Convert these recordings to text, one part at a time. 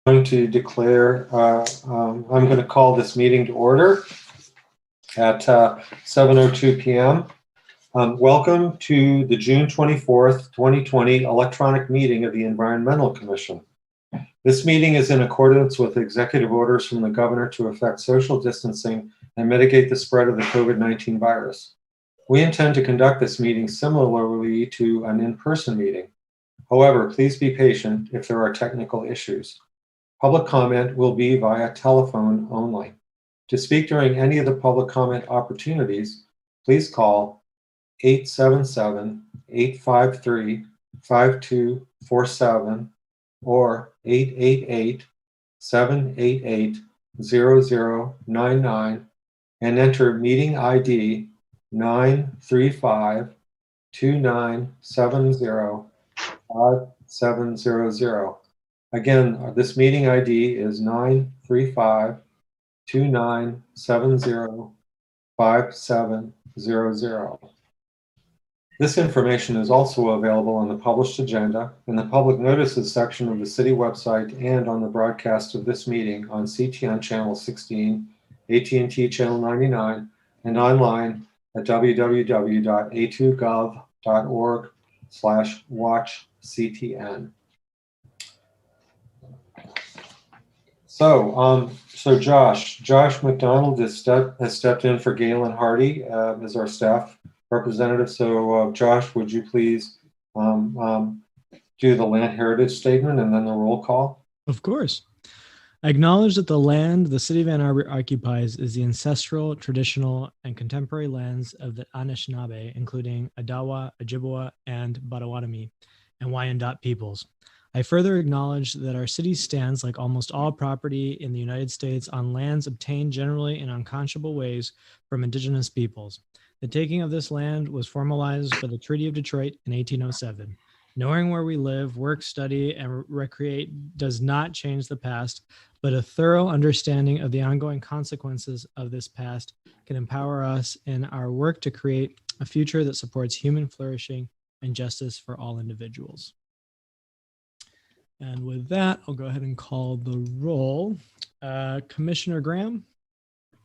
Going to declare, I'm going to call this meeting to order at 7:02 p.m. Welcome to the June 24th, 2020 electronic meeting of the Environmental Commission. This meeting is in accordance with executive orders from the governor to effect social distancing and mitigate the spread of the COVID-19 virus. We intend to conduct this meeting similarly to an in-person meeting. However, please be patient if there are technical issues. Public comment will be via telephone only. To speak during any of the public comment opportunities, please call 877-853-5247 or 888-788-0099 and enter meeting ID 935-2970-5700. Again, this meeting ID is 935-2970-5700. This information is also available on the published agenda in the public notices section of the city website and on the broadcast of this meeting on CTN Channel 16, AT&T Channel 99, and online at www.a2gov.org/watchctn. So Josh McDonald has stepped in for Galen Hardy as our staff representative. So Josh, would you please do the land heritage statement and then the roll call? Of course. I acknowledge that the land the city of Ann Arbor occupies is the ancestral, traditional, and contemporary lands of the Anishinaabe, including Adawa, Ojibwa, and Potawatomi, and Wyandot peoples. I further acknowledge that our city stands, like almost all property in the United States, on lands obtained generally in unconscionable ways from indigenous peoples. The taking of this land was formalized by the Treaty of Detroit in 1807. Knowing where we live, work, study, and recreate does not change the past, but a thorough understanding of the ongoing consequences of this past can empower us in our work to create a future that supports human flourishing and justice for all individuals. And with that, I'll go ahead and call the roll. Commissioner Graham?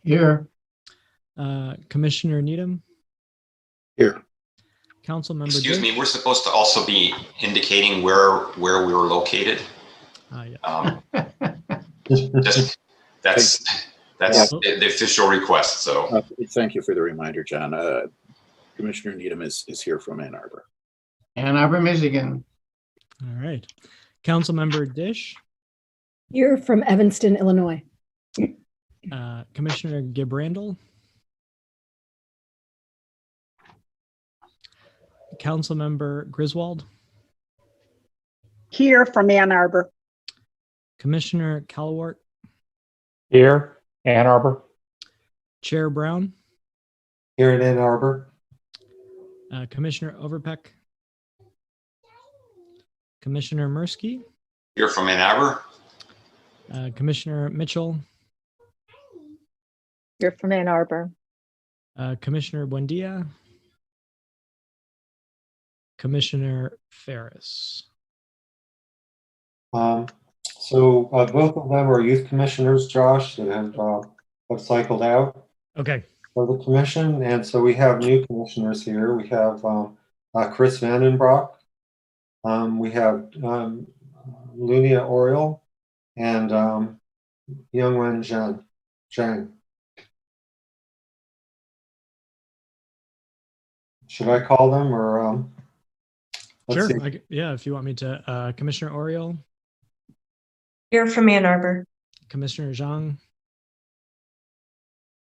Here. Commissioner Needham? Here. Councilmember Excuse me, we're supposed to also be indicating where we were located. Yeah. That's the official request. So Thank you for the reminder, John. Commissioner Needham is here from Ann Arbor. Ann Arbor, Michigan. All right. Councilmember Dish? Here from Evanston, Illinois. Commissioner Gibrandel? Councilmember Griswold? Here from Ann Arbor. Commissioner Calwart? Here, Ann Arbor. Chair Brown? Here in Ann Arbor. Commissioner Overpeck? Commissioner Mirsky? here from Ann Arbor. Commissioner Mitchell? Here from Ann Arbor. Commissioner Buendia? Commissioner Ferris? So both of them are youth commissioners, Josh, that have cycled out Okay. of the commission. And so we have new commissioners here. We have Chris Vandenbroek. We have Lunia Oriole and Youngwen Zhang. Should I call them or? Sure. Yeah, if you want me to. Commissioner Oriole? Here from Ann Arbor. Commissioner Zhang?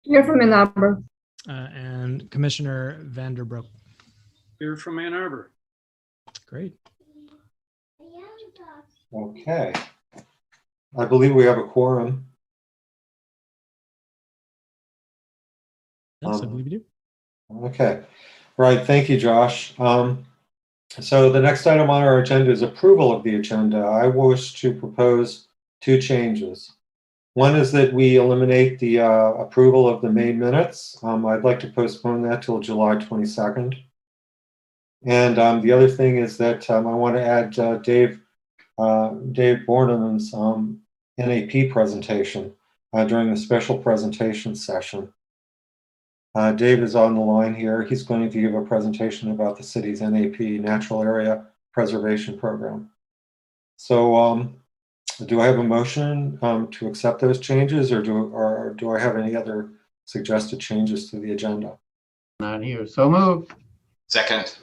Here from Ann Arbor. And Commissioner Vanderbroek? Here from Ann Arbor. Great. Okay. I believe we have a quorum. Yes, I believe you do. Okay. Right. Thank you, Josh. So the next item on our agenda is approval of the agenda. I wish to propose two changes. One is that we eliminate the approval of the May minutes. I'd like to postpone that till July 22nd. And the other thing is that I want to add Dave Bourneman's NAP presentation during the special presentation session. Dave is on the line here. He's going to give a presentation about the city's NAP, Natural Area Preservation Program. So do I have a motion to accept those changes, or do I have any other suggested changes to the agenda? Not here. So moved. Second.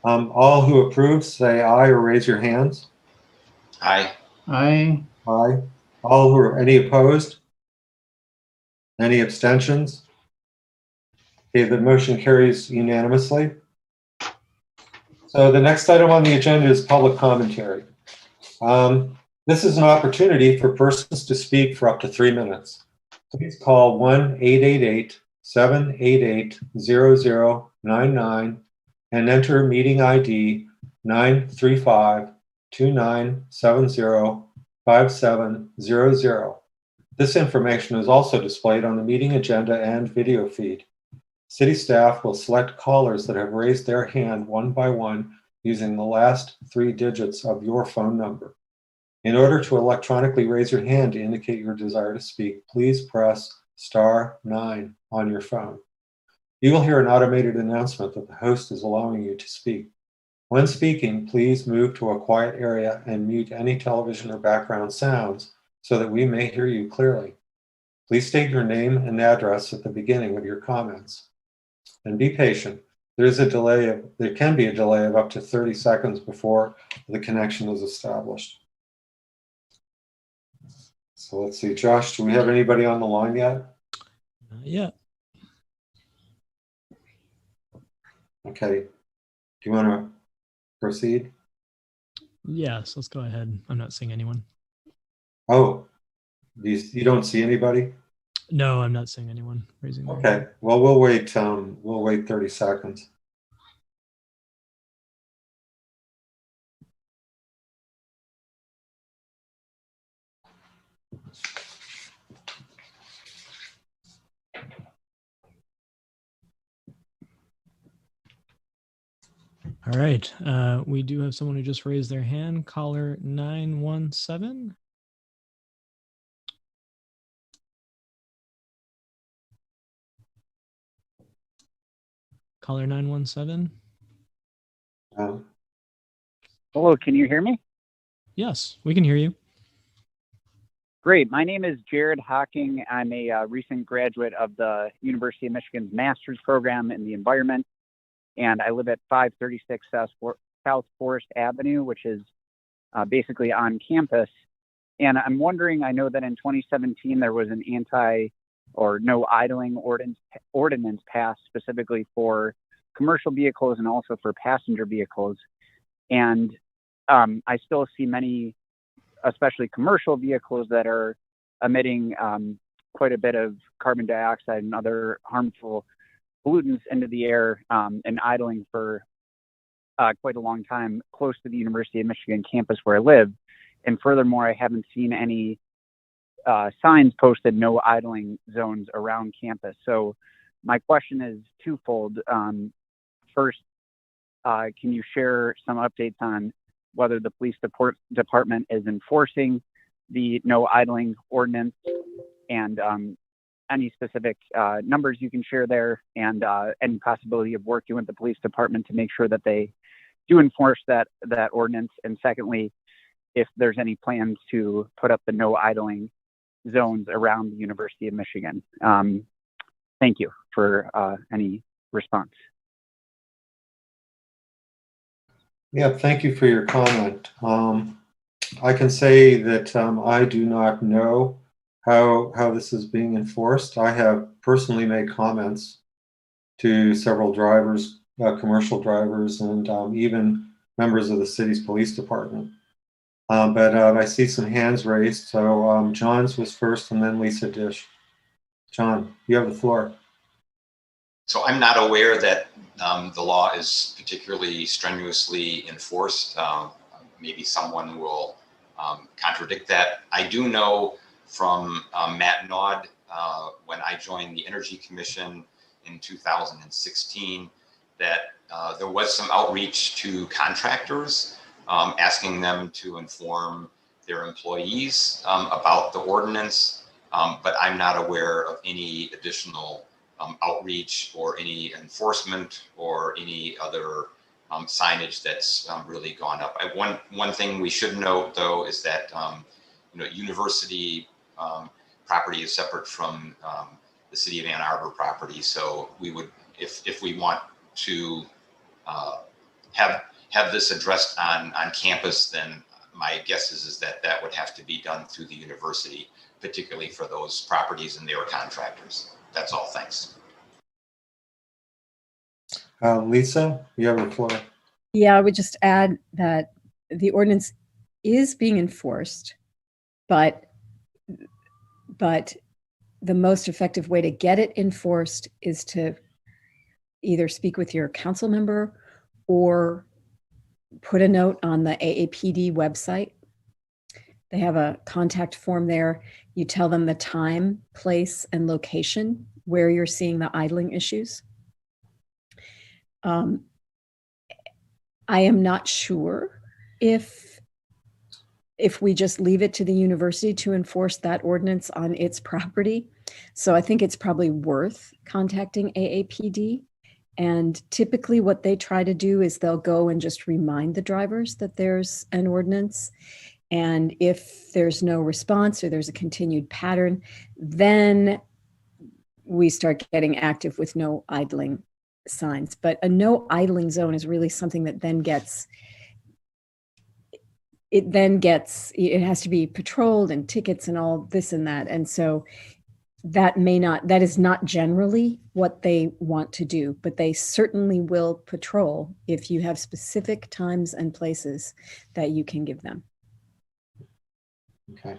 All who approve, say aye or raise your hands. Aye. Aye. Aye. All who are, any opposed? Any abstentions? Okay, the motion carries unanimously. So the next item on the agenda is public commentary. This is an opportunity for persons to speak for up to 3 minutes. Please call 1-888-788-0099 and enter meeting ID 935-2970-5700. This information is also displayed on the meeting agenda and video feed. City staff will select callers that have raised their hand one by one using the last 3 digits of your phone number. In order to electronically raise your hand to indicate your desire to speak, please press *9 on your phone. You will hear an automated announcement that the host is allowing you to speak. When speaking, please move to a quiet area and mute any television or background sounds so that we may hear you clearly. Please state your name and address at the beginning of your comments. And be patient. There can be a delay of up to 30 seconds before the connection is established. So let's see, Josh, do we have anybody on the line yet? Not yet. Okay. Do you want to proceed? Yes, let's go ahead. I'm not seeing anyone. Oh, you don't see anybody? No, I'm not seeing anyone raising their hand. Okay. Well, we'll wait 30 seconds. All right. We do have someone who just raised their hand. Caller 917. Caller 917. Hello, can you hear me? Yes, we can hear you. Great. My name is Jared Hocking. I'm a recent graduate of the University of Michigan's master's program in the environment, and I live at 536 South Forest Avenue, which is basically on campus. And I'm wondering, I know that in 2017 there was an no idling ordinance passed specifically for commercial vehicles and also for passenger vehicles. And I still see many, especially commercial vehicles, that are emitting quite a bit of carbon dioxide and other harmful pollutants into the air and idling for quite a long time close to the University of Michigan campus where I live. And furthermore, I haven't seen any signs posted no idling zones around campus. So my question is twofold. First, can you share some updates on whether the police department is enforcing the no idling ordinance, and any specific numbers you can share there, and any possibility of working with the police department to make sure that they do enforce that ordinance? And secondly, if there's any plans to put up the no idling zones around the University of Michigan. Thank you for any response. Yeah, thank you for your comment. I can say that I do not know how this is being enforced. I have personally made comments to several drivers, commercial drivers, and even members of the city's police department. But I see some hands raised. So John's was first, and then Lisa Dish. John, you have the floor. So I'm not aware that the law is particularly strenuously enforced. Maybe someone will contradict that. I do know from Matt Nod, when I joined the Energy Commission in 2016, that there was some outreach to contractors, asking them to inform their employees about the ordinance, but I'm not aware of any additional outreach or any enforcement or any other signage that's really gone up. One thing we should note, though, is that university property is separate from the city of Ann Arbor property. So we would, if we want to have this addressed on campus, then my guess is that that would have to be done through the university, particularly for those properties and their contractors. That's all. Thanks. Lisa, you have the floor. Yeah, I would just add that the ordinance is being enforced, but the most effective way to get it enforced is to either speak with your council member or put a note on the AAPD website. They have a contact form there. You tell them the time, place, and location where you're seeing the idling issues. I am not sure if we just leave it to the university to enforce that ordinance on its property. So I think it's probably worth contacting AAPD. And typically what they try to do is they'll go and just remind the drivers that there's an ordinance. And if there's no response or there's a continued pattern, then we start getting active with no idling signs. But a no idling zone is really something that then it has to be patrolled and tickets and all this and that. And so that is not generally what they want to do, but they certainly will patrol if you have specific times and places that you can give them. Okay.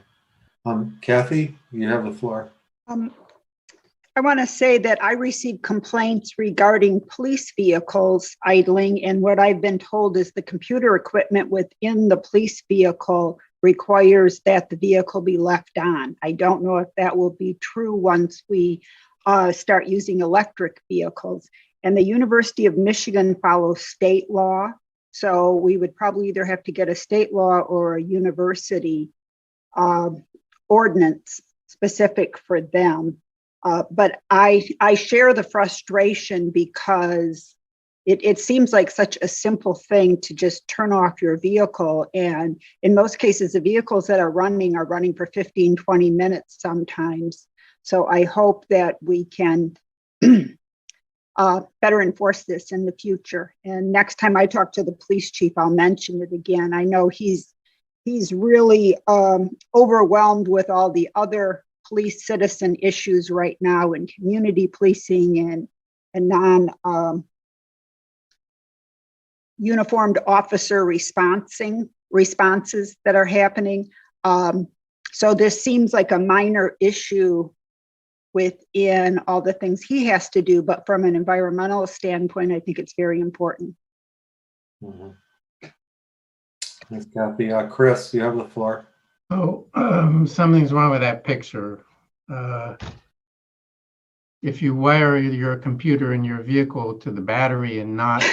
Kathy, you have the floor. I want to say that I received complaints regarding police vehicles idling, and what I've been told is the computer equipment within the police vehicle requires that the vehicle be left on. I don't know if that will be true once we start using electric vehicles. And the University of Michigan follows state law, so we would probably either have to get a state law or a university ordinance specific for them. But I share the frustration because it seems like such a simple thing to just turn off your vehicle. And in most cases, the vehicles that are running for 15, 20 minutes sometimes. So I hope that we can better enforce this in the future. And next time I talk to the police chief, I'll mention it again. I know he's really overwhelmed with all the other police citizen issues right now in community policing and non uniformed officer responses that are happening. So this seems like a minor issue within all the things he has to do, but from an environmental standpoint, I think it's very important. Mm-hmm. Thanks, Kathy. Chris, you have the floor. Oh, something's wrong with that picture. If you wire your computer in your vehicle to the battery and not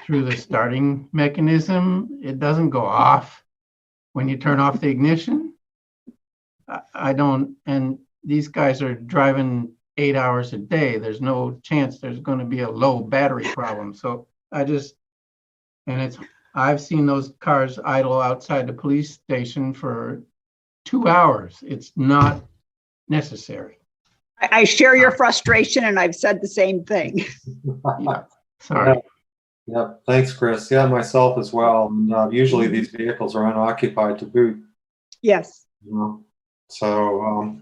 through the starting mechanism, it doesn't go off when you turn off the ignition. I don't, and these guys are driving 8 hours a day. There's no chance there's going to be a low battery problem. So I've seen those cars idle outside the police station for 2 hours. It's not necessary. I share your frustration, and I've said the same thing. Yeah, sorry. Yeah, thanks, Chris. Yeah, myself as well. And, usually these vehicles are unoccupied to boot. Yes. So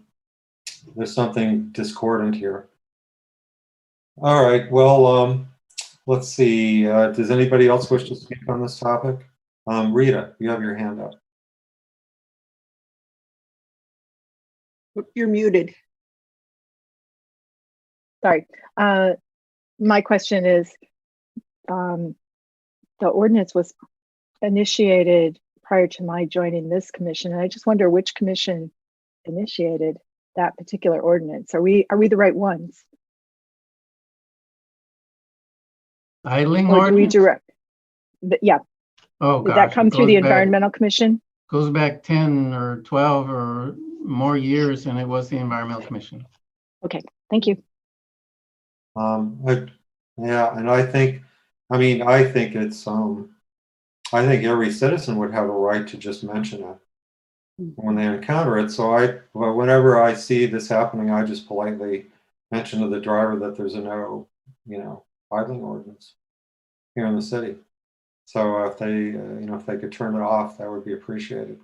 there's something discordant here. All right. Well, let's see. Does anybody else wish to speak on this topic? Rita, you have your hand up. You're muted. Sorry. My question is, the ordinance was initiated prior to my joining this commission, and I just wonder which commission initiated that particular ordinance. Are we the right ones? Idling or ordinance? do we direct? Yeah. Oh, Did that come through the Environmental Commission? goes back 10 or 12 or more years, and it was the Environmental Commission. Okay, thank you. Yeah, and I think it's, I think every citizen would have a right to just mention it when they encounter it. So well, whenever I see this happening, I just politely mention to the driver that there's a no, idling ordinance here in the city. So if they, if they could turn it off, that would be appreciated.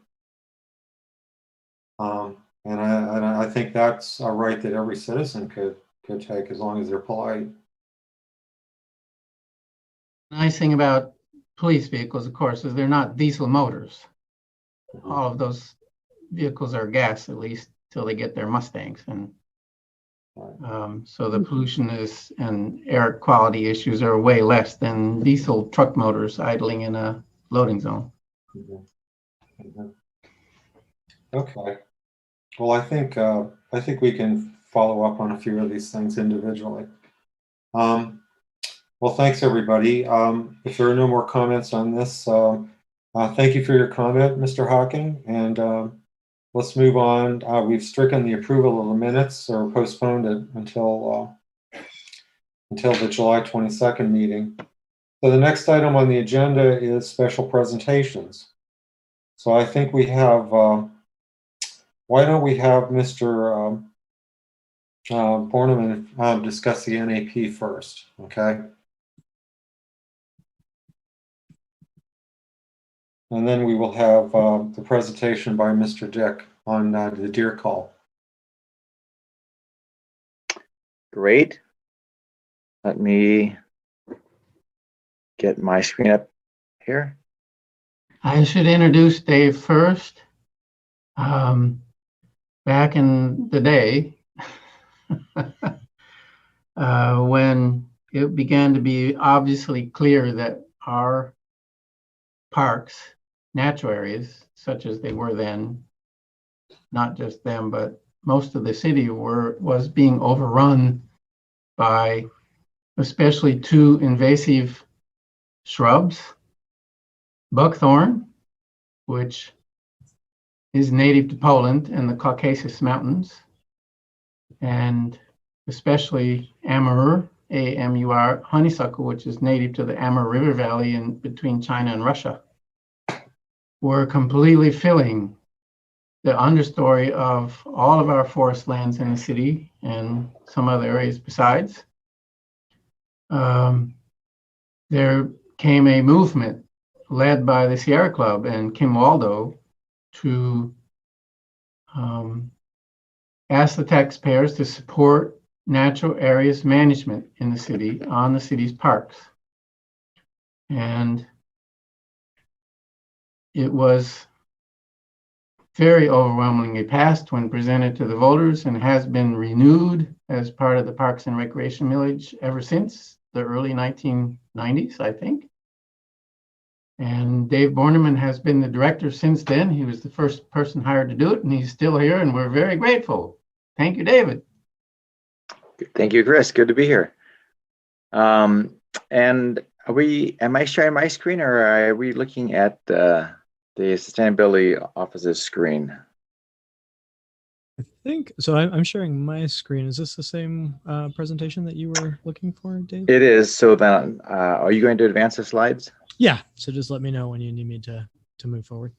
And I think that's a right that every citizen could take as long as they're polite. Nice thing about police vehicles, of course, is they're not diesel motors. All of those vehicles are gas, at least till they get their Mustangs, and so the pollution and air quality issues are way less than diesel truck motors idling in a loading zone. Okay. Well, I think we can follow up on a few of these things individually. Well, thanks everybody. If there are no more comments on this, thank you for your comment, Mr. Hawking, and let's move on. We've stricken the approval of the minutes or postponed it until the July 22nd meeting. So the next item on the agenda is special presentations. So I think we have, why don't we have Mr. Bourneman discuss the NAP first, okay? And then we will have the presentation by Mr. Dick on the deer call. Great. Let me get my screen up here. I should introduce Dave first. Back in the day, when it began to be obviously clear that our parks, natural areas, such as they were then, not just them, but most of the city was being overrun by especially two invasive shrubs, buckthorn, which is native to Poland and the Caucasus Mountains, and especially Amur, A-M-U-R, honeysuckle, which is native to the Amur River Valley in between China and Russia, were completely filling the understory of all of our forest lands in the city and some other areas besides. There came a movement led by the Sierra Club and Kim Waldo to ask the taxpayers to support natural areas management in the city on the city's parks. And it was very overwhelmingly passed when presented to the voters and has been renewed as part of the Parks and Recreation Millage ever since the early 1990s, I think. And Dave Bourneman has been the director since then. He was the first person hired to do it, and he's still here, and we're very grateful. Thank you, David. Thank you, Chris. Good to be here. And am I sharing my screen, or are we looking at the Sustainability Office's screen? I think so. I'm sharing my screen. Is this the same presentation that you were looking for, Dave? It is. So then, are you going to advance the slides? Yeah. So just let me know when you need me to move forward.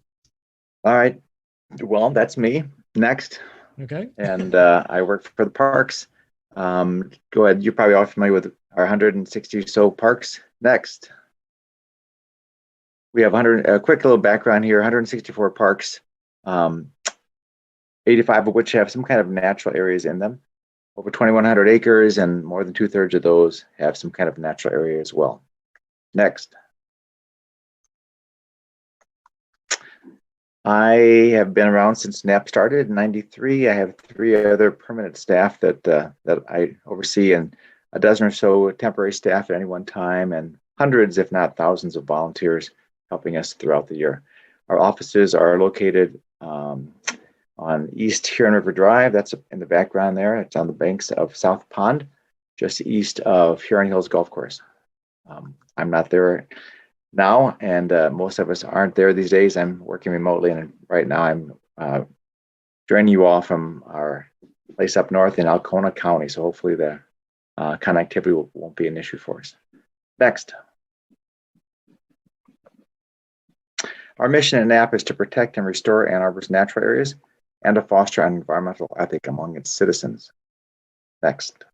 All right. Well, that's me. Next. Okay. And I work for the parks. Go ahead. You're probably all familiar with our 160 or so parks. Next. We have a quick little background here, 164 parks, 85 of which have some kind of natural areas in them. Over 2,100 acres, and more than 2/3 of those have some kind of natural area as well. Next. I have been around since NAP started in '93. I have 3 other permanent staff that I oversee, and a dozen or so temporary staff at any one time, and hundreds, if not thousands, of volunteers helping us throughout the year. Our offices are located on East Huron River Drive. That's in the background there. It's on the banks of South Pond, just east of Huron Hills Golf Course. I'm not there now, and most of us aren't there these days. I'm working remotely, and right now I'm joining you all from our place up north in Alcona County. So hopefully the connectivity won't be an issue for us. Next. Our mission at NAP is to protect and restore Ann Arbor's natural areas and to foster an environmental ethic among its citizens. Next.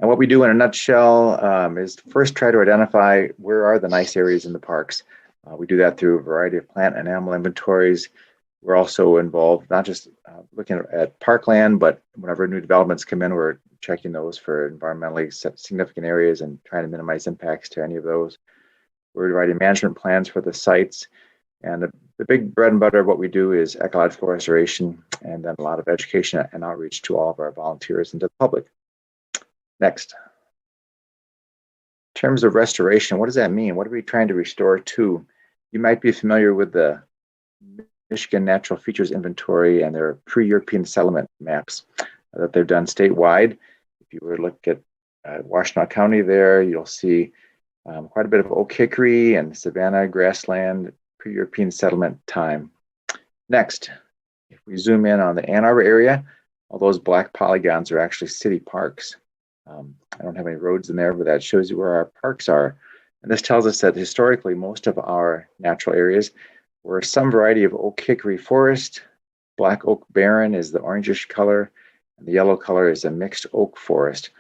And what we do in a nutshell is first try to identify where are the nice areas in the parks. We do that through a variety of plant and animal inventories. We're also involved not just looking at parkland, but whenever new developments come in, we're checking those for environmentally significant areas and trying to minimize impacts to any of those. We're writing management plans for the sites. And the big bread and butter of what we do is ecological restoration, and then a lot of education and outreach to all of our volunteers and to the public. Next. In terms of restoration, what does that mean? What are we trying to restore to? You might be familiar with the Michigan Natural Features Inventory and their pre-European settlement maps that they've done statewide. If you were to look at Washtenaw County there, you'll see quite a bit of oak hickory and savanna grassland pre-European settlement time. Next, if we zoom in on the Ann Arbor area, all those black polygons are actually city parks. I don't have any roads in there, but that shows you where our parks are. And this tells us that historically, most of our natural areas were some variety of oak hickory forest. Black oak barren is the orangish color, and the yellow color is a mixed oak forest.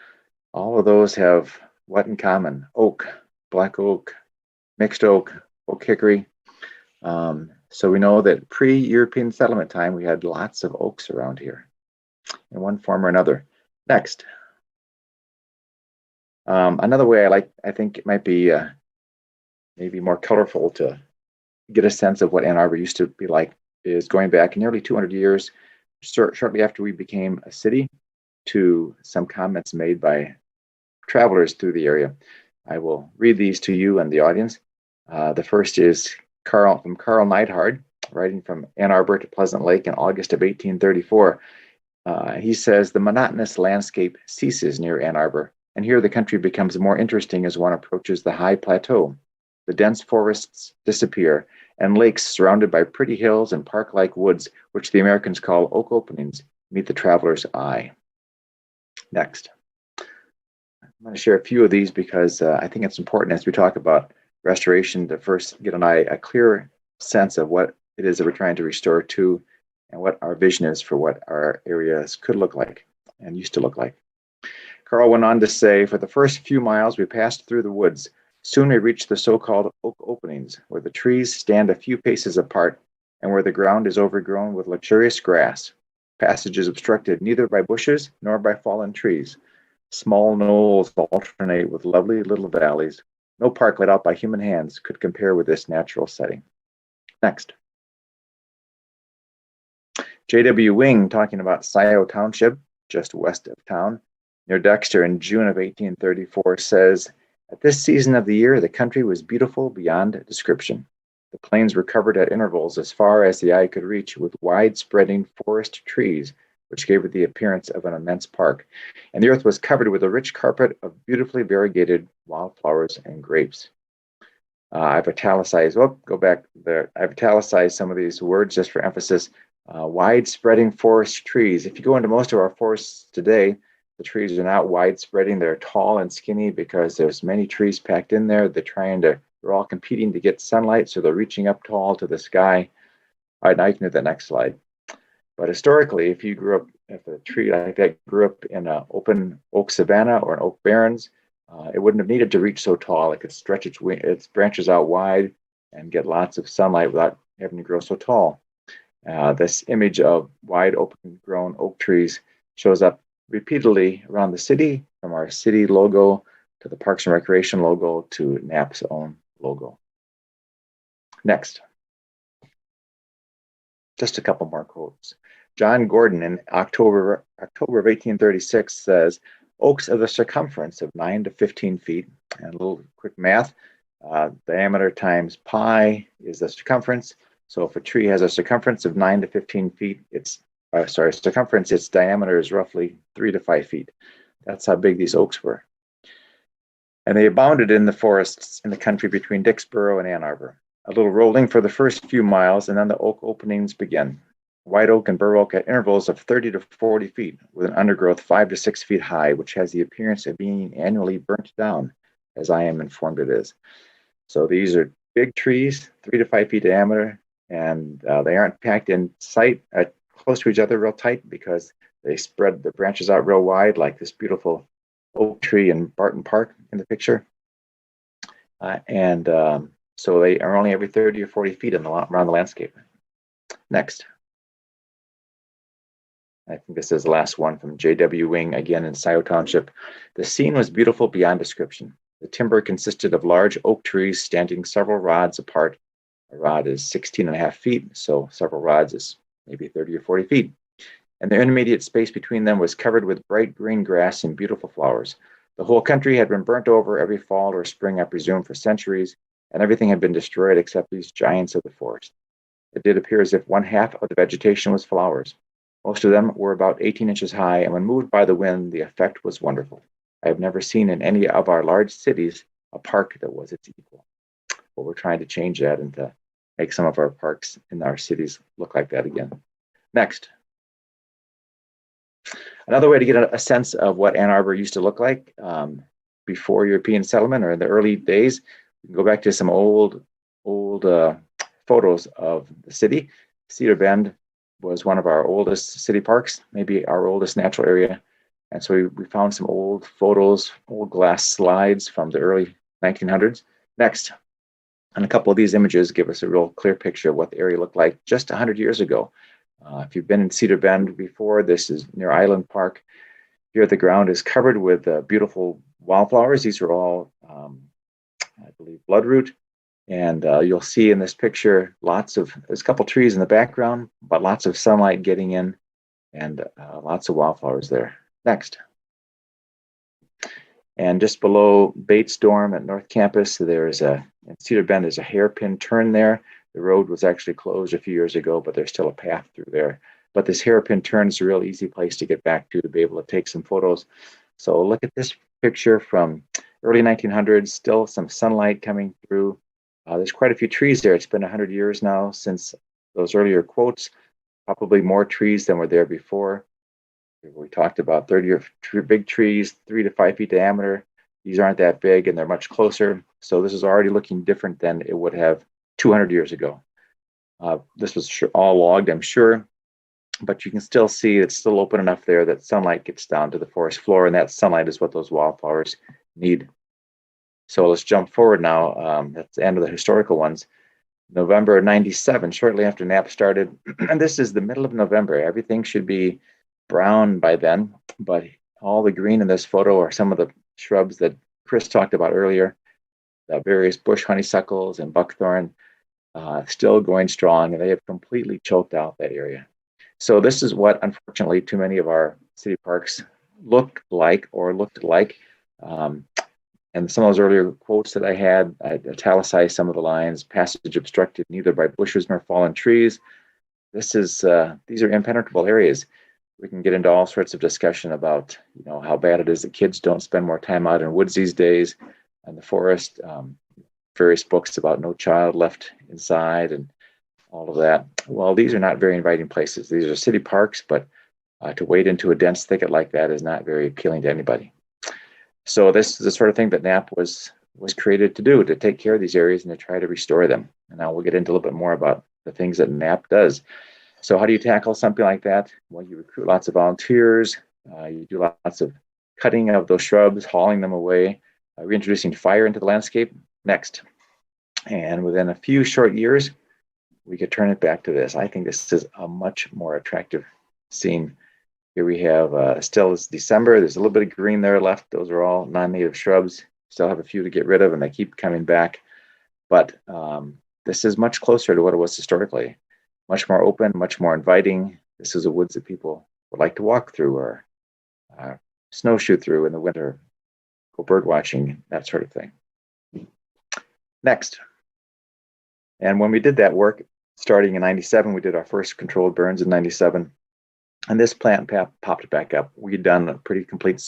All of those have what in common? Oak, black oak, mixed oak, oak hickory. So we know that pre-European settlement time, we had lots of oaks around here in one form or another. Next. Another way I think it might be maybe more colorful to get a sense of what Ann Arbor used to be like is going back nearly 200 years, shortly after we became a city, to some comments made by travelers through the area. I will read these to you and the audience. The first is from Carl Neidhard, writing from Ann Arbor to Pleasant Lake in August of 1834. He says, "The monotonous landscape ceases near Ann Arbor, and here the country becomes more interesting as one approaches the high plateau. The dense forests disappear, and lakes surrounded by pretty hills and park-like woods, which the Americans call oak openings, meet the traveler's eye." Next. I'm going to share a few of these because I think it's important as we talk about restoration to first get a clear sense of what it is that we're trying to restore to and what our vision is for what our areas could look like and used to look like. Carl went on to say, "For the first few miles, we passed through the woods. Soon we reached the so-called oak openings, where the trees stand a few paces apart and where the ground is overgrown with luxurious grass. Passage is obstructed neither by bushes nor by fallen trees. Small knolls alternate with lovely little valleys. No park laid out by human hands could compare with this natural setting." Next. J.W. Wing, talking about Scioto Township, just west of town, near Dexter in June of 1834, says, "At this season of the year, the country was beautiful beyond description. The plains were covered at intervals as far as the eye could reach with wide-spreading forest trees, which gave it the appearance of an immense park, and the earth was covered with a rich carpet of beautifully variegated wildflowers and grapes." I've italicized, go back there. I've italicized some of these words just for emphasis. Wide-spreading forest trees. If you go into most of our forests today, the trees are not wide-spreading. They're tall and skinny because there's many trees packed in there. They're all competing to get sunlight, so they're reaching up tall to the sky. All right, now you can do the next slide. But historically, if a tree like that grew up in an open oak savanna or an oak barrens, it wouldn't have needed to reach so tall. It could stretch its branches out wide and get lots of sunlight without having to grow so tall. This image of wide open grown oak trees shows up repeatedly around the city, from our city logo to the Parks and Recreation logo to NAP's own logo. Next. Just a couple more quotes. John Gordon in October of 1836 says, "Oaks of the circumference of 9 to 15 feet, and a little quick math, diameter times pi is the circumference. So if a tree has a circumference of 9 to 15 feet, its diameter is roughly 3 to 5 feet. That's how big these oaks were. And they abounded in the forests in the country between Dixboro and Ann Arbor. A little rolling for the first few miles, and then the oak openings begin. White oak and bur oak at intervals of 30 to 40 feet, with an undergrowth 5 to 6 feet high, which has the appearance of being annually burnt down, as I am informed it is. So these are big trees, 3 to 5 feet diameter, and they aren't packed in sight close to each other real tight because they spread the branches out real wide, like this beautiful oak tree in Barton Park in the picture. So they are only every 30 or 40 feet around the landscape. Next. I think this is the last one from J.W. Wing, again in Scioto Township. The scene was beautiful beyond description. The timber consisted of large oak trees standing several rods apart. A rod is 16.5 feet, so several rods is maybe 30 or 40 feet. And the intermediate space between them was covered with bright green grass and beautiful flowers. The whole country had been burnt over every fall or spring, I presume, for centuries, and everything had been destroyed except these giants of the forest. It did appear as if 1/2 of the vegetation was flowers. Most of them were about 18 inches high, and when moved by the wind, the effect was wonderful. I have never seen in any of our large cities a park that was its equal. But we're trying to change that and to make some of our parks in our cities look like that again. Next. Another way to get a sense of what Ann Arbor used to look like before European settlement or in the early days, we can go back to some old photos of the city. Cedar Bend was one of our oldest city parks, maybe our oldest natural area. And so we found some old photos, old glass slides from the early 1900s. Next. And a couple of these images give us a real clear picture of what the area looked like just 100 years ago. If you've been in Cedar Bend before, this is near Island Park. Here the ground is covered with beautiful wildflowers. These are all, I believe, bloodroot. And you'll see in this picture there's a couple trees in the background, but lots of sunlight getting in and lots of wildflowers there. Next. And just below Bates Dorm at North Campus, in Cedar Bend, there's a hairpin turn there. The road was actually closed a few years ago, but there's still a path through there. But this hairpin turn is a real easy place to get back to be able to take some photos. So look at this picture from early 1900s, still some sunlight coming through. There's quite a few trees there. It's been 100 years now since those earlier quotes, probably more trees than were there before. We talked about 30 big trees, 3 to 5 feet diameter. These aren't that big and they're much closer. So this is already looking different than it would have 200 years ago. This was all logged, I'm sure, but you can still see it's still open enough there that sunlight gets down to the forest floor, and that sunlight is what those wildflowers need. So let's jump forward now. That's the end of the historical ones. November 97, shortly after NAP started, and this is the middle of November. Everything should be brown by then, but all the green in this photo are some of the shrubs that Chris talked about earlier, the various bush honeysuckles and buckthorn, still going strong, and they have completely choked out that area. So this is what, unfortunately, too many of our city parks looked like. And some of those earlier quotes that I had, I italicized some of the lines: passage obstructed neither by bushes nor fallen trees. These are impenetrable areas. We can get into all sorts of discussion about, how bad it is that kids don't spend more time out in woods these days, in the forest. Various books about no child left inside and all of that. Well, these are not very inviting places. These are city parks, but to wade into a dense thicket like that is not very appealing to anybody. So this is the sort of thing that NAP was created to do, to take care of these areas and to try to restore them. And now we'll get into a little bit more about the things that NAP does. So how do you tackle something like that? Well, you recruit lots of volunteers. You do lots of cutting of those shrubs, hauling them away, reintroducing fire into the landscape. Next. And within a few short years, we could turn it back to this. I think this is a much more attractive scene. Here we have, still it's December. There's a little bit of green there left. Those are all non-native shrubs. Still have a few to get rid of, and they keep coming back. But this is much closer to what it was historically. Much more open, much more inviting. This is a woods that people would like to walk through or snowshoe through in the winter, go bird watching, that sort of thing. Next. And when we did that work, starting in 97, we did our first controlled burns in 97. And this plant popped back up. We'd done a pretty complete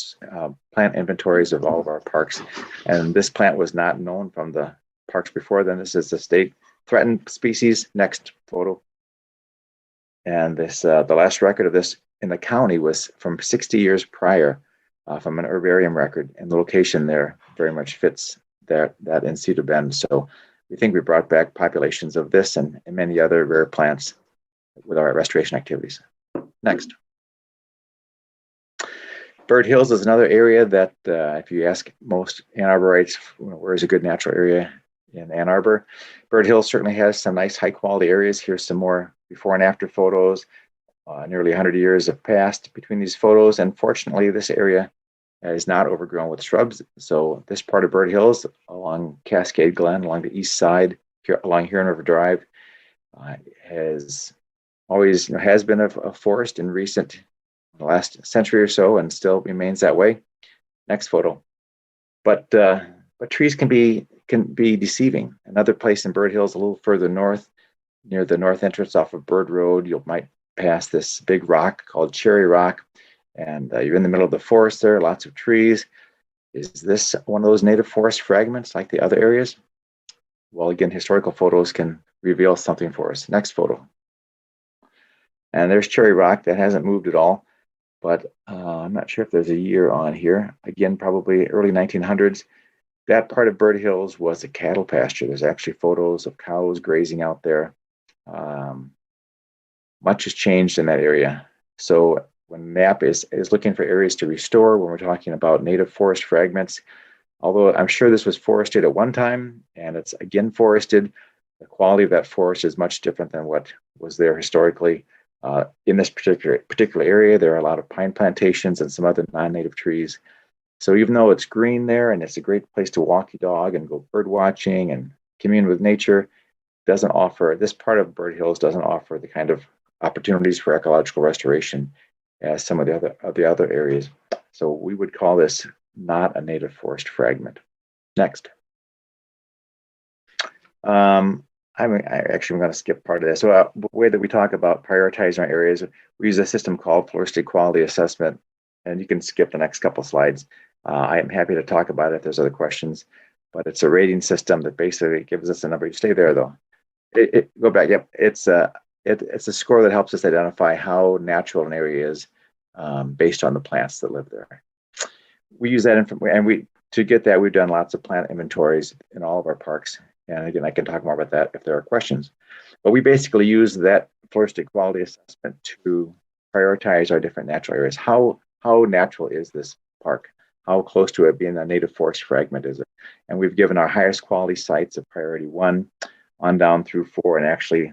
plant inventories of all of our parks. And this plant was not known from the parks before then. This is the state threatened species. Next photo. And this, the last record of this in the county was from 60 years prior, from an herbarium record. And the location there very much fits that in Cedar Bend. So we think we brought back populations of this and many other rare plants with our restoration activities. Next. Bird Hills is another area that if you ask most Ann Arborites, where is a good natural area in Ann Arbor, Bird Hills certainly has some nice high quality areas. Here's some more before and after photos. Nearly 100 years have passed between these photos, and fortunately this area is not overgrown with shrubs. So this part of Bird Hills along Cascade Glen, along the east side, here along Huron River Drive, has always has been a forest in the last century or so, and still remains that way. Next photo. But trees can be deceiving. Another place in Bird Hills, a little further north, near the north entrance off of Bird Road, you might pass this big rock called Cherry Rock, and you're in the middle of the forest there, lots of trees. Is this one of those native forest fragments like the other areas? Well, again, historical photos can reveal something for us. Next photo. And there's Cherry Rock. That hasn't moved at all, but I'm not sure if there's a year on here. Again, probably early 1900s. That part of Bird Hills was a cattle pasture. There's actually photos of cows grazing out there. Much has changed in that area. So when NAP is looking for areas to restore, when we're talking about native forest fragments, although I'm sure this was forested at one time and it's again forested, the quality of that forest is much different than what was there historically. In this particular area, there are a lot of pine plantations and some other non-native trees. So even though it's green there and it's a great place to walk your dog and go bird watching and commune with nature, this part of Bird Hills doesn't offer the kind of opportunities for ecological restoration as some of the other areas. So we would call this not a native forest fragment. Next. I'm going to skip part of this. So the way that we talk about prioritizing our areas, we use a system called Floristic Quality Assessment, and you can skip the next couple slides. I am happy to talk about it if there's other questions, but it's a rating system that basically gives us a number. You stay there though. Go back. Yep, it's a score that helps us identify how natural an area is based on the plants that live there. We use that information, and to get that, we've done lots of plant inventories in all of our parks. And again, I can talk more about that if there are questions. But we basically use that floristic quality assessment to prioritize our different natural areas. How natural is this park? How close to it being a native forest fragment is it? And we've given our highest quality sites a priority 1 on down through 4, and actually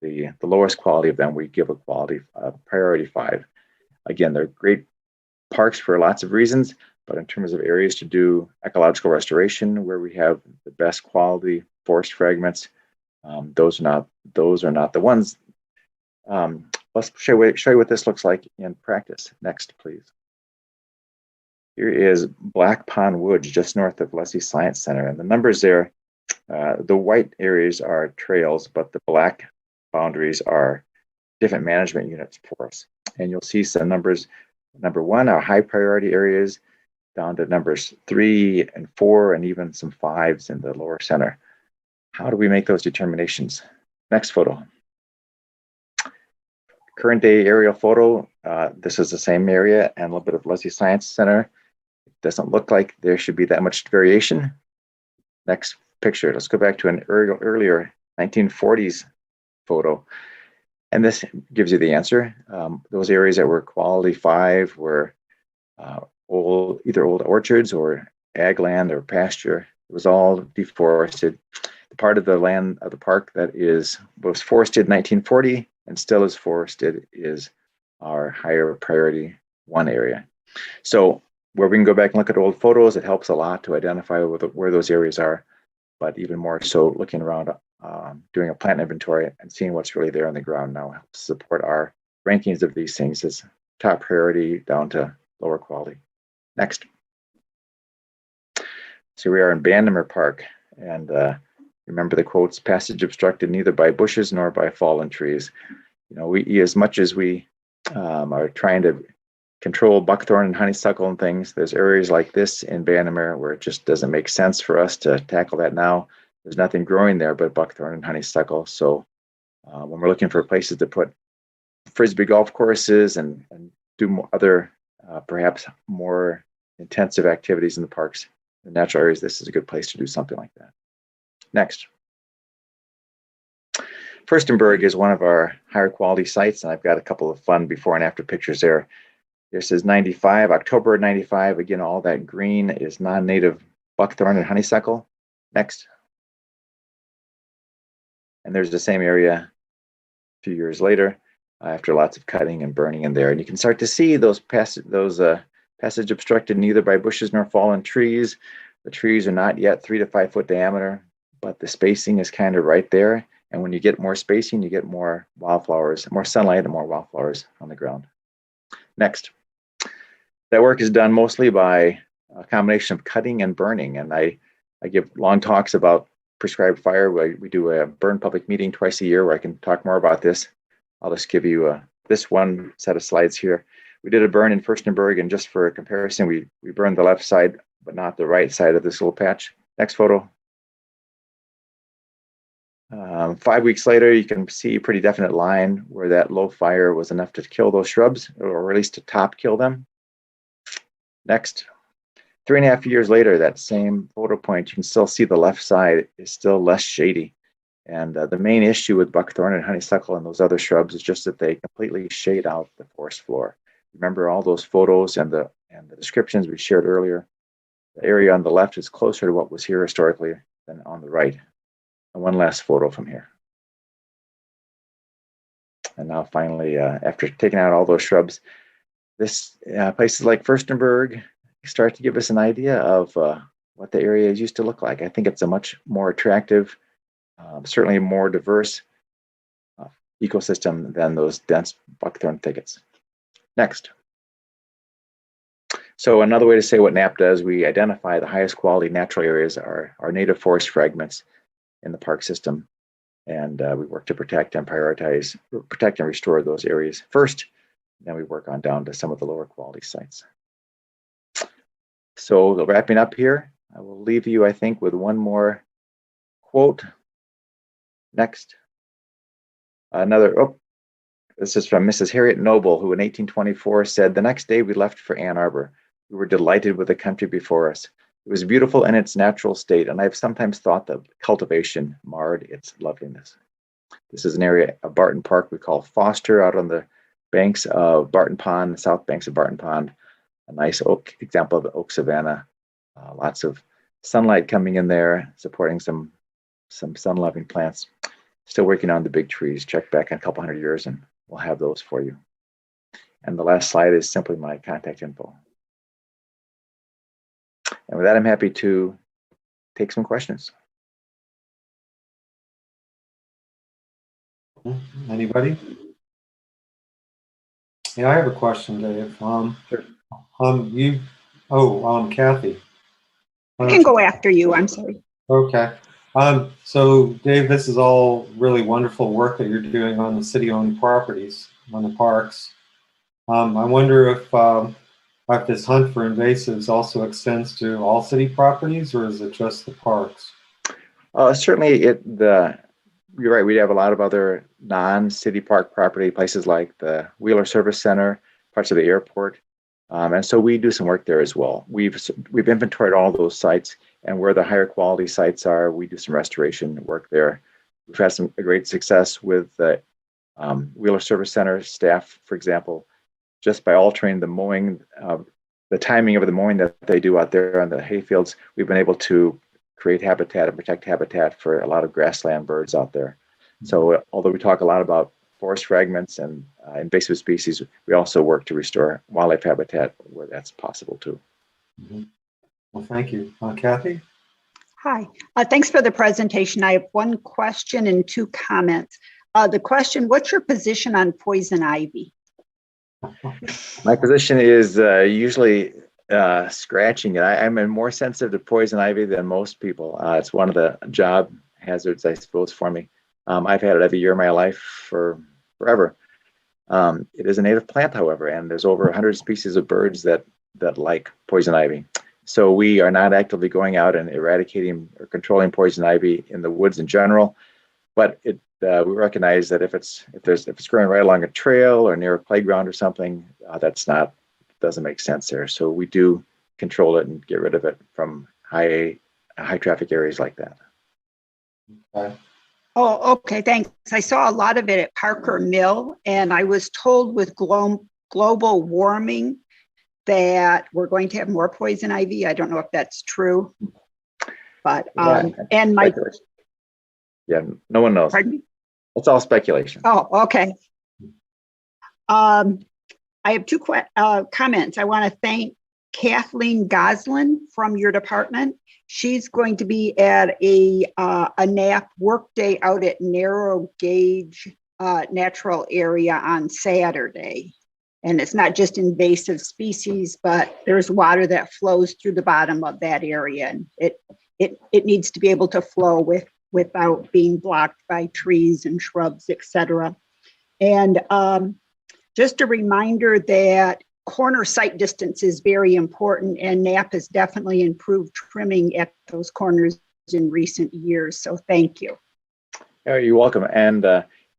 the lowest quality of them we give a priority 5. Again, they're great parks for lots of reasons, but in terms of areas to do ecological restoration where we have the best quality forest fragments, those are not the ones. Let's show you what this looks like in practice. Next, please. Here is Black Pond Woods, just north of Leslie Science Center. And the numbers there, the white areas are trails, but the black boundaries are different management units for us. And you'll see some numbers. Number 1 are high priority areas, down to numbers 3 and 4, and even some 5s in the lower center. How do we make those determinations? Next photo. Current day aerial photo. This is the same area and a little bit of Leslie Science Center. It doesn't look like there should be that much variation. Next picture. Let's go back to an earlier 1940s photo. And this gives you the answer. Those areas that were quality 5 were either old orchards or ag land or pasture. It was all deforested. The part of the land of the park that was forested in 1940 and still is forested is our higher priority 1 area. So where we can go back and look at old photos, it helps a lot to identify where those areas are, but even more so looking around, doing a plant inventory and seeing what's really there on the ground now helps support our rankings of these things as top priority down to lower quality. Next. So we are in Bandamer Park, and remember the quotes, passage obstructed neither by bushes nor by fallen trees. You know, as much as we are trying to control buckthorn and honeysuckle and things. There's areas like this in Bourneman where it just doesn't make sense for us to tackle that now. There's nothing growing there but buckthorn and honeysuckle. So when we're looking for places to put frisbee golf courses and do other perhaps more intensive activities in the parks, the natural areas, this is a good place to do something like that. Next. Furstenberg is one of our higher quality sites, and I've got a couple of fun before and after pictures there. This is 95, October 95. Again, all that green is non-native buckthorn and honeysuckle. Next. And there's the same area a few years later after lots of cutting and burning in there. And you can start to see those passage obstructed neither by bushes nor fallen trees. The trees are not yet 3 to 5 foot diameter, but the spacing is kind of right there. And when you get more spacing, you get more wildflowers, more sunlight and more wildflowers on the ground. Next. That work is done mostly by a combination of cutting and burning. And I give long talks about prescribed fire. We do a burn public meeting twice a year where I can talk more about this. I'll just give you this one set of slides here. We did a burn in Furstenberg, and just for a comparison, we burned the left side, but not the right side of this little patch. Next photo. 5 weeks later, you can see a pretty definite line where that low fire was enough to kill those shrubs, or at least to top kill them. Next. 3.5 years later, that same photo point, you can still see the left side is still less shady. And the main issue with buckthorn and honeysuckle and those other shrubs is just that they completely shade out the forest floor. Remember all those photos and the descriptions we shared earlier? The area on the left is closer to what was here historically than on the right. And one last photo from here. And now finally, after taking out all those shrubs, places like Furstenberg start to give us an idea of what the area used to look like. I think it's a much more attractive, certainly more diverse ecosystem than those dense buckthorn thickets. Next. So another way to say what NAP does, we identify the highest quality natural areas are native forest fragments in the park system. And we work to protect and restore those areas first. Then we work on down to some of the lower quality sites. So wrapping up here, I will leave you, I think, with one more quote. Next. This is from Mrs. Harriet Noble, who in 1824 said, "The next day we left for Ann Arbor. We were delighted with the country before us. It was beautiful in its natural state, and I've sometimes thought that cultivation marred its loveliness." This is an area of Barton Park we call Foster, out on the banks of Barton Pond, the south banks of Barton Pond. A nice oak example of the oak savanna. Lots of sunlight coming in there, supporting some sun-loving plants. Still working on the big trees. Check back in a couple hundred years and we'll have those for you. And the last slide is simply my contact info. And with that, I'm happy to take some questions. Anybody? Yeah, I have a question, Dave. Sure. Kathy. I can go after you. I'm sorry. Okay. So Dave, this is all really wonderful work that you're doing on the city-owned properties, on the parks. I wonder if this hunt for invasives also extends to all city properties, or is it just the parks? Certainly, you're right. We have a lot of other non-city park property, places like the Wheeler Service Center, parts of the airport, and so we do some work there as well. We've inventoried all those sites, and where the higher quality sites are, we do some restoration work there. We've had some great success with the Wheeler Service Center staff, for example, just by altering the mowing, the timing of the mowing that they do out there on the hayfields. We've been able to create habitat and protect habitat for a lot of grassland birds out there. So although we talk a lot about forest fragments and invasive species, we also work to restore wildlife habitat where that's possible too. Mm-hmm. Well, thank you. Kathy? Hi. Thanks for the presentation. I have one question and two comments. The question, what's your position on poison ivy? My position is usually scratching it. I'm more sensitive to poison ivy than most people. It's one of the job hazards, I suppose, for me. I've had it every year of my life for forever. It is a native plant, however, and there's over 100 species of birds that like poison ivy. So we are not actively going out and eradicating or controlling poison ivy in the woods in general, but we recognize that if it's growing right along a trail or near a playground or something, doesn't make sense there. So we do control it and get rid of it from high traffic areas like that. Okay. Oh, okay, thanks. I saw a lot of it at Parker Mill, and I was told with global warming that we're going to have more poison ivy. I don't know if that's true, but and my no one knows. Pardon me? It's all speculation. Oh, okay. I have two comments. I want to thank Kathleen Goslin from your department. She's going to be at a NAP workday out at Narrow Gauge Natural Area on Saturday. And it's not just invasive species, but there's water that flows through the bottom of that area. And it needs to be able to flow without being blocked by trees and shrubs, etc. And just a reminder that corner sight distance is very important, and NAP has definitely improved trimming at those corners in recent years. So thank you. You're welcome. And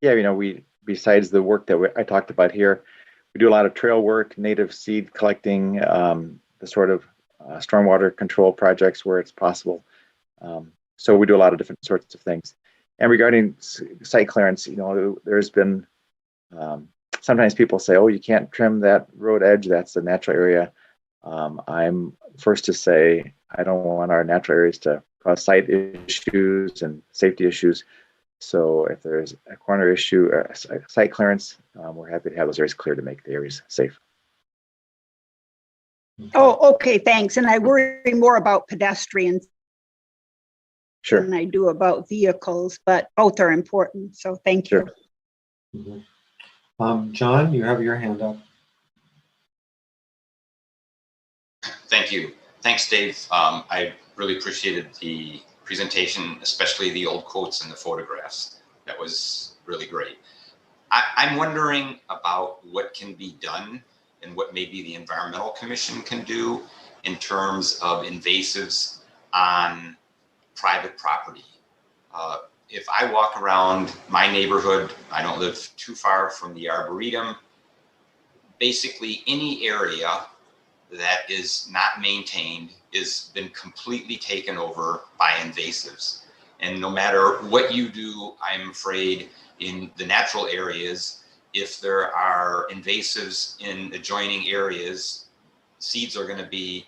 we, besides the work that I talked about here, we do a lot of trail work, native seed collecting, the sort of stormwater control projects where it's possible. So we do a lot of different sorts of things. And regarding site clearance, there's been sometimes people say, "Oh, you can't trim that road edge. That's a natural area." I'm first to say I don't want our natural areas to cause site issues and safety issues. So if there's a corner issue, a site clearance, we're happy to have those areas clear to make the areas safe. Oh, okay, thanks. And I worry more about pedestrians than I do about vehicles, but both are important. So thank you. Mm-hmm. John, you have your hand up. Thank you. Thanks, Dave. I really appreciated the presentation, especially the old quotes and the photographs. That was really great. I'm wondering about what can be done and what maybe the Environmental Commission can do in terms of invasives on private property. If I walk around my neighborhood, I don't live too far from the Arboretum, basically any area that is not maintained has been completely taken over by invasives. And no matter what you do, I'm afraid in the natural areas, if there are invasives in adjoining areas, seeds are going to be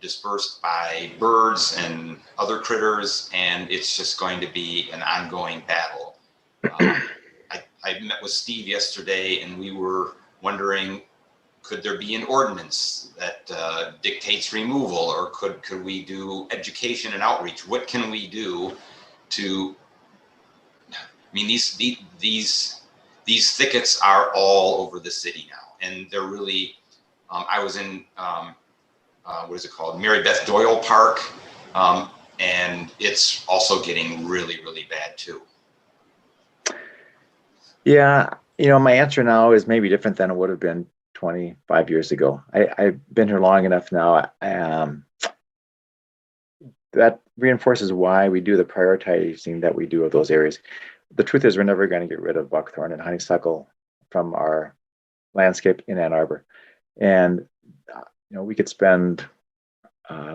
dispersed by birds and other critters, and it's just going to be an ongoing battle. I met with Steve yesterday, and we were wondering, could there be an ordinance that dictates removal, or could we do education and outreach? What can we do to? I mean, these thickets are all over the city now, and they're really. I was in what is it called, Mary Beth Doyle Park, and it's also getting really, really bad too. Yeah, my answer now is maybe different than it would have been 25 years ago. I've been here long enough now. That reinforces why we do the prioritizing that we do of those areas. The truth is we're never going to get rid of buckthorn and honeysuckle from our landscape in Ann Arbor. And, we could spend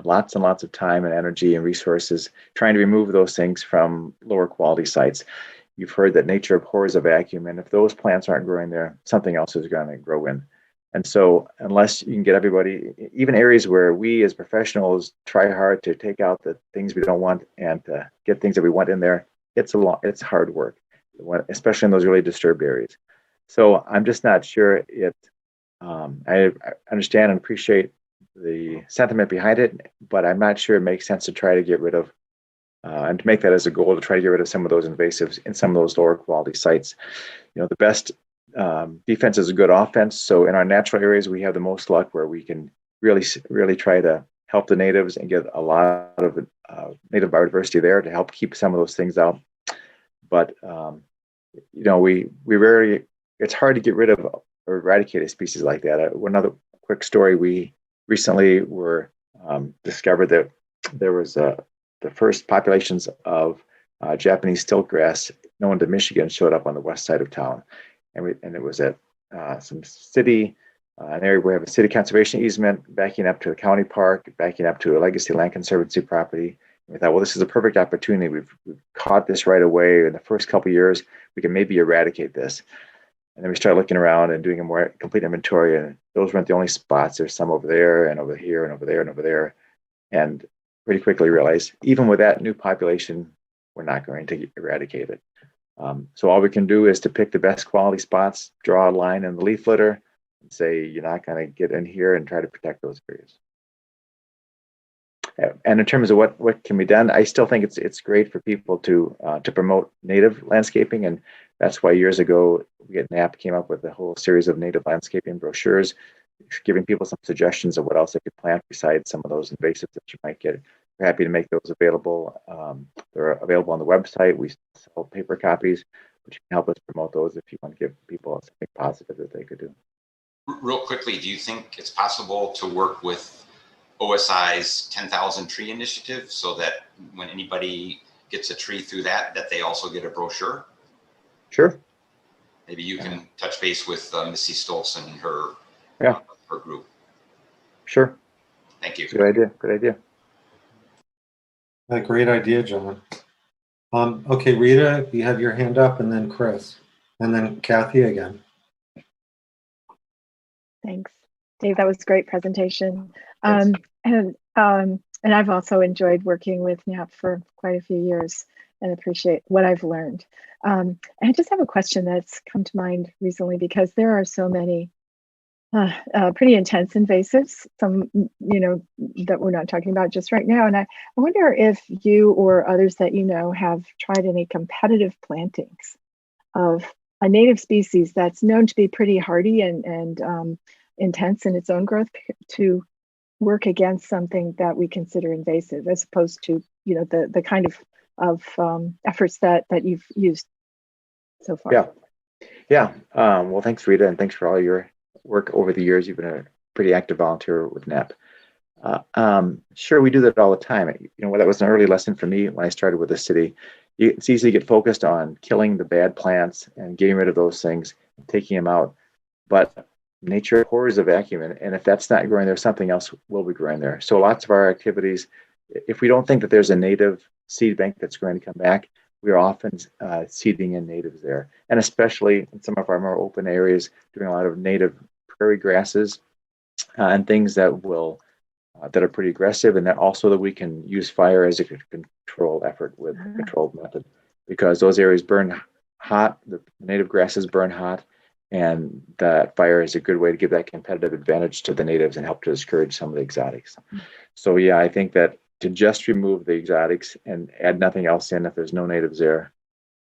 lots and lots of time and energy and resources trying to remove those things from lower quality sites. You've heard that nature abhors a vacuum, and if those plants aren't growing there, something else is going to grow in. And so unless you can get everybody, even areas where we as professionals try hard to take out the things we don't want and get things that we want in there, it's hard work, especially in those really disturbed areas. So I'm just not sure I understand and appreciate the sentiment behind it, but I'm not sure it makes sense to try to get rid of and to make that as a goal to try to get rid of some of those invasives in some of those lower quality sites. The best defense is a good offense. So in our natural areas, we have the most luck where we can really try to help the natives and get a lot of native biodiversity there to help keep some of those things out. But we rarely, it's hard to get rid of eradicate a species like that. One other quick story: we recently were discovered that there was the first populations of Japanese stiltgrass known to Michigan showed up on the west side of town, and it was at some city. An area where we have a city conservation easement backing up to a county park, backing up to a legacy land conservancy property. And we thought, well, this is a perfect opportunity. We've caught this right away. In the first couple of years, we can maybe eradicate this. And then we started looking around and doing a more complete inventory, and those weren't the only spots. There's some over there and over here and over there and over there. And pretty quickly realized, even with that new population, we're not going to eradicate it. So all we can do is to pick the best quality spots, draw a line in the leaf litter, and say you're not going to get in here, and try to protect those areas. And in terms of what can be done, I still think it's great for people to promote native landscaping, and that's why years ago we at NAP came up with a whole series of native landscaping brochures, giving people some suggestions of what else they could plant besides some of those invasives that you might get. We're happy to make those available. They're available on the website. We sell paper copies, but you can help us promote those if you want to give people something positive that they could do. Real quickly, do you think it's possible to work with OSI's 10,000 tree initiative so that when anybody gets a tree through that they also get a brochure? Sure. Maybe you can touch base with Missy Stoltz and her group. Sure. Thank you. Good idea. Good idea. A great idea, John. Okay, Rita, you have your hand up, and then Chris, and then Kathy again. Thanks, Dave. That was a great presentation. And I've also enjoyed working with NAP for quite a few years and appreciate what I've learned. I just have a question that's come to mind recently because there are so many pretty intense invasives, some, that we're not talking about just right now. And I wonder if you or others that you know have tried any competitive plantings of a native species that's known to be pretty hardy and intense in its own growth to work against something that we consider invasive, as opposed to the kind of efforts that you've used so far. Yeah. Well, thanks, Rita, and thanks for all your work over the years. You've been a pretty active volunteer with NAP. Sure, we do that all the time. That was an early lesson for me when I started with the city. It's easy to get focused on killing the bad plants and getting rid of those things, taking them out. But nature abhors a vacuum, and if that's not growing there, something else will be growing there. So lots of our activities, if we don't think that there's a native seed bank that's going to come back, we are often seeding in natives there. And especially in some of our more open areas, doing a lot of native prairie grasses and things that will that are pretty aggressive, and that also that we can use fire as a control effort with a controlled method, because those areas burn hot, the native grasses burn hot, and that fire is a good way to give that competitive advantage to the natives and help to discourage some of the exotics. So yeah, I think that to just remove the exotics and add nothing else in if there's no natives there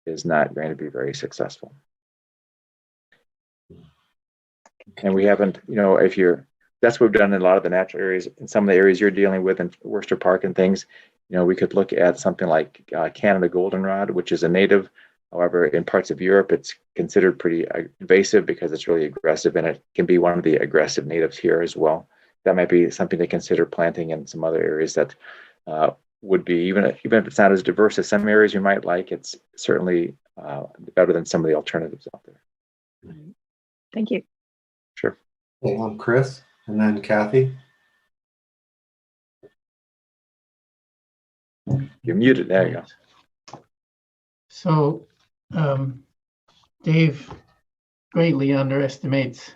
is not going to be very successful. And we haven't, that's what we've done in a lot of the natural areas. In some of the areas you're dealing with in Worcester Park and things, we could look at something like Canada goldenrod, which is a native. However, in parts of Europe, it's considered pretty invasive because it's really aggressive, and it can be one of the aggressive natives here as well. That might be something to consider planting in some other areas that would be, even if it's not as diverse as some areas you might like, it's certainly better than some of the alternatives out there. Thank you. Sure. Well, I'm Chris, and then Kathy. You're muted. There you go. So Dave greatly underestimates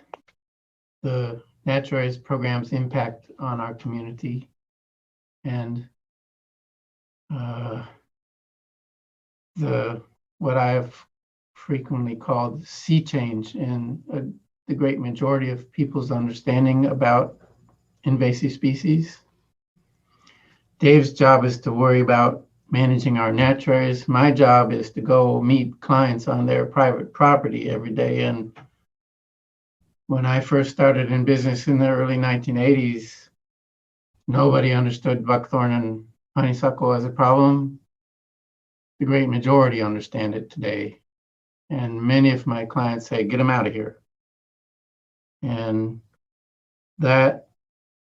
the natural areas program's impact on our community, and what I have frequently called sea change in the great majority of people's understanding about invasive species. Dave's job is to worry about managing our natural areas. My job is to go meet clients on their private property every day. And when I first started in business in the early 1980s, nobody understood buckthorn and honeysuckle as a problem. The great majority understand it today. And many of my clients say, get them out of here. And that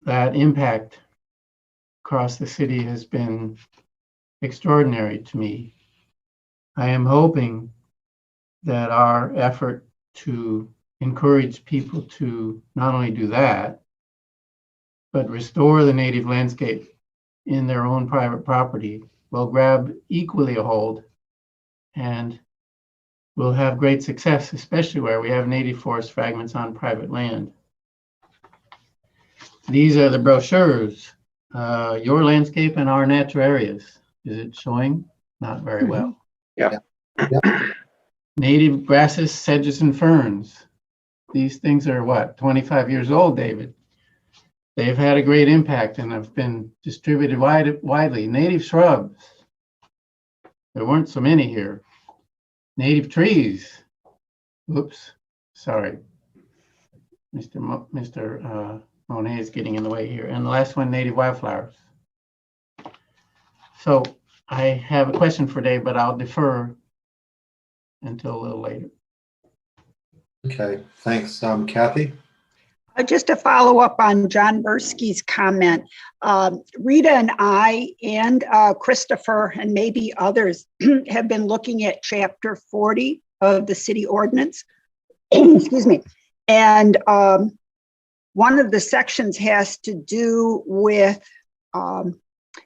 impact across the city has been extraordinary to me. I am hoping that our effort to encourage people to not only do that, but restore the native landscape in their own private property will grab equally a hold, and we'll have great success, especially where we have native forest fragments on private land. These are the brochures, your landscape and our natural areas. Is it showing? Not very well. Yeah. Native grasses, sedges, and ferns. These things are what, 25 years old, David? They've had a great impact and have been distributed widely. Native shrubs. There weren't so many here. Native trees. Oops, sorry. Mr. Monet is getting in the way here. And the last one, native wildflowers. So I have a question for Dave, but I'll defer until a little later. Okay, thanks. Kathy? Just to follow up on John Bursky's comment, Rita and I and Christopher and maybe others have been looking at chapter 40 of the city ordinance. Excuse me. And one of the sections has to do with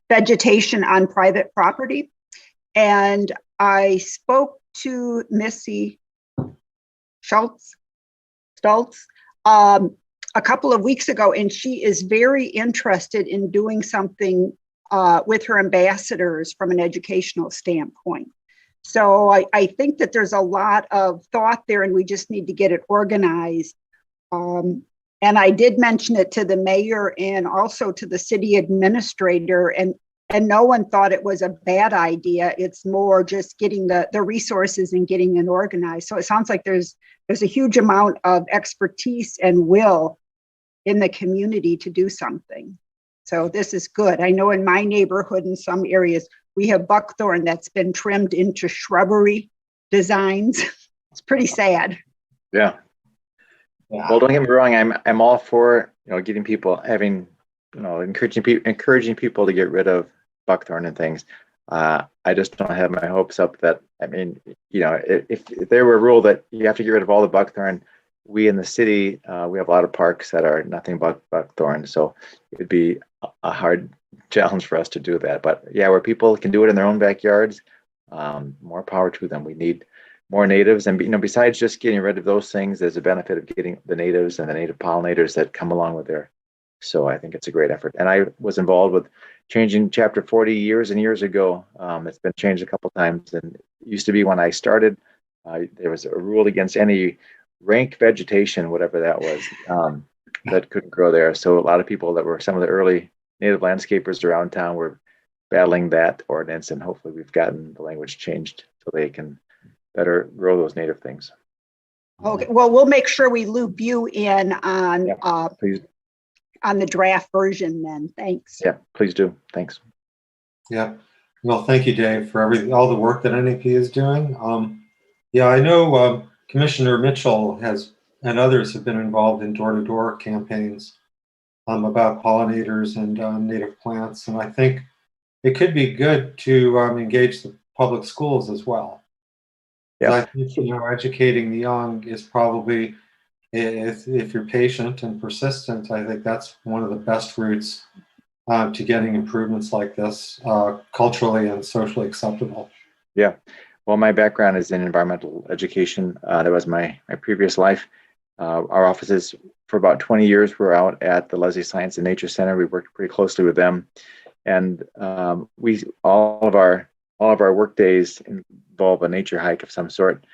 vegetation on private property. And I spoke to Missy Stultz a couple of weeks ago, and she is very interested in doing something with her ambassadors from an educational standpoint. So I think that there's a lot of thought there, and we just need to get it organized. And I did mention it to the mayor and also to the city administrator, and no one thought it was a bad idea. It's more just getting the resources and getting it organized. So it sounds like there's a huge amount of expertise and will in the community to do something. So this is good. I know in my neighborhood, in some areas, we have buckthorn that's been trimmed into shrubbery designs. It's pretty sad. Yeah. Well, don't get me wrong. I'm all for, getting people having, encouraging people to get rid of buckthorn and things. I just don't have my hopes up that, if there were a rule that you have to get rid of all the buckthorn, we in the city, we have a lot of parks that are nothing but buckthorn. So it'd be a hard challenge for us to do that. But yeah, where people can do it in their own backyards, more power to them. We need more natives. And, besides just getting rid of those things, there's a benefit of getting the natives and the native pollinators that come along with there. So I think it's a great effort. And I was involved with changing chapter 40 years and years ago. It's been changed a couple times. And it used to be when I started, there was a rule against any rank vegetation, whatever that was, that couldn't grow there. So a lot of people that were some of the early native landscapers around town were battling that ordinance. And hopefully we've gotten the language changed so they can better grow those native things. Okay, well, we'll make sure we loop you in on please. On the draft version then. Thanks. Yeah, please do. Thanks. Yeah. Well, thank you, Dave, for all the work that NAP is doing. Yeah, I know Commissioner Mitchell and others have been involved in door-to-door campaigns about pollinators and native plants. And I think it could be good to engage the public schools as well. Yeah. I think, educating the young is probably, if you're patient and persistent, I think that's one of the best routes to getting improvements like this culturally and socially acceptable. Yeah. Well, my background is in environmental education. That was my previous life. Our offices for about 20 years were out at the Leslie Science and Nature Center. We worked pretty closely with them, and all of our work days involve a nature hike of some sort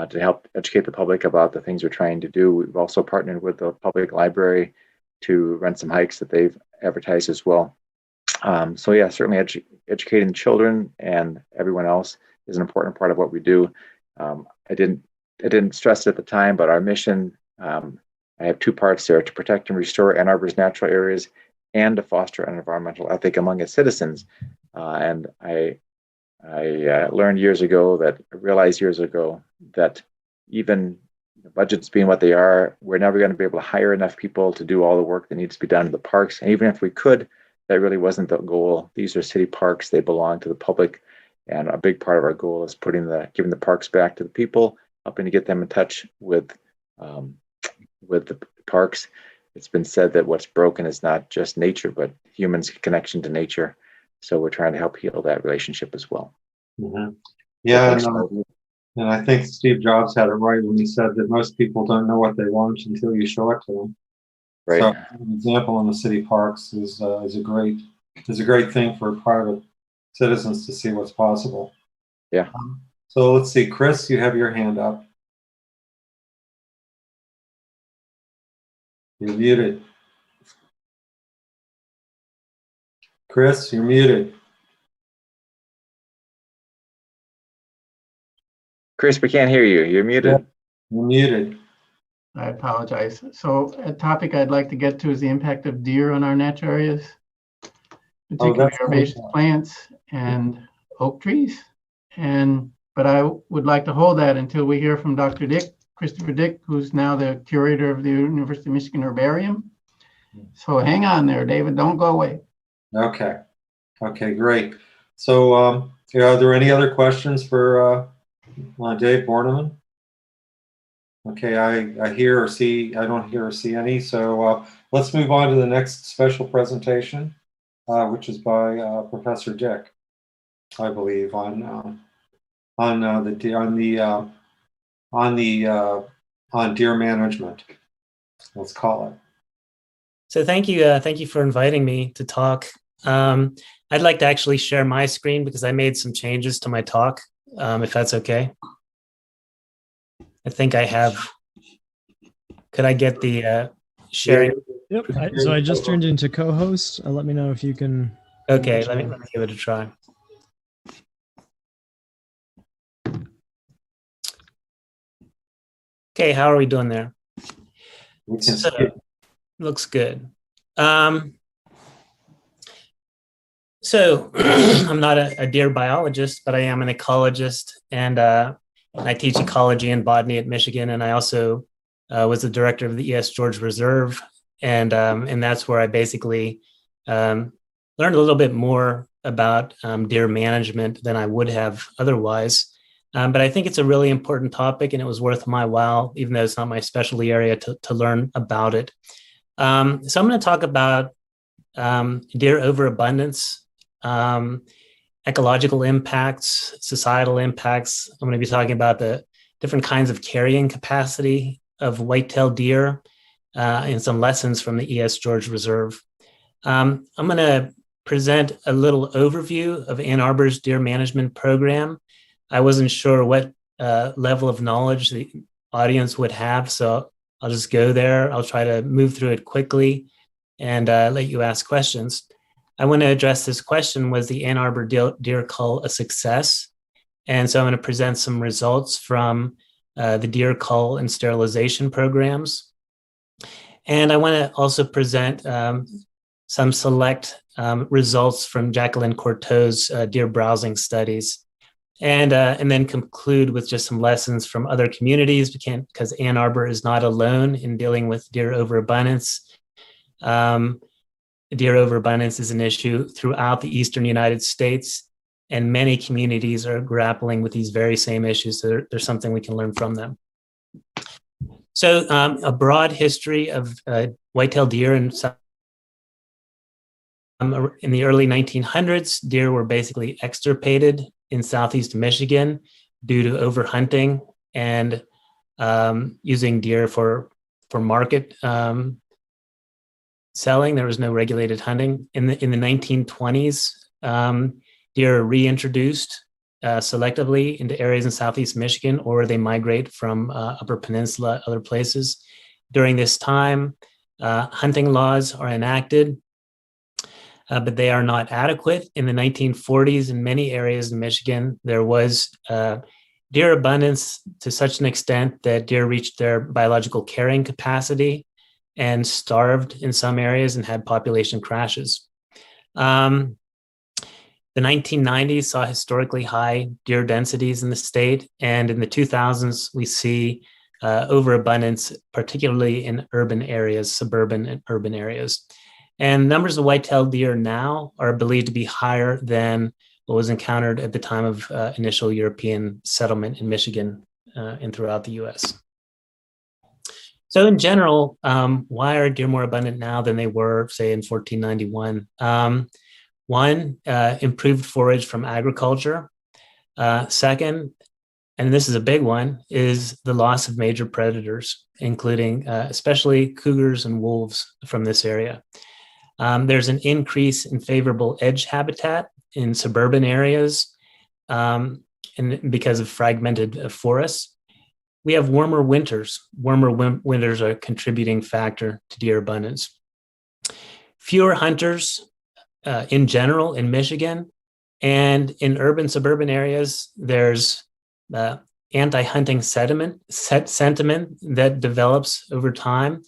to help educate the public about the things we're trying to do. We've also partnered with the public library to run some hikes that they've advertised as well. So yeah, certainly educating children and everyone else is an important part of what we do. I didn't stress it at the time, but our mission, I have two parts there: to protect and restore Ann Arbor's natural areas and to foster an environmental ethic among its citizens. And I realized years ago that even the budgets being what they are, we're never going to be able to hire enough people to do all the work that needs to be done in the parks. And even if we could, that really wasn't the goal. These are city parks. They belong to the public. And a big part of our goal is giving the parks back to the people, helping to get them in touch with the parks. It's been said that what's broken is not just nature, but humans' connection to nature. So we're trying to help heal that relationship as well. Mm-hmm. Yeah, and I think Steve Jobs had it right when he said that most people don't know what they want until you show it to them. Right. So an example in the city parks is a great thing for private citizens to see what's possible. Yeah. So let's see, Chris, you have your hand up. You're muted. Chris, you're muted. Chris, we can't hear you. You're muted. Yeah, you're muted. I apologize. So a topic I'd like to get to is the impact of deer on our natural areas, particularly herbaceous plants and oak trees. But I would like to hold that until we hear from Dr. Christopher Dick, who's now the curator of the University of Michigan Herbarium. So hang on there, David, don't go away. Okay, great. So are there any other questions for Dave Bourneman? Okay, I hear or see, I don't hear or see any. So let's move on to the next special presentation, which is by Professor Dick, I believe, on deer management. Let's call it. So thank you for inviting me to talk. I'd like to actually share my screen because I made some changes to my talk, if that's okay. I think I have. Could I get the sharing? Yep. So I just turned into co-host. Let me know if you can. Okay, let me give it a try. Okay, how are we doing there? Looks good. So I'm not a deer biologist, but I am an ecologist, and I teach ecology and botany at Michigan, and I also was the director of the E.S. George Reserve, and that's where I basically learned a little bit more about deer management than I would have otherwise. But I think it's a really important topic, and it was worth my while, even though it's not my specialty area, to learn about it. So I'm going to talk about deer overabundance, ecological impacts, societal impacts. I'm going to be talking about the different kinds of carrying capacity of white-tailed deer and some lessons from the E.S. George Reserve. I'm going to present a little overview of Ann Arbor's deer management program. I wasn't sure what level of knowledge the audience would have, so I'll just go there. I'll try to move through it quickly and let you ask questions. I want to address this question: was the Ann Arbor deer cull a success? And so I'm going to present some results from the deer cull and sterilization programs. And I want to also present some select results from Jacqueline Courteau's deer browsing studies. And then conclude with just some lessons from other communities, because Ann Arbor is not alone in dealing with deer overabundance. Deer overabundance is an issue throughout the eastern United States, and many communities are grappling with these very same issues. So there's something we can learn from them. So a broad history of white-tailed deer in the early 1900s, deer were basically extirpated in southeast Michigan due to overhunting and using deer for market selling. There was no regulated hunting. In the 1920s, deer are reintroduced selectively into areas in southeast Michigan, or they migrate from Upper Peninsula, other places. During this time, hunting laws are enacted, but they are not adequate. In the 1940s, in many areas in Michigan, there was deer abundance to such an extent that deer reached their biological carrying capacity and starved in some areas and had population crashes. The 1990s saw historically high deer densities in the state, and in the 2000s, we see overabundance, particularly in urban areas, suburban and urban areas. And numbers of white-tailed deer now are believed to be higher than what was encountered at the time of initial European settlement in Michigan and throughout the US. So in general, why are deer more abundant now than they were, say, in 1491? One, improved forage from agriculture. Second, and this is a big one, is the loss of major predators, including especially cougars and wolves from this area. There's an increase in favorable edge habitat in suburban areas and because of fragmented forests. We have warmer winters. Warmer winters are a contributing factor to deer abundance. Fewer hunters in general in Michigan, and in urban suburban areas, there's anti-hunting sentiment that develops over time,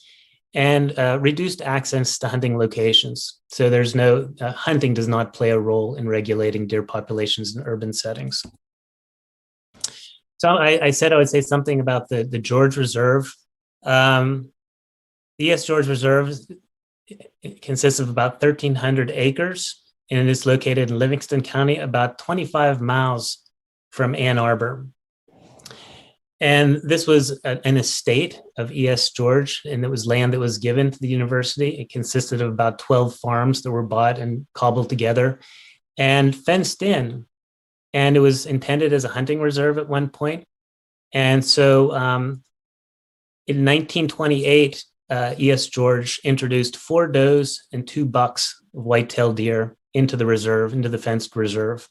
and reduced access to hunting locations. So there's no, hunting does not play a role in regulating deer populations in urban settings. So I said I would say something about the George Reserve. The U.S. George Reserve consists of about 1,300 acres, and it is located in Livingston County, about 25 miles from Ann Arbor. And this was an estate of E.S. George, and it was land that was given to the university. It consisted of about 12 farms that were bought and cobbled together and fenced in. And it was intended as a hunting reserve at one point. And so in 1928, E.S. George introduced 4 does and 2 bucks of white-tailed deer into the reserve, into the fenced reserve.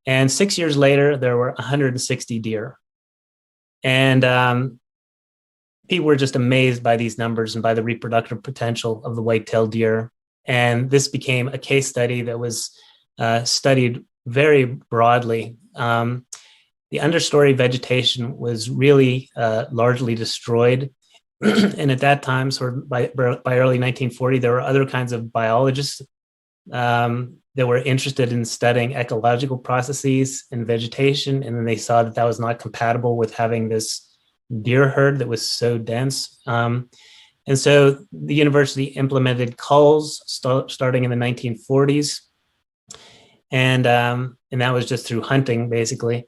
And 6 years later, there were 160 deer. And people were just amazed by these numbers and by the reproductive potential of the white-tailed deer. And this became a case study that was studied very broadly. The understory vegetation was really largely destroyed. And at that time, sort of by early 1940, there were other kinds of biologists that were interested in studying ecological processes and vegetation. And then they saw that that was not compatible with having this deer herd that was so dense. And so the university implemented culls starting in the 1940s. And that was just through hunting, basically.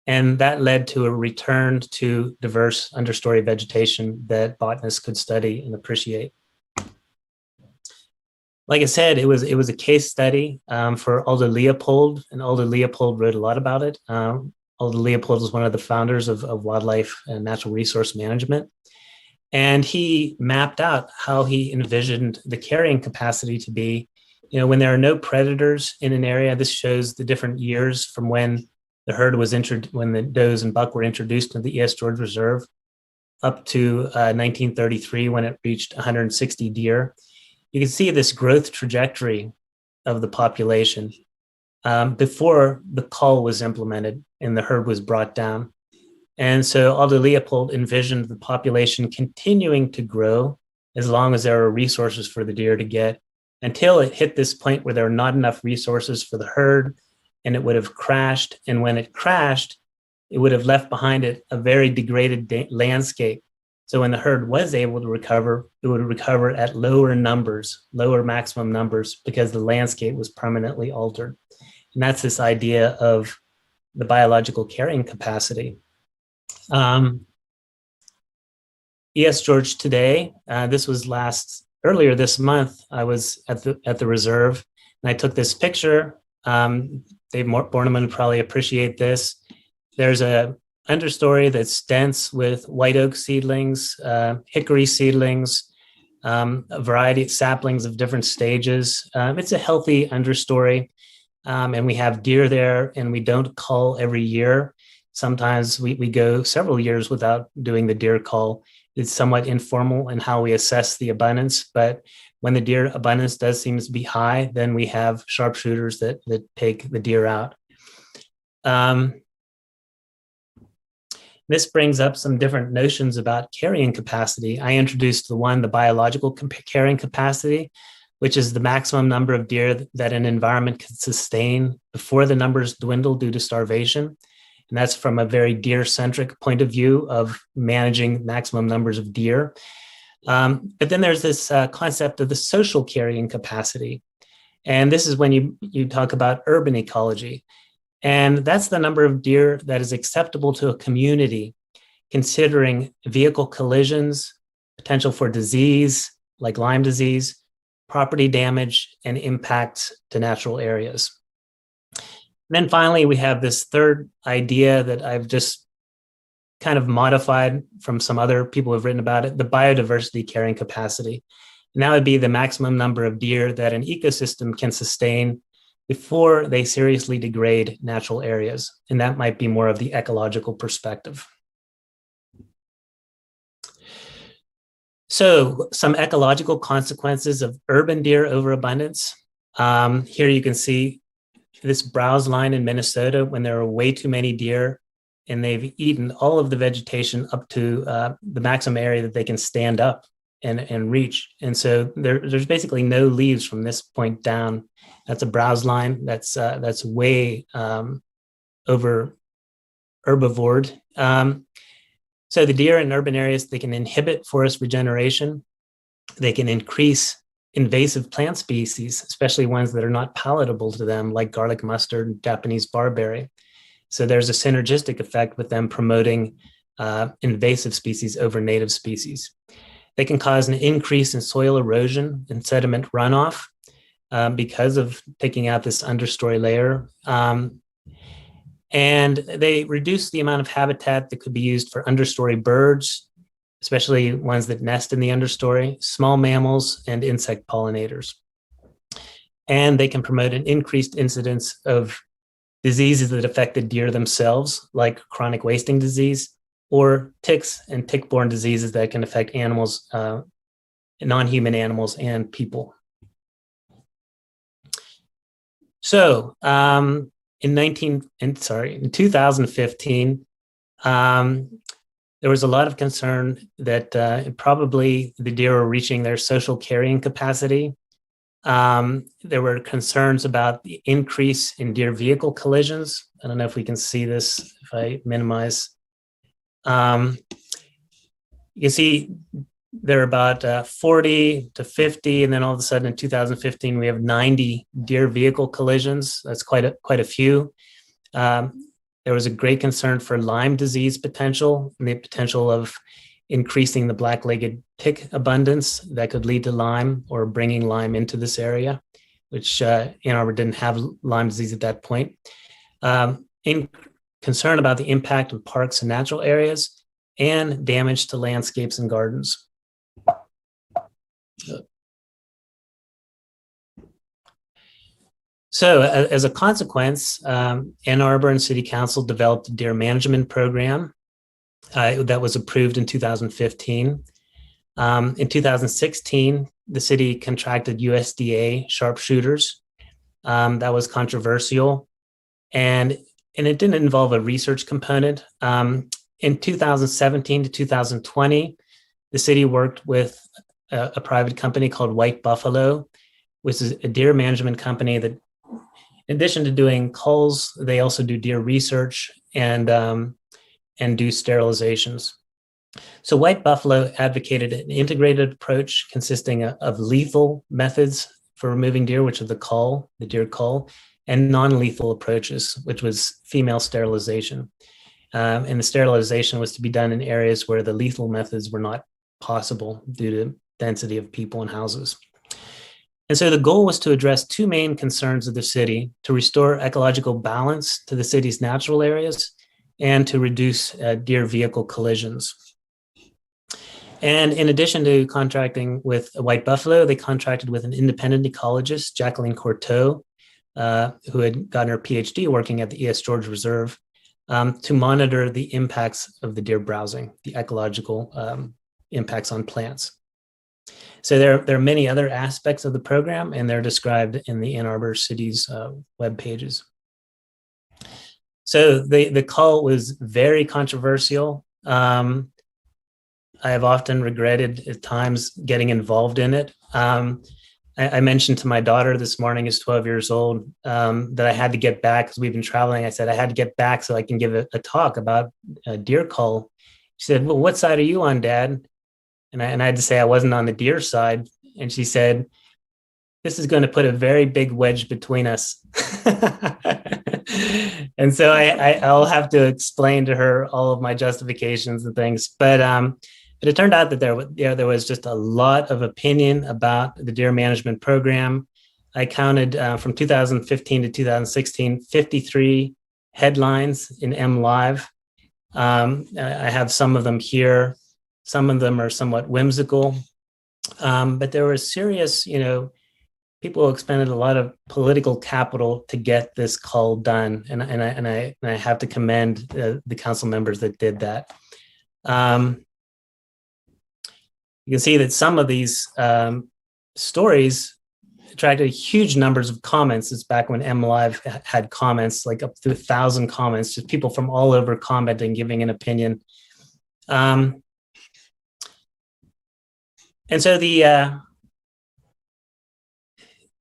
And that led to a return to diverse understory vegetation that botanists could study and appreciate. Like I said, it was a case study for Aldo Leopold, and Aldo Leopold wrote a lot about it. Aldo Leopold was one of the founders of wildlife and natural resource management. And he mapped out how he envisioned the carrying capacity to be. You know, when there are no predators in an area, this shows the different years from when the herd was when the does and buck were introduced to the E.S. George Reserve up to 1933 when it reached 160 deer. You can see this growth trajectory of the population before the cull was implemented and the herd was brought down. And so Aldo Leopold envisioned the population continuing to grow as long as there were resources for the deer to get, until it hit this point where there were not enough resources for the herd, and it would have crashed. And when it crashed, it would have left behind it a very degraded landscape. So when the herd was able to recover, it would recover at lower numbers, lower maximum numbers, because the landscape was permanently altered. And that's this idea of the biological carrying capacity. E.S. George today, this was earlier this month, I was at the reserve, and I took this picture. Dave Bourneman would probably appreciate this. There's a understory that's dense with white oak seedlings, hickory seedlings, a variety of saplings of different stages. It's a healthy understory, and we have deer there, and we don't cull every year. Sometimes we go several years without doing the deer cull. It's somewhat informal in how we assess the abundance, but when the deer abundance does seem to be high, then we have sharpshooters that take the deer out. This brings up some different notions about carrying capacity. I introduced the biological carrying capacity, which is the maximum number of deer that an environment can sustain before the numbers dwindle due to starvation. And that's from a very deer-centric point of view of managing maximum numbers of deer. But then there's this concept of the social carrying capacity. And this is when you talk about urban ecology. And that's the number of deer that is acceptable to a community, considering vehicle collisions, potential for disease like Lyme disease, property damage, and impacts to natural areas. And then finally, we have this third idea that I've just kind of modified from some other people who have written about it, the biodiversity carrying capacity. And that would be the maximum number of deer that an ecosystem can sustain before they seriously degrade natural areas. And that might be more of the ecological perspective. So some ecological consequences of urban deer overabundance. Here you can see this browse line in Minnesota when there are way too many deer and they've eaten all of the vegetation up to the maximum area that they can stand up and reach. And so there's basically no leaves from this point down. That's a browse line that's way over herbivored. So the deer in urban areas, they can inhibit forest regeneration. They can increase invasive plant species, especially ones that are not palatable to them, like garlic mustard and Japanese barberry. So there's a synergistic effect with them promoting invasive species over native species. They can cause an increase in soil erosion and sediment runoff because of taking out this understory layer. And they reduce the amount of habitat that could be used for understory birds, especially ones that nest in the understory, small mammals, and insect pollinators. And they can promote an increased incidence of diseases that affect the deer themselves, like chronic wasting disease, or ticks and tick-borne diseases that can affect animals, non-human animals, and people. So, in 2015, there was a lot of concern that probably the deer were reaching their social carrying capacity. There were concerns about the increase in deer vehicle collisions. I don't know if we can see this if I minimize. You can see there are about 40 to 50, and then all of a sudden in 2015 we have 90 deer vehicle collisions. That's quite a few. There was a great concern for Lyme disease potential and the potential of increasing the black-legged tick abundance that could lead to Lyme or bringing Lyme into this area, which Ann Arbor didn't have Lyme disease at that point. In concern about the impact on parks and natural areas and damage to landscapes and gardens. So as a consequence, Ann Arbor and City Council developed a deer management program that was approved in 2015. In 2016, the city contracted USDA sharpshooters. That was controversial, and it didn't involve a research component. In 2017 to 2020, the city worked with a private company called White Buffalo, which is a deer management company that, in addition to doing culls, they also do deer research and do sterilizations. So White Buffalo advocated an integrated approach consisting of lethal methods for removing deer, which are the deer cull, and non-lethal approaches, which was female sterilization. And the sterilization was to be done in areas where the lethal methods were not possible due to density of people and houses. And so the goal was to address two main concerns of the city: to restore ecological balance to the city's natural areas and to reduce deer vehicle collisions. And in addition to contracting with White Buffalo, they contracted with an independent ecologist, Jacqueline Courteau, who had gotten her PhD working at the E.S. George Reserve, to monitor the impacts of the deer browsing, the ecological impacts on plants. So there are many other aspects of the program, and they're described in the Ann Arbor City's web pages. So the call was very controversial. I have often regretted at times getting involved in it. I mentioned to my daughter this morning, who's 12 years old, that I had to get back because we've been traveling. I said I had to get back so I can give a talk about deer cull. She said, "Well, what side are you on, Dad?" And I had to say I wasn't on the deer side. And she said, "This is going to put a very big wedge between us." And so I'll have to explain to her all of my justifications and things. But it turned out that there was just a lot of opinion about the deer management program. I counted from 2015 to 2016, 53 headlines in MLive. I have some of them here. Some of them are somewhat whimsical. But there was serious, people expended a lot of political capital to get this call done. And I have to commend the council members that did that. You can see that some of these stories attracted huge numbers of comments. It's back when MLive had comments, like up to 1,000 comments, just people from all over commenting, giving an opinion. And so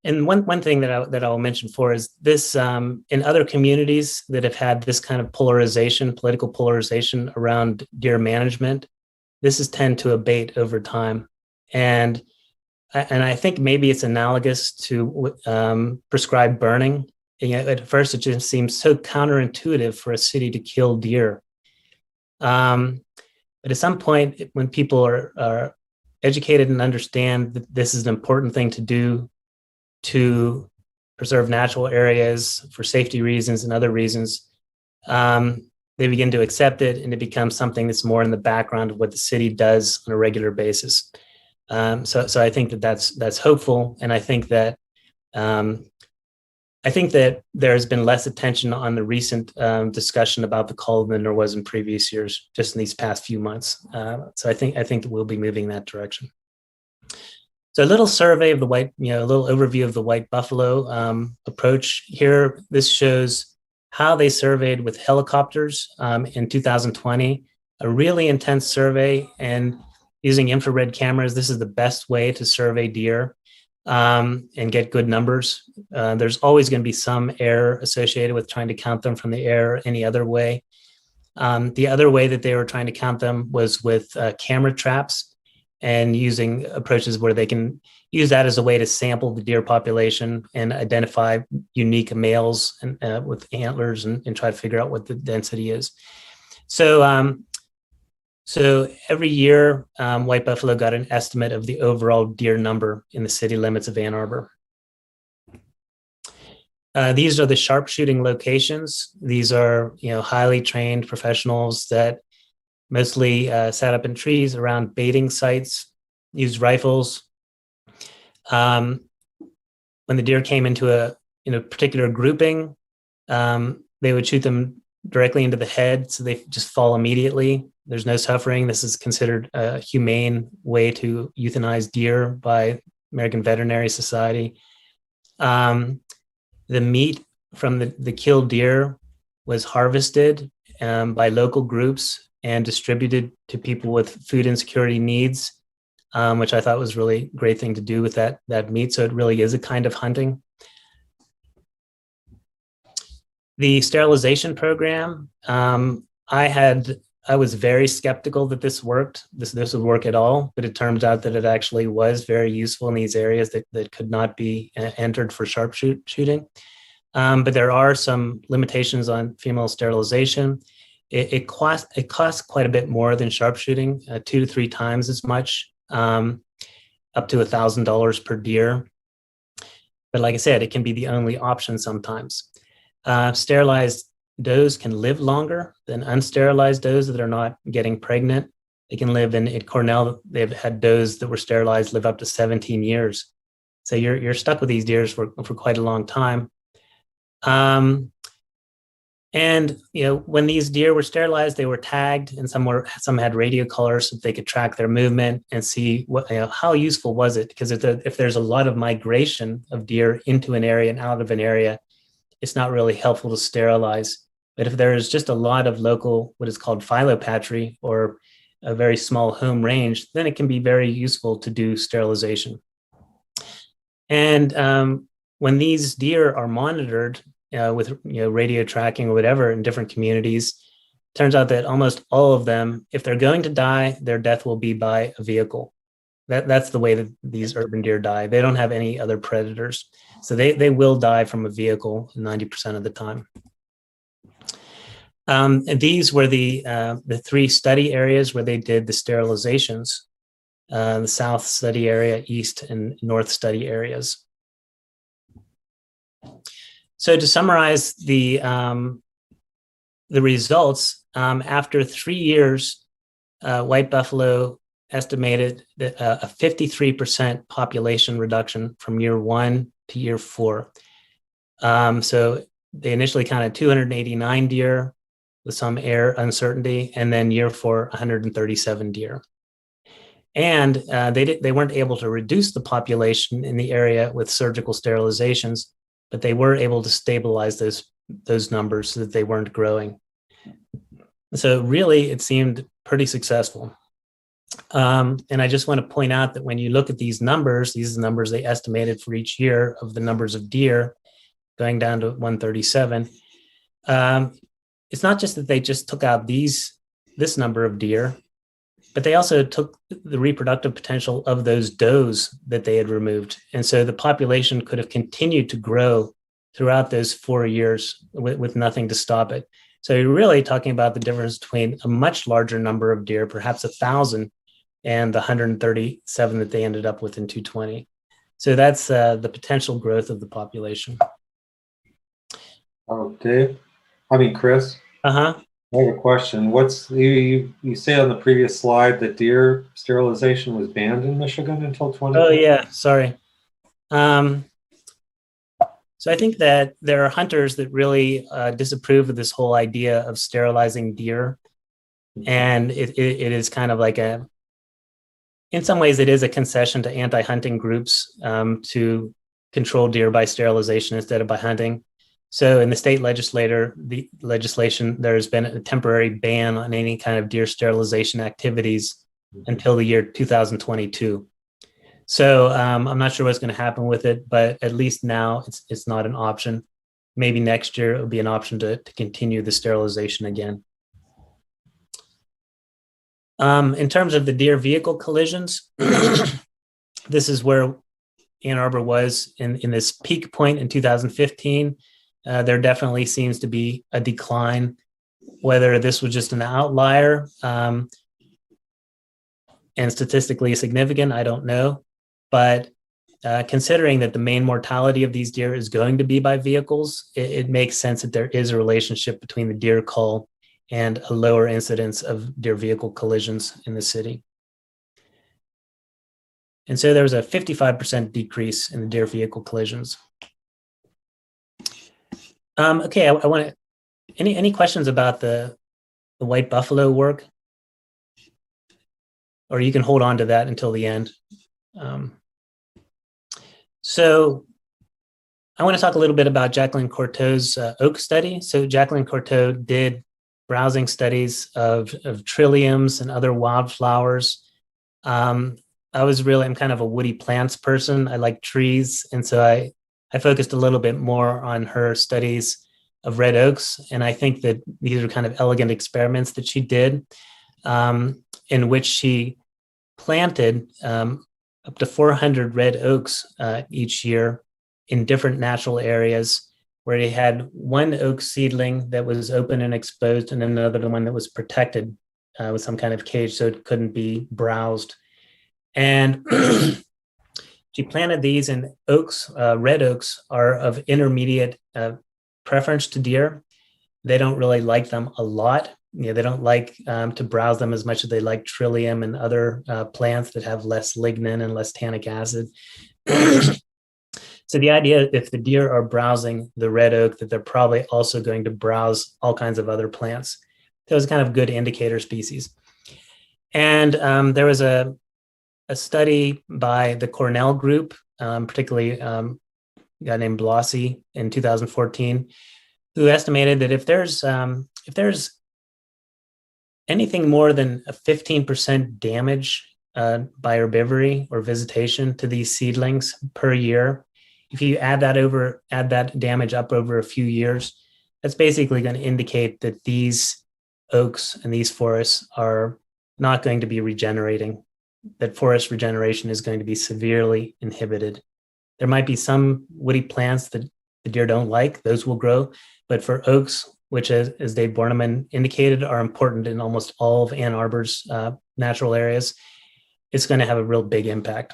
and one thing that I'll mention for is this, in other communities that have had this kind of polarization, political polarization around deer management, this is tend to abate over time. And I think maybe it's analogous to prescribed burning. At first, it just seems so counterintuitive for a city to kill deer. But at some point, when people are educated and understand that this is an important thing to do to preserve natural areas for safety reasons and other reasons, they begin to accept it, and it becomes something that's more in the background of what the city does on a regular basis. So I think that's hopeful, and I think that there has been less attention on the recent discussion about the call than there was in previous years, just in these past few months. So I think that we'll be moving in that direction. So a little survey of the white, a little overview of the white buffalo approach here. This shows how they surveyed with helicopters in 2020, a really intense survey, and using infrared cameras. This is the best way to survey deer and get good numbers. There's always going to be some error associated with trying to count them from the air any other way. The other way that they were trying to count them was with camera traps and using approaches where they can use that as a way to sample the deer population and identify unique males and, with antlers and try to figure out what the density is. So every year, white buffalo got an estimate of the overall deer number in the city limits of Ann Arbor. These are the sharpshooting locations. These are highly trained professionals that mostly sat up in trees around baiting sites, used rifles. When the deer came into a particular grouping, they would shoot them directly into the head, so they just fall immediately. There's no suffering. This is considered a humane way to euthanize deer by American Veterinary Society. The meat from the killed deer was harvested by local groups and distributed to people with food insecurity needs, which I thought was really a great thing to do with that meat. So it really is a kind of hunting. The sterilization program, I was very skeptical that this worked. This would work at all, but it turns out that it actually was very useful in these areas that could not be entered for sharpshooting. But there are some limitations on female sterilization. It costs quite a bit more than sharpshooting, 2 to 3 times as much, up to $1,000 per deer. But like I said, it can be the only option sometimes. Sterilized does can live longer than unsterilized does that are not getting pregnant. They can live at Cornell. They've had does that were sterilized live up to 17 years. So you're stuck with these deers for quite a long time. And when these deer were sterilized, they were tagged, and some had radio collars so that they could track their movement and see what how useful was it. Because if there's a lot of migration of deer into an area and out of an area, it's not really helpful to sterilize. But if there is just a lot of local, what is called phylopatry, or a very small home range, then it can be very useful to do sterilization. And when these deer are monitored with radio tracking or whatever in different communities, turns out that almost all of them, if they're going to die, their death will be by a vehicle. That's the way that these urban deer die. They don't have any other predators. So they will die from a vehicle 90% of the time. And these were the three study areas where they did the sterilizations, the south study area, east and north study areas. So to summarize the results, after 3 years, white buffalo estimated that a 53% population reduction from year 1 to year 4. So they initially counted 289 deer with some air uncertainty, and then year 4, 137 deer. And they weren't able to reduce the population in the area with surgical sterilizations, but they were able to stabilize those numbers so that they weren't growing. So really, it seemed pretty successful. And I just want to point out that when you look at these are the numbers they estimated for each year of the numbers of deer going down to 137. It's not just that they just took out this number of deer, but they also took the reproductive potential of those does that they had removed. And so the population could have continued to grow throughout those 4 years with nothing to stop it. So you're really talking about the difference between a much larger number of deer, perhaps 1,000, and the 137 that they ended up with in 220. So that's the potential growth of the population. Oh, Dave? Chris? Uh-huh. I have a question. You say on the previous slide that deer sterilization was banned in Michigan until 2020? Oh, yeah, sorry. So I think that there are hunters that really disapprove of this whole idea of sterilizing deer. And it is kind of like in some ways, it is a concession to anti-hunting groups to control deer by sterilization instead of by hunting. So in the state legislation, there's been a temporary ban on any kind of deer sterilization activities until the year 2022. So I'm not sure what's going to happen with it, but at least now it's not an option. Maybe next year it'll be an option to continue the sterilization again. In terms of the deer vehicle collisions, this is where Ann Arbor was in this peak point in 2015. There definitely seems to be a decline. Whether this was just an outlier and statistically significant, I don't know. But considering that the main mortality of these deer is going to be by vehicles, it makes sense that there is a relationship between the deer cull and a lower incidence of deer vehicle collisions in the city. And so there was a 55% decrease in the deer vehicle collisions. Okay, I want to, any questions about the white buffalo work? Or you can hold on to that until the end. So I want to talk a little bit about Jacqueline Courteau's oak study. So Jacqueline Courteau did browsing studies of trilliums and other wildflowers. I'm kind of a woody plants person. I like trees. And so I focused a little bit more on her studies of red oaks. And I think that these are kind of elegant experiments that she did in which she planted up to 400 red oaks each year in different natural areas, where they had one oak seedling that was open and exposed and another one that was protected with some kind of cage so it couldn't be browsed. And she planted these in oaks. Red oaks are of intermediate preference to deer. They don't really like them a lot. They don't like to browse them as much as they like trillium and other plants that have less lignin and less tannic acid. So the idea, if the deer are browsing the red oak, that they're probably also going to browse all kinds of other plants. That was kind of good indicator species. And there was a study by the Cornell group, particularly a guy named Blasi in 2014, who estimated that if there's anything more than a 15% damage by herbivory or visitation to these seedlings per year. If you add that damage up over a few years, that's basically going to indicate that these oaks and these forests are not going to be regenerating, that forest regeneration is going to be severely inhibited. There might be some woody plants that the deer don't like, those will grow, but for oaks, which as Dave Bourneman indicated, are important in almost all of Ann Arbor's natural areas, it's going to have a real big impact.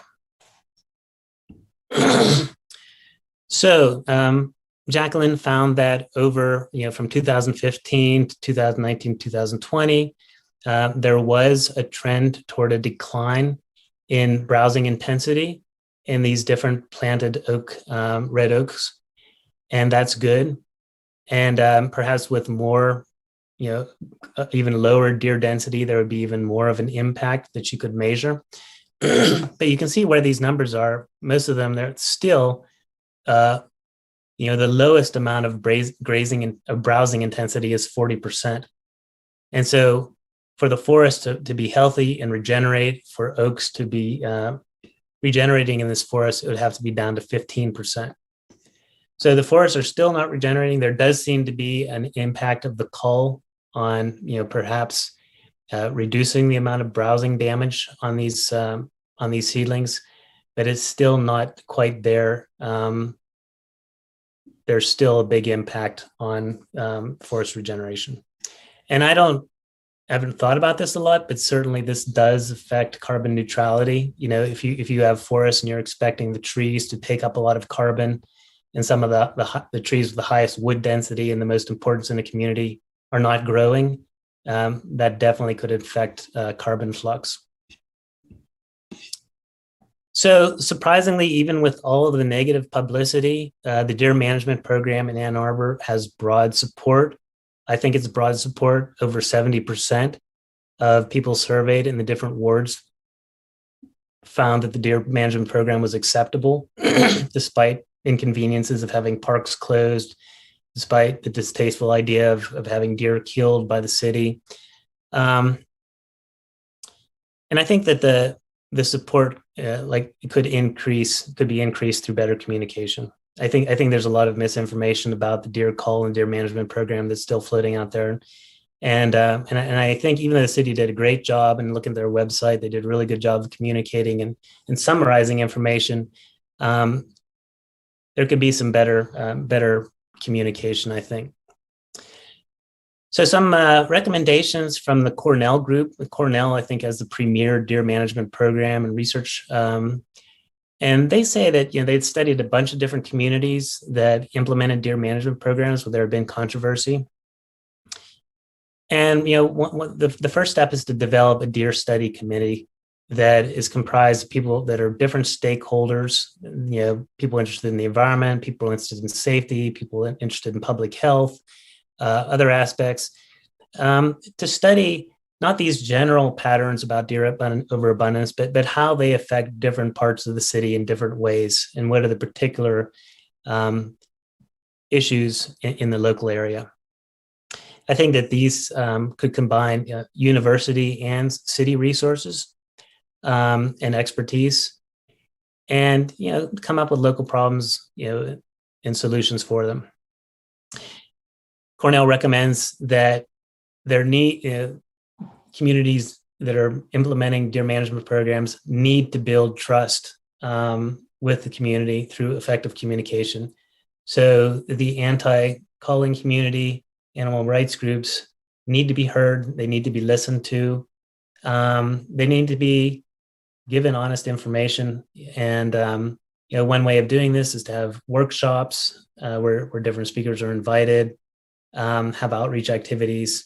So Jacqueline found that over, from 2015 to 2019, 2020, there was a trend toward a decline in browsing intensity in these different planted oak, red oaks, and that's good. And perhaps with more, even lower deer density, there would be even more of an impact that you could measure. But you can see where these numbers are. Most of them, they're still, the lowest amount of grazing and browsing intensity is 40%. And so for the forest to be healthy and regenerate, for oaks to be regenerating in this forest, it would have to be down to 15%. So the forests are still not regenerating. There does seem to be an impact of the cull on, perhaps reducing the amount of browsing damage on these seedlings, but it's still not quite there. There's still a big impact on forest regeneration. And I haven't thought about this a lot, but certainly this does affect carbon neutrality. If you have forests and you're expecting the trees to take up a lot of carbon, and some of the trees with the highest wood density and the most importance in the community are not growing, that definitely could affect carbon flux. So surprisingly, even with all of the negative publicity, the deer management program in Ann Arbor has broad support. I think it's broad support. Over 70% of people surveyed in the different wards found that the deer management program was acceptable, despite inconveniences of having parks closed, despite the distasteful idea of having deer killed by the city. And I think that the support could be increased through better communication. I think there's a lot of misinformation about the deer cull and deer management program that's still floating out there. And I think even though the city did a great job, and look at their website, they did a really good job of communicating and summarizing information. There could be some better communication, I think. So some recommendations from the Cornell group. Cornell, I think, has the premier deer management program and research. And they say that they'd studied a bunch of different communities that implemented deer management programs where there had been controversy. And the first step is to develop a deer study committee that is comprised of people that are different stakeholders, people interested in the environment, people interested in safety, people interested in public health, other aspects, to study not these general patterns about deer overabundance, but how they affect different parts of the city in different ways, and what are the particular issues in the local area. I think that these could combine university and city resources and expertise, and come up with local problems and solutions for them. Cornell recommends that communities that are implementing deer management programs need to build trust with the community through effective communication. So the anti-culling community, animal rights groups need to be heard. They need to be listened to. They need to be given honest information. And one way of doing this is to have workshops where different speakers are invited, have outreach activities.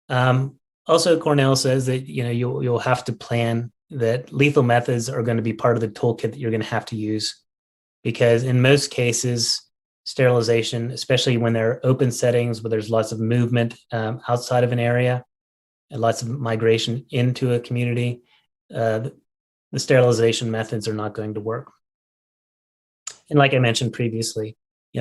Also, Cornell says that you'll have to plan that lethal methods are going to be part of the toolkit that you're going to have to use, because in most cases, sterilization, especially when there are open settings where there's lots of movement outside of an area and lots of migration into a community, the sterilization methods are not going to work. And like I mentioned previously,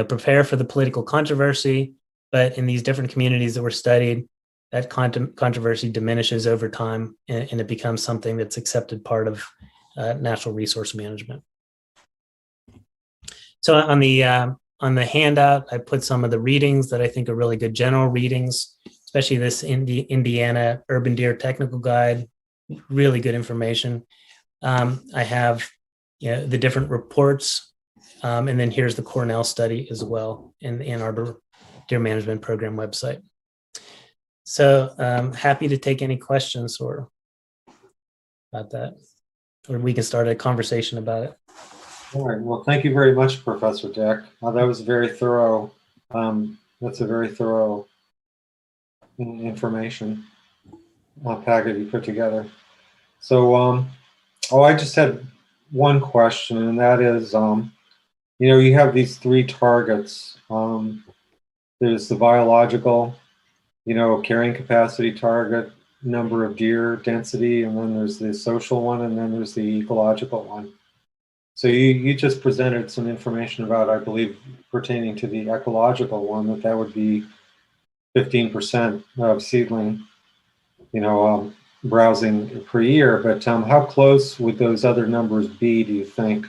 prepare for the political controversy, but in these different communities that were studied, that controversy diminishes over time, and it becomes something that's accepted part of natural resource management. So on the handout, I put some of the readings that I think are really good general readings, especially this Indiana Urban Deer Technical Guide, really good information. I have the different reports, and then here's the Cornell study as well in the Ann Arbor Deer Management Program website. So happy to take any questions or about that, or we can start a conversation about it. All right. Well, thank you very much, Professor Dick. That was very thorough. That's a very thorough information packet you put together. So, I just had one question, and that is, you have these three targets. There's the biological, carrying capacity target, number of deer density, and then there's the social one, and then there's the ecological one. So you just presented some information about, I believe, pertaining to the ecological one, that would be 15% of seedling, browsing per year. But how close would those other numbers be, do you think,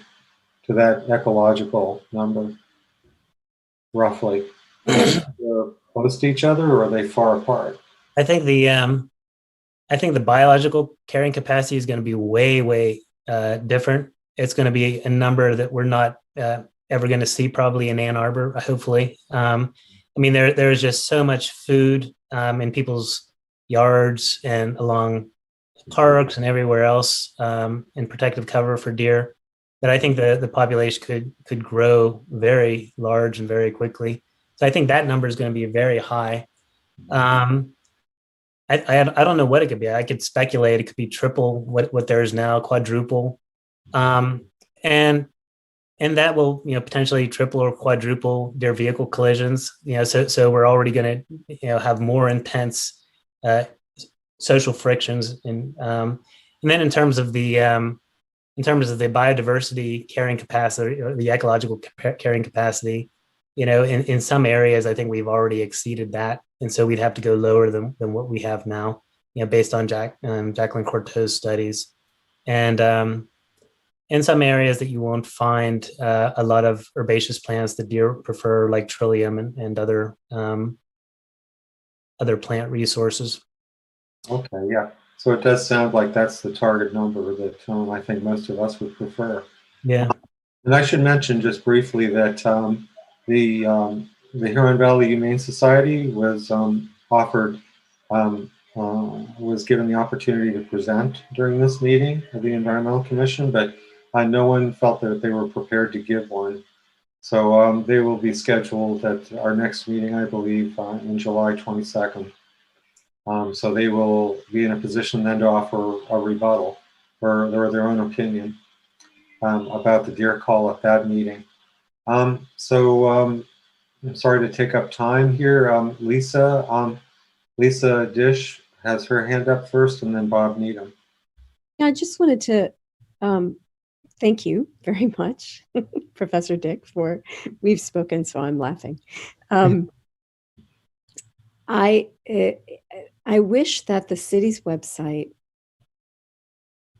to that ecological number, roughly? Are they close to each other, or are they far apart? I think the biological carrying capacity is going to be way different. It's going to be a number that we're not ever going to see probably in Ann Arbor, hopefully. There is just so much food in people's yards and along parks and everywhere else in protective cover for deer that I think the population could grow very large and very quickly. So I think that number is going to be very high. I don't know what it could be. I could speculate it could be triple what there is now, quadruple. And that will, potentially triple or quadruple their vehicle collisions. So we're already going to, have more intense social frictions, and then in terms of the biodiversity carrying capacity or the ecological carrying capacity, in some areas I think we've already exceeded that, and so we'd have to go lower than what we have now, based on Jacqueline Courteau's studies, and in some areas that you won't find a lot of herbaceous plants that deer prefer, like trillium and other plant resources. Okay, yeah. So it does sound like that's the target number that I think most of us would prefer. Yeah. And I should mention just briefly that the Huron Valley Humane Society was was given the opportunity to present during this meeting of the Environmental Commission, but no one felt that they were prepared to give one. So they will be scheduled at our next meeting, I believe, in July 22nd. So they will be in a position then to offer a rebuttal or their own opinion about the deer call at that meeting. I'm sorry to take up time here. Lisa Dish has her hand up first, and then Bob Needham. I just wanted to thank you very much, Professor Dick, we've spoken, so I'm laughing. I wish that the city's website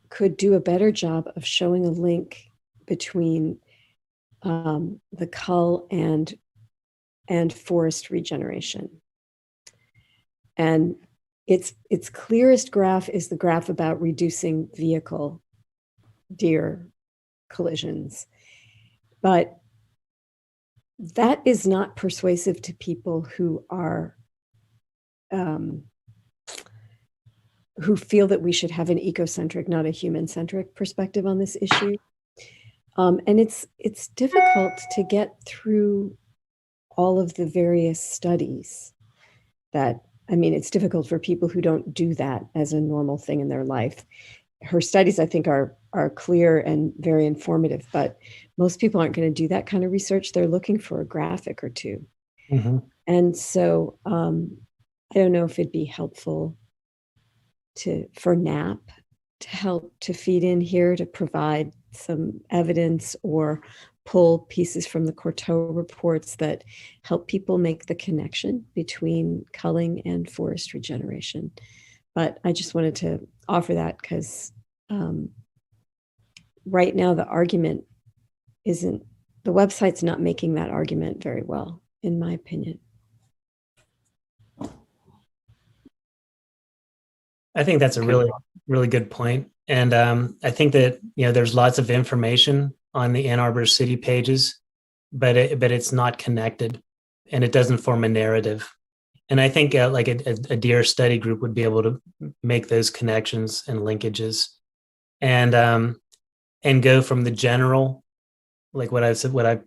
could do a better job of showing a link between the cull and forest regeneration. And its clearest graph is the graph about reducing vehicle deer collisions. But that is not persuasive to people who are who feel that we should have an ecocentric, not a human-centric perspective on this issue. And it's difficult to get through all of the various studies it's difficult for people who don't do that as a normal thing in their life. Her studies, I think, are clear and very informative, but most people aren't going to do that kind of research. They're looking for a graphic or two. Mm-hmm. And so I don't know if it'd be helpful for NAP to help to feed in here to provide some evidence or pull pieces from the Courteau reports that help people make the connection between culling and forest regeneration. But I just wanted to offer that because right now the argument isn't, the website's not making that argument very well, in my opinion. I think that's a really, really good point. And I think that, there's lots of information on the Ann Arbor city pages, but it's not connected and it doesn't form a narrative. And I think like a deer study group would be able to make those connections and linkages and go from the general, like what I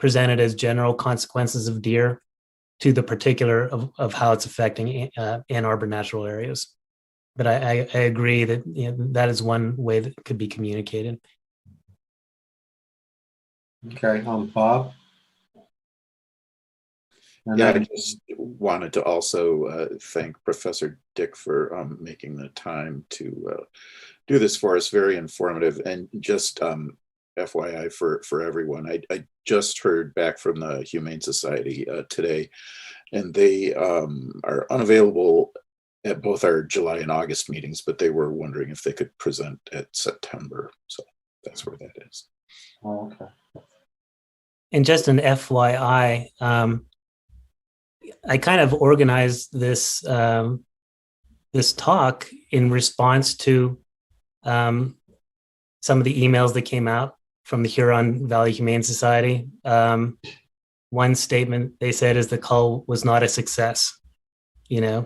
presented as general consequences of deer to the particular of how it's affecting Ann Arbor natural areas. But I agree that that is one way that could be communicated. Okay, Bob. And Yeah, I then, just wanted to also thank Professor Dick for making the time to do this for us. Very informative. And just FYI for everyone, I just heard back from the Humane Society today, and they are unavailable at both our July and August meetings, but they were wondering if they could present at September. So that's where that is. oh, okay. And just an FYI, I kind of organized this this talk in response to some of the emails that came out from the Huron Valley Humane Society. One statement they said is the cull was not a success.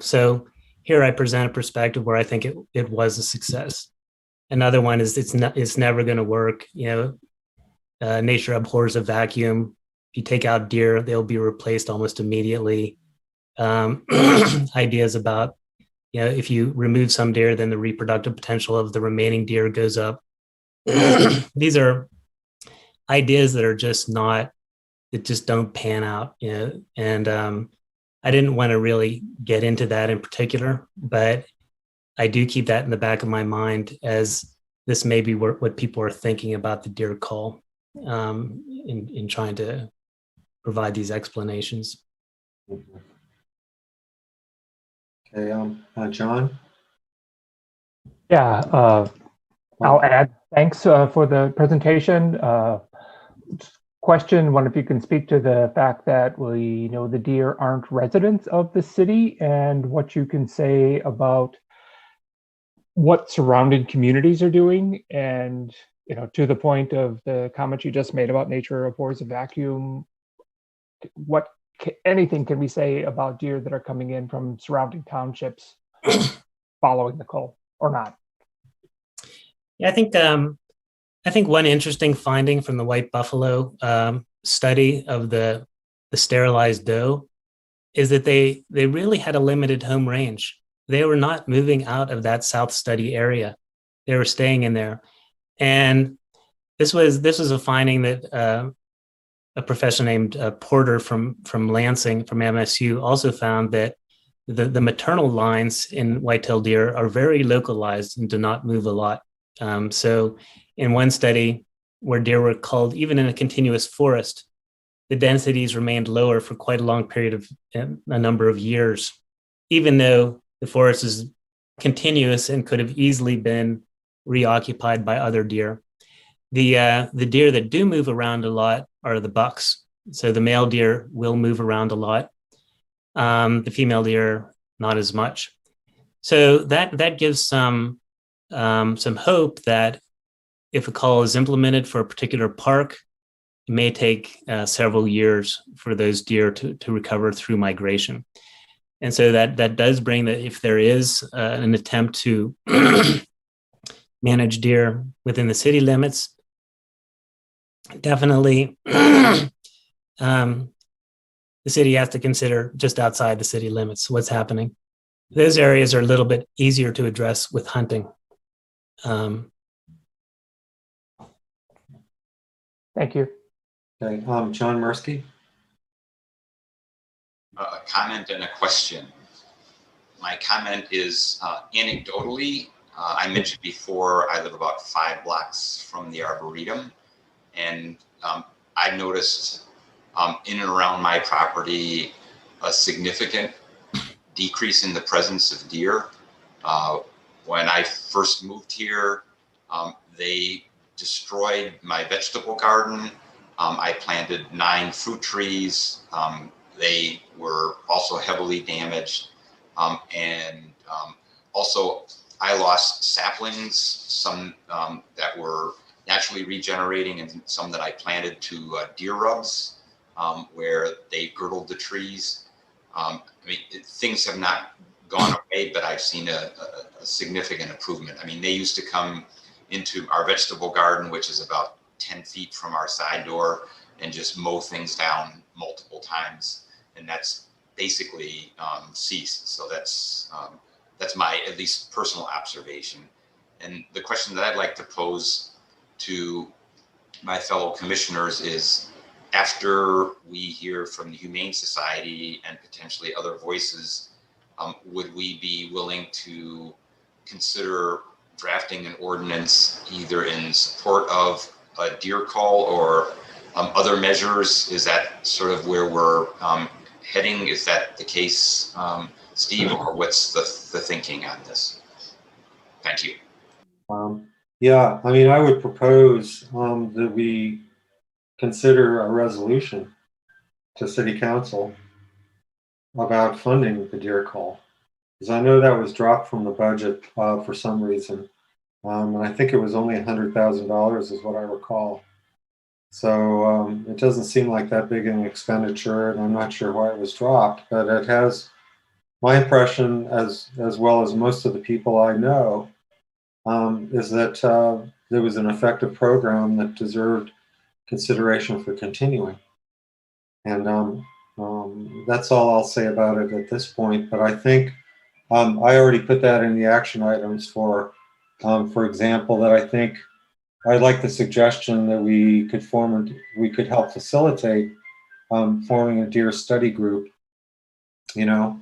So here I present a perspective where I think it was a success. Another one is it's never going to work. Nature abhors a vacuum. If you take out deer, they'll be replaced almost immediately. Ideas about, if you remove some deer, then the reproductive potential of the remaining deer goes up. These are ideas that are just don't pan out. And I didn't want to really get into that in particular, but I do keep that in the back of my mind as this may be what people are thinking about the deer cull in trying to provide these explanations. Okay, John. Yeah, I'll add thanks for the presentation. Question, wonder if you can speak to the fact that we know the deer aren't residents of the city, and what you can say about what surrounding communities are doing, and to the point of the comment you just made about nature abhors a vacuum, anything can we say about deer that are coming in from surrounding townships following the cull or not? Yeah, I think one interesting finding from the white buffalo study of the sterilized doe is that they really had a limited home range. They were not moving out of that South Study area. They were staying in there. And this was a finding that a professor named Porter from Lansing, from MSU, also found that the maternal lines in white-tailed deer are very localized and do not move a lot. So in one study where deer were culled, even in a continuous forest, the densities remained lower for quite a long period of a number of years, even though the forest is continuous and could have easily been reoccupied by other deer. The deer that do move around a lot are the bucks. So the male deer will move around a lot. The female deer, not as much. So that gives some hope that if a cull is implemented for a particular park, it may take several years for those deer to recover through migration. And so that does bring that if there is an attempt to manage deer within the city limits, definitely the city has to consider just outside the city limits what's happening. Those areas are a little bit easier to address with hunting. Thank you. Okay, John Mursky. A comment and a question. My comment is anecdotally, I mentioned before I live about 5 blocks from the Arboretum, and I noticed in and around my property a significant decrease in the presence of deer. When I first moved here, they destroyed my vegetable garden. I planted 9 fruit trees. They were also heavily damaged. Also, I lost saplings, some that were naturally regenerating and some that I planted to deer rubs where they girdled the trees. I mean, things have not gone away, but I've seen a significant improvement. I mean, they used to come into our vegetable garden, which is about 10 feet from our side door, and just mow things down multiple times. And that's basically ceased. So that's my at least personal observation. And the question that I'd like to pose to my fellow commissioners is, after we hear from the Humane Society and potentially other voices, would we be willing to consider drafting an ordinance either in support of a deer call or other measures? Is that sort of where we're heading? Is that the case, Steve, or what's the thinking on this? Thank you. Yeah, I mean, I would propose that we consider a resolution to City Council about funding the deer call, because I know that was dropped from the budget for some reason, and I think it was only $100,000 is what I recall. So it doesn't seem like that big an expenditure, and I'm not sure why it was dropped, but it has my impression, as well as most of the people I know, is that there was an effective program that deserved consideration for continuing. And that's all I'll say about it at this point. But I think I already put that in the action items for example, that I think I'd like the suggestion that we could help facilitate forming a deer study group, you know,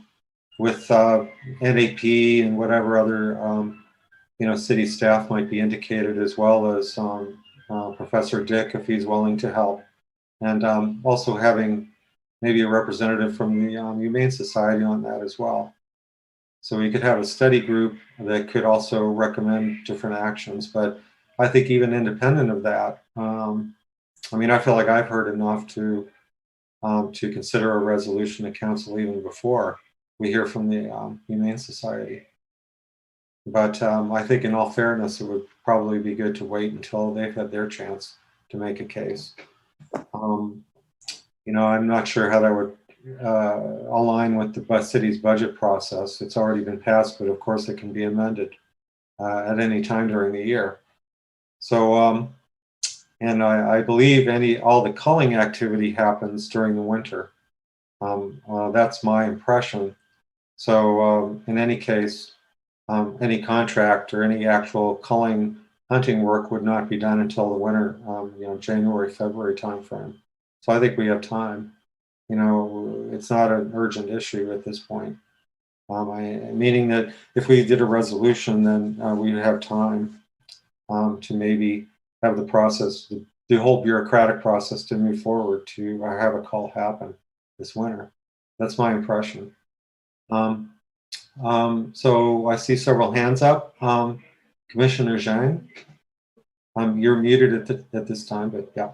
with NAP and whatever other city staff might be indicated, as well as Professor Dick, if he's willing to help, and also having maybe a representative from the Humane Society on that as well. So we could have a study group that could also recommend different actions. But I think even independent of that, I mean, I feel like I've heard enough to consider a resolution to council even before we hear from the Humane Society. But I think in all fairness, it would probably be good to wait until they've had their chance to make a case. I'm not sure how that would align with the city's budget process. It's already been passed, but of course it can be amended at any time during the year. So, and I believe all the culling activity happens during the winter. That's my impression. So in any case, any contract or any actual culling hunting work would not be done until the winter, January, February timeframe. So I think we have time. It's not an urgent issue at this point. Meaning that if we did a resolution, then we would have time to maybe have the process, the whole bureaucratic process, to move forward to have a call happen this winter. That's my impression. So I see several hands up. Commissioner Zhang, you're muted at this time, but yeah.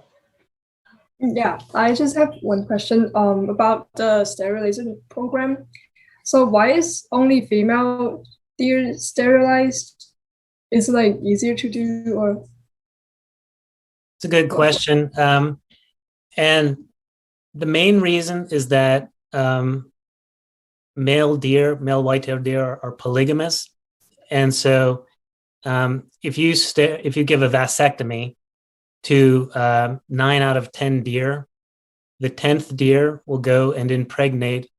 Yeah, I just have one question about the sterilization program. So why is only female deer sterilized? Is it like easier to do, or? It's a good question. And the main reason is that male white-tailed deer are polygamous. And so if you give a vasectomy to 9 out of 10 deer, the 10th deer will go and impregnate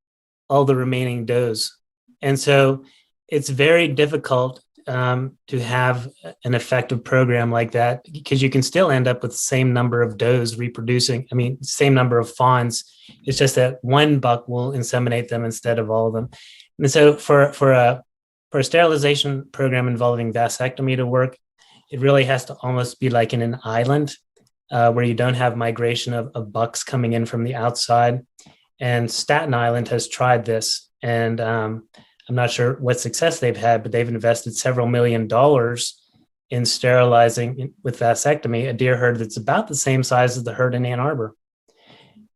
all the remaining does. And so it's very difficult to have an effective program like that, because you can still end up with the same number of does reproducing. I mean, same number of fawns. It's just that one buck will inseminate them instead of all of them. And so for a sterilization program involving vasectomy to work, it really has to almost be like in an island. where you don't have migration of bucks coming in from the outside. And Staten Island has tried this, and I'm not sure what success they've had, but they've invested several $1,000,000 in sterilizing with vasectomy a deer herd that's about the same size as the herd in Ann Arbor.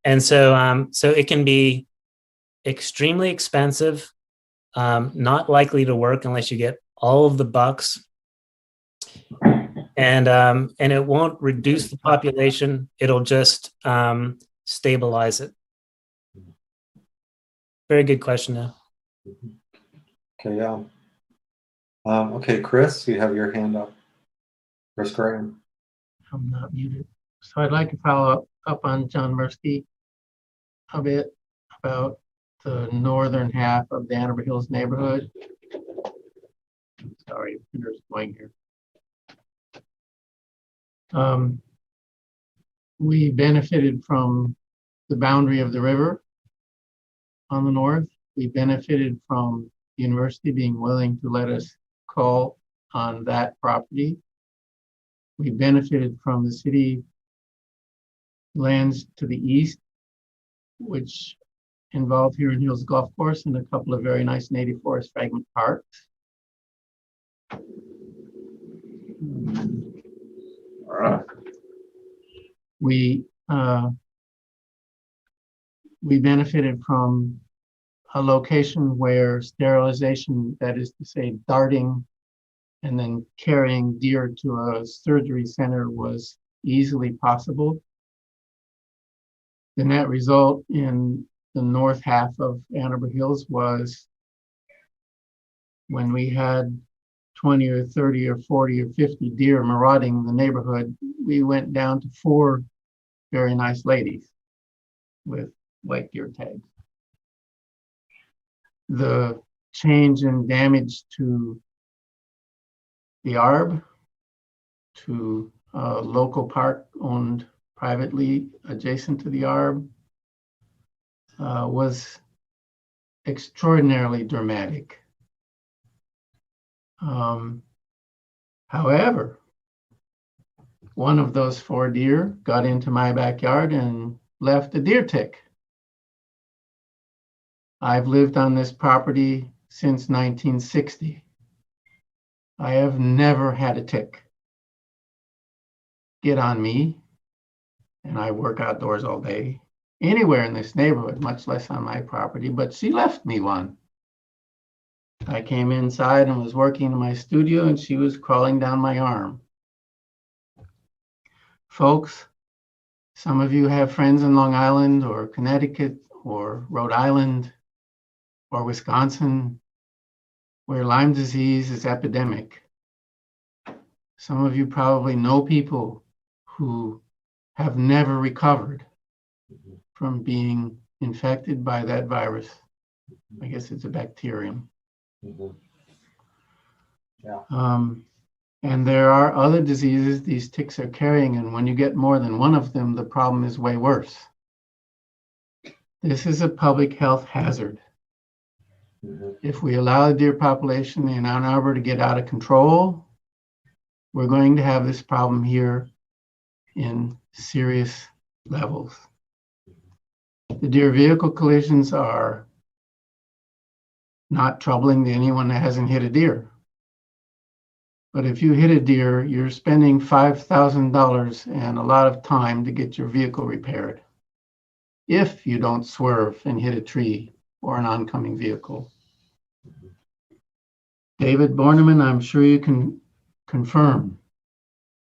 And so, so it can be extremely expensive, not likely to work unless you get all of the bucks, and it won't reduce the population. It'll just stabilize it. Very good question, now. Okay, okay, Chris, you have your hand up. Chris Graham. I'm not muted. So I'd like to follow up on John Mursky a bit about the northern half of the Arbor Hills neighborhood. Sorry, printer's going here. We benefited from the boundary of the river on the north. We benefited from the university being willing to let us call on that property. We benefited from the city lands to the east, which involved Huron Hills Golf Course and a couple of very nice native forest fragment parks. We benefited from a location where sterilization, that is to say, darting and then carrying deer to a surgery center, was easily possible. The net result in the north half of Ann Arbor Hills was when we had 20 or 30 or 40 or 50 deer marauding the neighborhood, we went down to 4 very nice ladies with white deer tags. The change in damage to the Arb, to a local park owned privately adjacent to the Arb, was extraordinarily dramatic. However, one of those 4 deer got into my backyard and left a deer tick. I've lived on this property since 1960. I have never had a tick get on me, and I work outdoors all day, anywhere in this neighborhood, much less on my property, but she left me one. I came inside and was working in my studio, and she was crawling down my arm. Folks, some of you have friends in Long Island or Connecticut or Rhode Island or Wisconsin, where Lyme disease is epidemic. Some of you probably know people who have never recovered from being infected by that virus. I guess it's a bacterium. Yeah. And there are other diseases these ticks are carrying, and when you get more than one of them, the problem is way worse. This is a public health hazard. If we allow the deer population in Ann Arbor to get out of control, we're going to have this problem here in serious levels. The deer vehicle collisions are not troubling to anyone that hasn't hit a deer. But if you hit a deer, you're spending $5,000 and a lot of time to get your vehicle repaired, if you don't swerve and hit a tree or an oncoming vehicle. David Bourneman, I'm sure you can confirm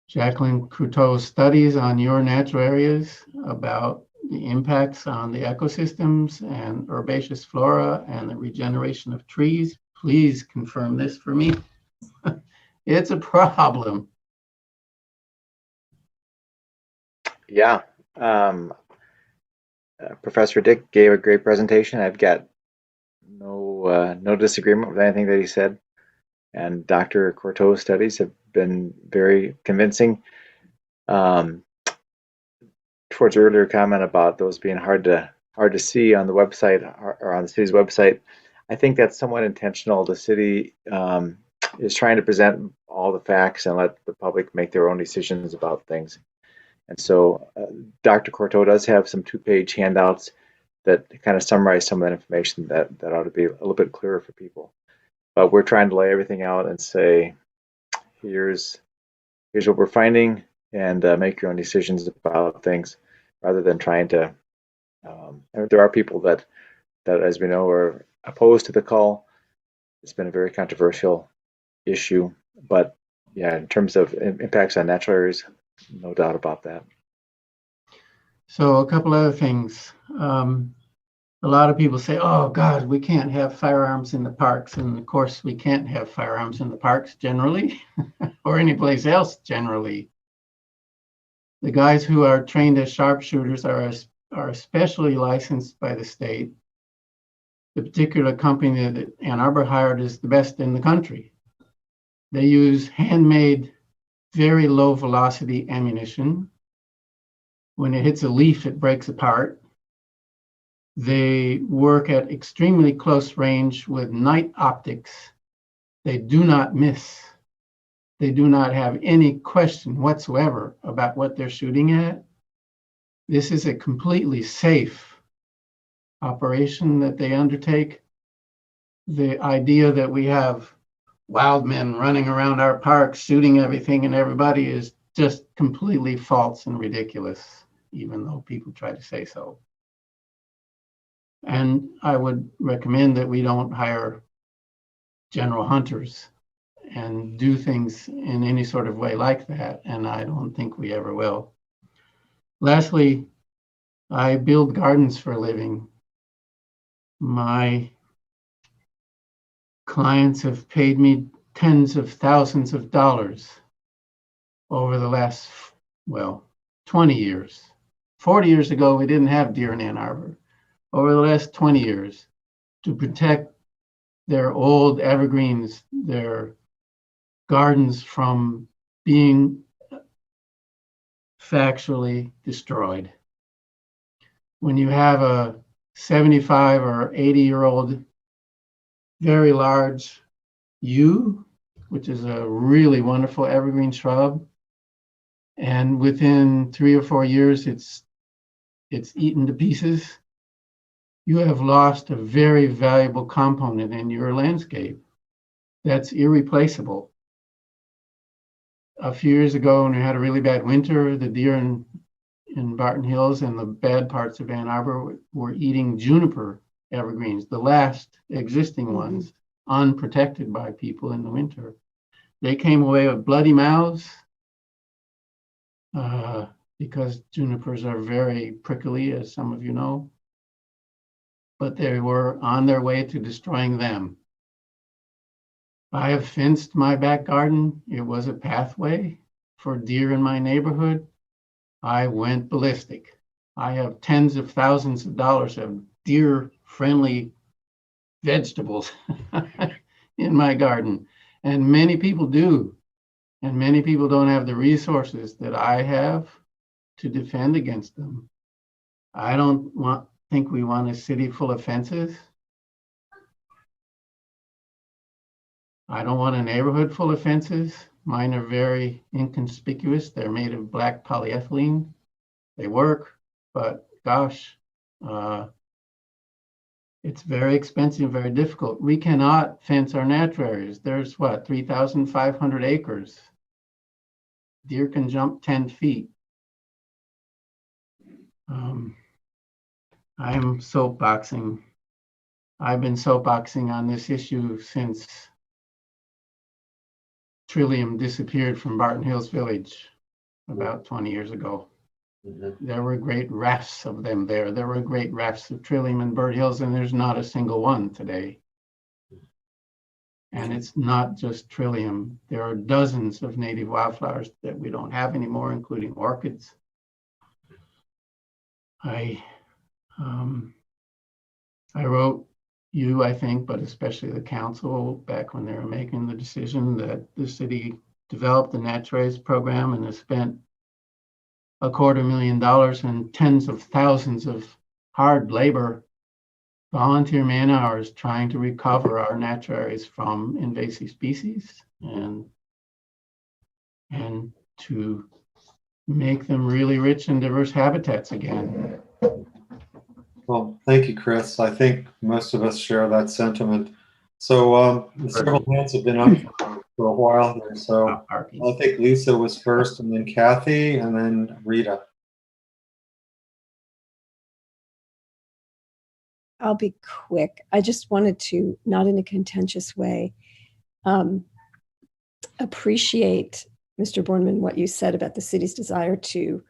Jacqueline Couteau's studies on your natural areas about the impacts on the ecosystems and herbaceous flora and the regeneration of trees. Please confirm this for me. It's a problem. Yeah. Professor Dick gave a great presentation. I've got no disagreement with anything that he said. And Dr. Courteau's studies have been very convincing. Towards earlier comment about those being hard to see on the website or on the city's website, I think that's somewhat intentional. The city is trying to present all the facts and let the public make their own decisions about things. And so Dr. Corto does have some 2-page handouts that kind of summarize some of that information that ought to be a little bit clearer for people. But we're trying to lay everything out and say, here's what we're finding, and make your own decisions about things, rather than trying to. There are people that, as we know, are opposed to the call. It's been a very controversial issue, but yeah, in terms of impacts on natural areas, no doubt about that. So a couple other things. A lot of people say, oh God, we can't have firearms in the parks. And of course, we can't have firearms in the parks generally, or anyplace else generally. The guys who are trained as sharpshooters are especially licensed by the state. The particular company that Ann Arbor hired is the best in the country. They use handmade, very low velocity ammunition. When it hits a leaf, it breaks apart. They work at extremely close range with night optics. They do not miss. They do not have any question whatsoever about what they're shooting at. This is a completely safe operation that they undertake. The idea that we have wild men running around our parks shooting everything and everybody is just completely false and ridiculous, even though people try to say so. And I would recommend that we don't hire general hunters and do things in any sort of way like that, and I don't think we ever will. Lastly, I build gardens for a living. My clients have paid me tens of thousands of dollars over the last, 20 years. 40 years ago, we didn't have deer in Ann Arbor. Over the last 20 years, to protect their old evergreens, their gardens from being factually destroyed. When you have a 75 or 80-year-old, very large yew, which is a really wonderful evergreen shrub, and within 3 or 4 years, it's eaten to pieces, you have lost a very valuable component in your landscape that's irreplaceable. A few years ago, when we had a really bad winter, the deer in Barton Hills and the bad parts of Ann Arbor were eating juniper evergreens, the last existing ones, unprotected by people in the winter. They came away with bloody mouths because junipers are very prickly, as some of you know. But they were on their way to destroying them. I have fenced my back garden. It was a pathway for deer in my neighborhood. I went ballistic. I have tens of thousands of dollars of deer-friendly vegetables in my garden. And many people do. And many people don't have the resources that I have to defend against them. I don't think we want a city full of fences. I don't want a neighborhood full of fences. Mine are very inconspicuous. They're made of black polyethylene. They work, but gosh, it's very expensive, very difficult. We cannot fence our natural areas. There's 3,500 acres. Deer can jump 10 feet. I'm soapboxing. I've been soapboxing on this issue since Trillium disappeared from Barton Hills Village about 20 years ago. There were great rafts of them there. There were great rafts of Trillium in Bird Hills, and there's not a single one today. And it's not just Trillium. There are dozens of native wildflowers that we don't have anymore, including orchids. I wrote you, I think, but especially the council back when they were making the decision that the city developed the natural areas program and has spent $250,000 and tens of thousands of hard labor, volunteer man hours trying to recover our natural areas from invasive species and to make them really rich and diverse habitats again. Well, thank you, Chris. I think most of us share that sentiment. So several hands have been up for a while here. So I think Lisa was first, and then Kathy, and then Rita. I'll be quick. I just wanted to, not in a contentious way, appreciate, Mr. Bourneman, what you said about the city's desire to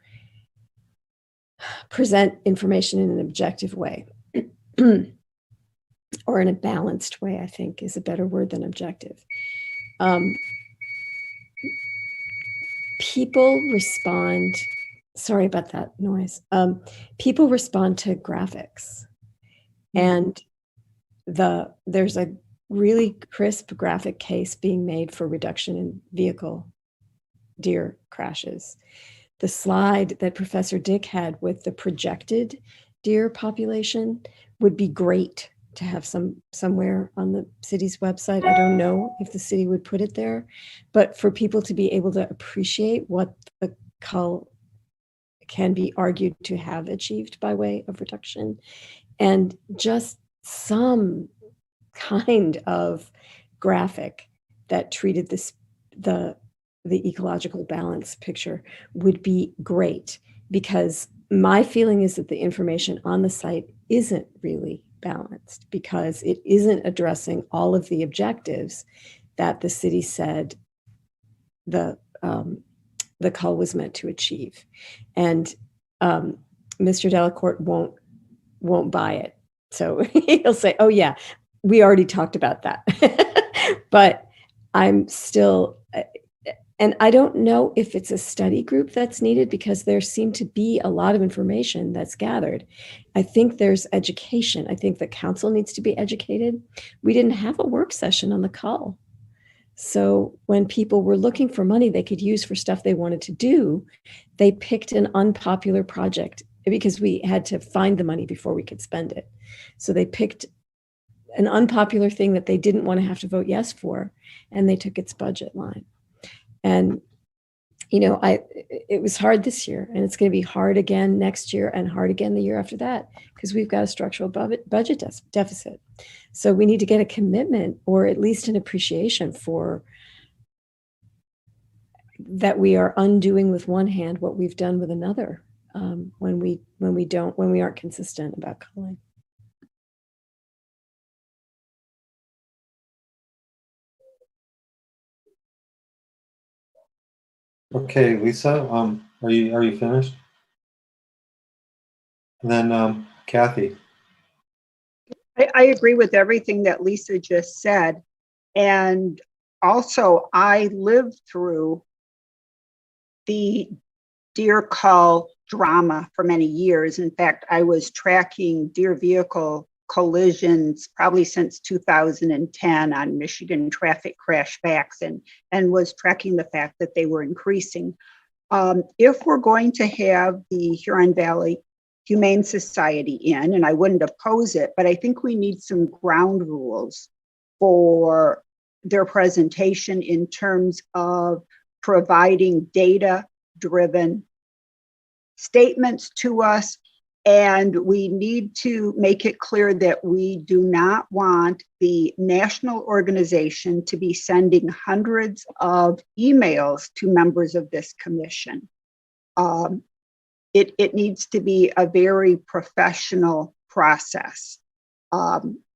present information in an objective way, or in a balanced way, I think is a better word than objective. People respond, sorry about that noise. People respond to graphics. And there's a really crisp graphic case being made for reduction in vehicle deer crashes. The slide that Professor Dick had with the projected deer population would be great to have somewhere on the city's website. I don't know if the city would put it there, but for people to be able to appreciate what the cull can be argued to have achieved by way of reduction, and just some kind of graphic that treated the ecological balance picture would be great, because my feeling is that the information on the site isn't really balanced, because it isn't addressing all of the objectives that the city said the cull was meant to achieve. And Mr. Delacourt won't buy it. So he'll say, oh yeah, we already talked about that. But I'm still, and I don't know if it's a study group that's needed, because there seemed to be a lot of information that's gathered. I think there's education. I think the council needs to be educated. We didn't have a work session on the cull. So when people were looking for money they could use for stuff they wanted to do, they picked an unpopular project, because we had to find the money before we could spend it. So they picked an unpopular thing that they didn't want to have to vote yes for, and they took its budget line. And, you know, it was hard this year, and it's going to be hard again next year, and hard again the year after that, because we've got a structural budget deficit. So we need to get a commitment, or at least an appreciation for that we are undoing with one hand what we've done with another, when we aren't consistent about culling. Okay, Lisa, are you finished? And then Kathy. I agree with everything that Lisa just said. And also, I lived through the deer cull drama for many years. In fact, I was tracking deer vehicle collisions probably since 2010 on Michigan traffic crash facts, and was tracking the fact that they were increasing. If we're going to have the Huron Valley Humane Society in, and I wouldn't oppose it, but I think we need some ground rules for their presentation in terms of providing data-driven statements to us. And we need to make it clear that we do not want the national organization to be sending hundreds of emails to members of this commission. It needs to be a very professional process,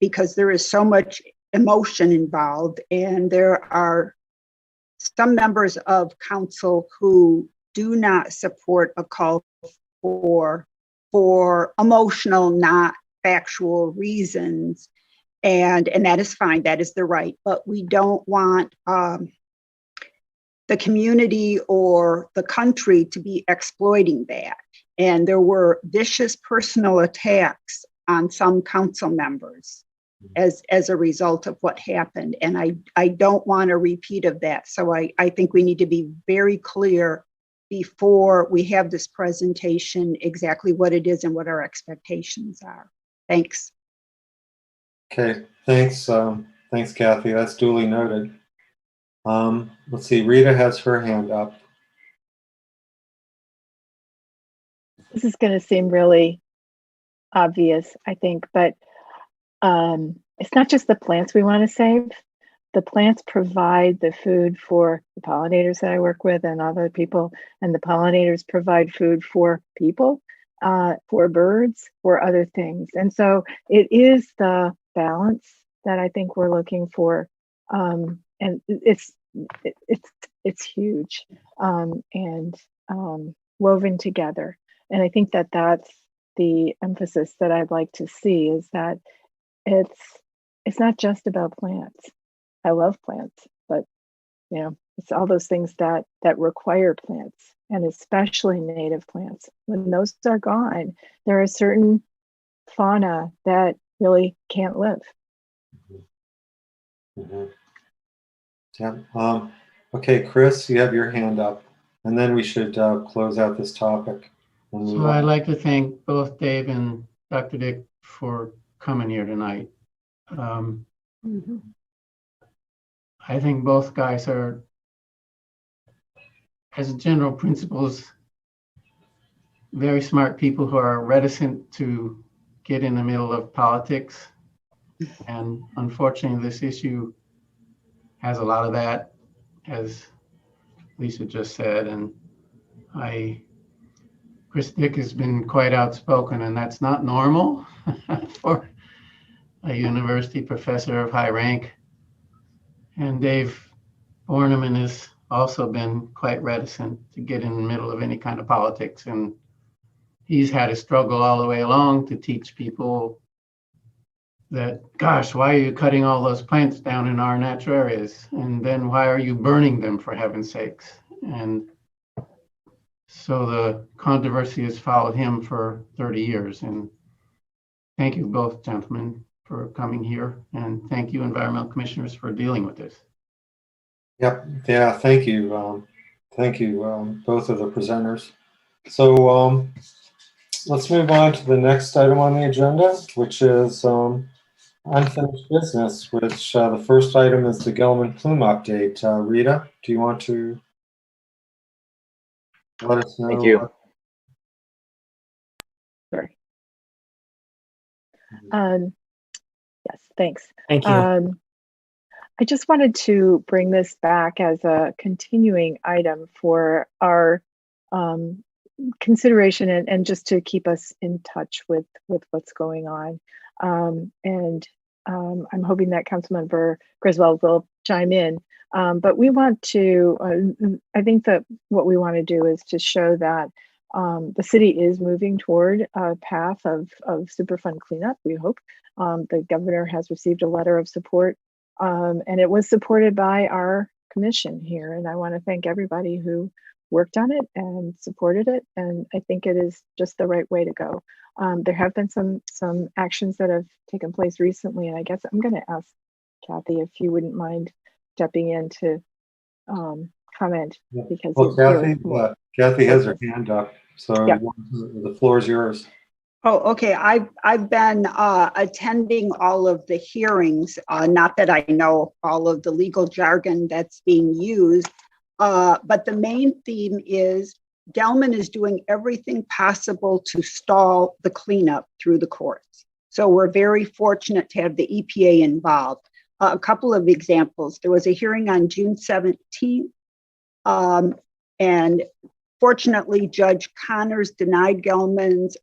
because there is so much emotion involved, and there are some members of council who do not support a call for emotional, not factual reasons, and that is fine. That is their right. But we don't want the community or the country to be exploiting that. And there were vicious personal attacks on some council members as a result of what happened. And I don't want a repeat of that. So I think we need to be very clear before we have this presentation exactly what it is and what our expectations are. Thanks. Okay, thanks. Thanks, Kathy. That's duly noted. Let's see, Rita has her hand up. This is going to seem really obvious, I think, but it's not just the plants we want to save. The plants provide the food for the pollinators that I work with and other people, and the pollinators provide food for people, for birds, for other things. And so it is the balance that I think we're looking for, and it's huge, and woven together. And I think that that's the emphasis that I'd like to see, is that it's not just about plants. I love plants, but it's all those things that require plants, and especially native plants. When those are gone, there are certain fauna that really can't live. Mm-hmm. Yeah. Okay, Chris, you have your hand up, and then we should close out this topic. So I'd like to thank both Dave and Dr. Dick for coming here tonight. I think both guys are, as general principles, very smart people who are reticent to get in the middle of politics. And unfortunately, this issue has a lot of that, as Lisa just said. And Chris Dick has been quite outspoken, and that's not normal for a university professor of high rank. And Dave Bourneman has also been quite reticent to get in the middle of any kind of politics. And he's had to struggle all the way along to teach people that, gosh, why are you cutting all those plants down in our natural areas? And then why are you burning them, for heaven's sakes? And so the controversy has followed him for 30 years. And thank you both, gentlemen, for coming here. And thank you, environmental commissioners, for dealing with this. Yep. Yeah. Thank you. Thank you, both of the presenters. So let's move on to the next item on the agenda, which is unfinished business, which the first item is the Gelman plume update. Rita, do you want to let us know? Thank you. Sure. Yes, thanks. Thank you. I just wanted to bring this back as a continuing item for our consideration, and just to keep us in touch with what's going on. I'm hoping that Councilmember Griswold will chime in. But we want to, I think that what we want to do is to show that the city is moving toward a path of Superfund cleanup, we hope. The governor has received a letter of support, and it was supported by our commission here. And I want to thank everybody who worked on it and supported it. And I think it is just the right way to go. There have been some actions that have taken place recently, and I guess I'm going to ask Kathy if you wouldn't mind stepping in to comment, because well, Kathy has her hand up, so yeah. The floor is yours. Oh, okay. I've been attending all of the hearings. Not that I know all of the legal jargon that's being used, but the main theme is Gelman is doing everything possible to stall the cleanup through the courts. So we're very fortunate to have the EPA involved. A couple of examples. There was a hearing on June 17th, and fortunately, Judge Connors denied Gelman's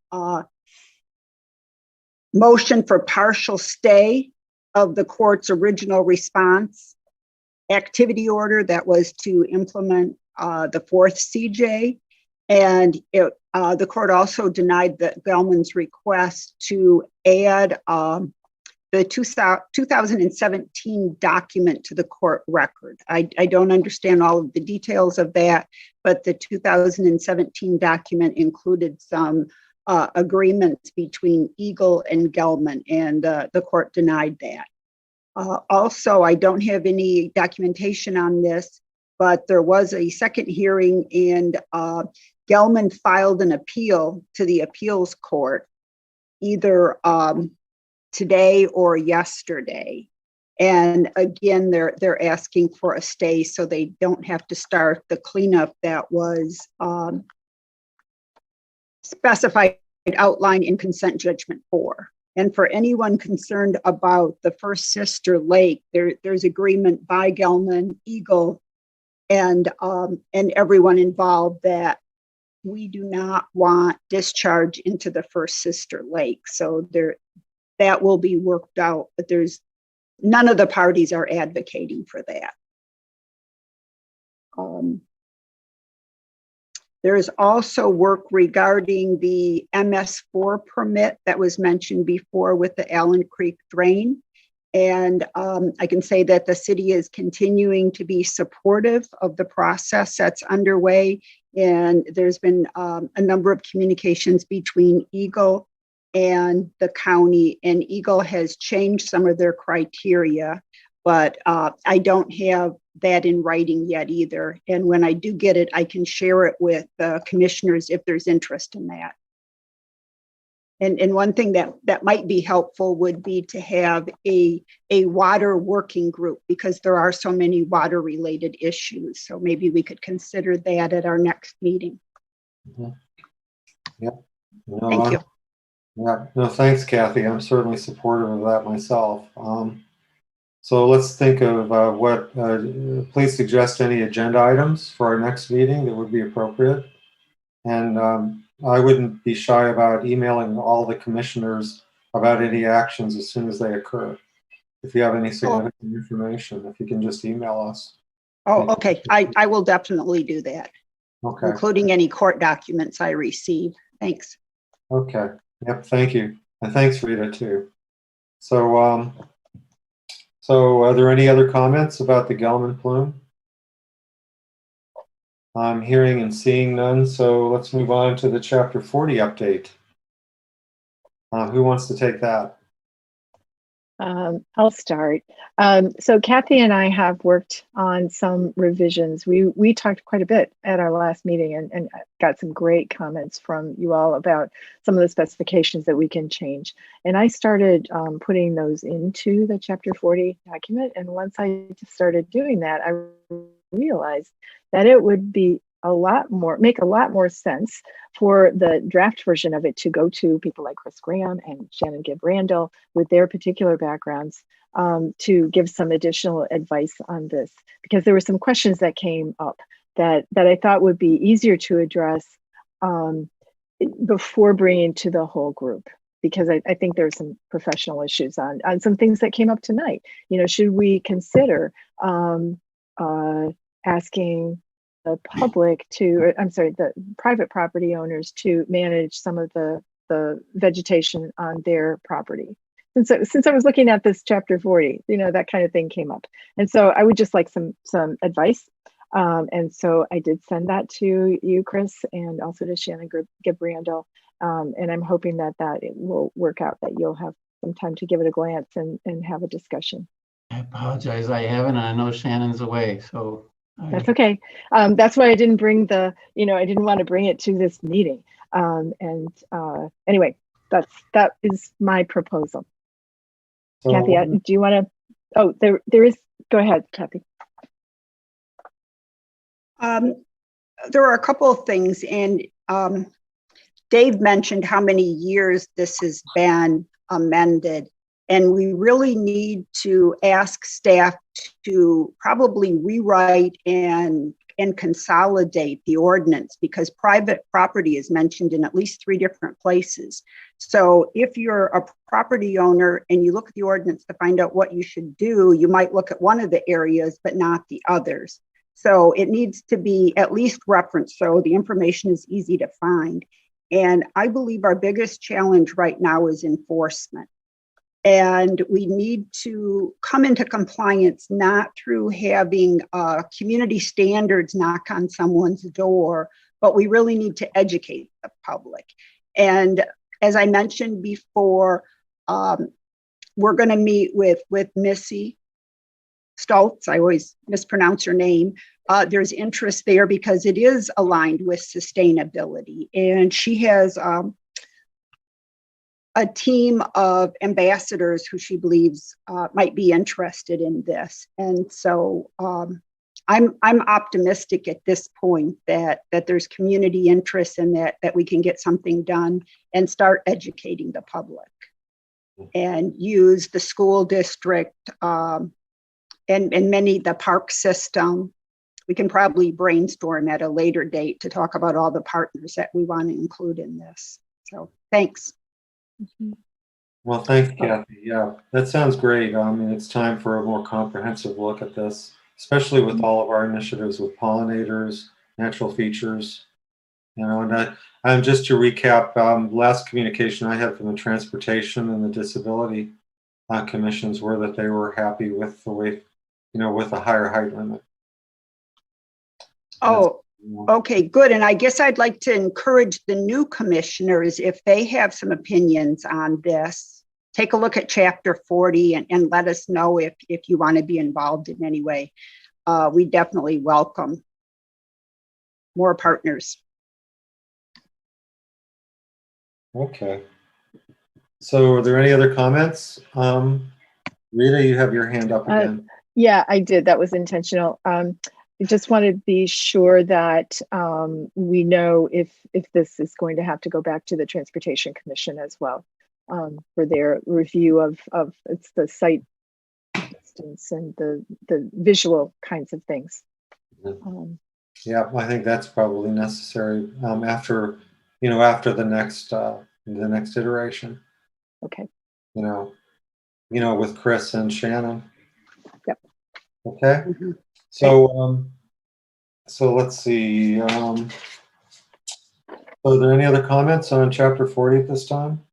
motion for partial stay of the court's original response activity order that was to implement the fourth CJ. And the court also denied Gelman's request to add the 2017 document to the court record. I don't understand all of the details of that, but the 2017 document included some agreements between Eagle and Gelman, and the court denied that. Also, I don't have any documentation on this, but there was a second hearing, and Gelman filed an appeal to the appeals court either today or yesterday. And again, they're asking for a stay so they don't have to start the cleanup that was specified outline in consent judgment 4. And for anyone concerned about the first sister lake, there's agreement by Gelman, Eagle, and everyone involved that we do not want discharge into the first sister lake. So that will be worked out, but none of the parties are advocating for that. There is also work regarding the MS4 permit that was mentioned before with the Allen Creek drain. And I can say that the city is continuing to be supportive of the process that's underway. And there's been a number of communications between Eagle and the county, and Eagle has changed some of their criteria, but I don't have that in writing yet either. And when I do get it, I can share it with the commissioners if there's interest in that. And one thing that might be helpful would be to have a water working group, because there are so many water related issues. So maybe we could consider that at our next meeting. Mm-hmm. Yep. No, Thank you. Yeah, no, thanks, Kathy. I'm certainly supportive of that myself. So let's think of please suggest any agenda items for our next meeting that would be appropriate. And I wouldn't be shy about emailing all the commissioners about any actions as soon as they occur. If you have any significant information, if you can just email us. Oh, okay. I will definitely do that. Okay. Including any court documents I receive. Thanks. Okay. Yep. Thank you. And thanks, Rita, too. So, so are there any other comments about the Gelman plume? I'm hearing and seeing none, so let's move on to the Chapter 40 update. Who wants to take that? I'll start. So Kathy and I have worked on some revisions. We talked quite a bit at our last meeting and got some great comments from you all about some of the specifications that we can change. And I started putting those into the Chapter 40 document. And once I started doing that, I realized that it would be make a lot more sense for the draft version of it to go to people like Chris Graham and Shannon Gibb Randall with their particular backgrounds to give some additional advice on this, because there were some questions that came up that I thought would be easier to address before bringing to the whole group, because I think there's some professional issues on some things that came up tonight. You know, should we consider asking the public the private property owners to manage some of the vegetation on their property? Since I was looking at this Chapter 40, you know, that kind of thing came up. And so I would just like some advice. And so I did send that to you, Chris, and also to Shannon Gibb Randall. And I'm hoping that it will work out, that you'll have some time to give it a glance and have a discussion. I apologize. I haven't. I know Shannon's away, so. That's okay. That's why I didn't bring I didn't want to bring it to this meeting. Anyway, that is my proposal. So, Kathy, do you want to? Oh, there is. Go ahead, Kathy. There are a couple of things, and Dave mentioned how many years this has been amended. And we really need to ask staff to probably rewrite and consolidate the ordinance, because private property is mentioned in at least 3 different places. So if you're a property owner and you look at the ordinance to find out what you should do, you might look at one of the areas, but not the others. So it needs to be at least referenced so the information is easy to find. And I believe our biggest challenge right now is enforcement. And we need to come into compliance not through having community standards knock on someone's door, but we really need to educate the public. And as I mentioned before, we're going to meet with Missy Stoltz. I always mispronounce her name. There's interest there because it is aligned with sustainability. And she has a team of ambassadors who she believes might be interested in this. And so I'm optimistic at this point that there's community interest and that we can get something done and start educating the public and use the school district and the park system. We can probably brainstorm at a later date to talk about all the partners that we want to include in this. So thanks. Well, thanks, Kathy. Yeah, that sounds great. I mean, it's time for a more comprehensive look at this, especially with all of our initiatives with pollinators, natural features. You know, and just to recap, last communication I had from the transportation and the disability commissions were that they were happy with the way, you know, with a higher height limit. Oh, okay, good. And I guess I'd like to encourage the new commissioners, if they have some opinions on this, take a look at chapter 40 and let us know if you want to be involved in any way. We definitely welcome more partners. Okay. So are there any other comments? Rita, you have your hand up again. Yeah, I did. That was intentional. I just want to be sure that we know if this is going to have to go back to the Transportation Commission as well for their review of it's the site distance and the visual kinds of things. Yeah, I think that's probably necessary after the next iteration. Okay. You know, with Chris and Shannon. Yep. Okay. Mm-hmm. So, so let's see. So are there any other comments on chapter 40 at this time?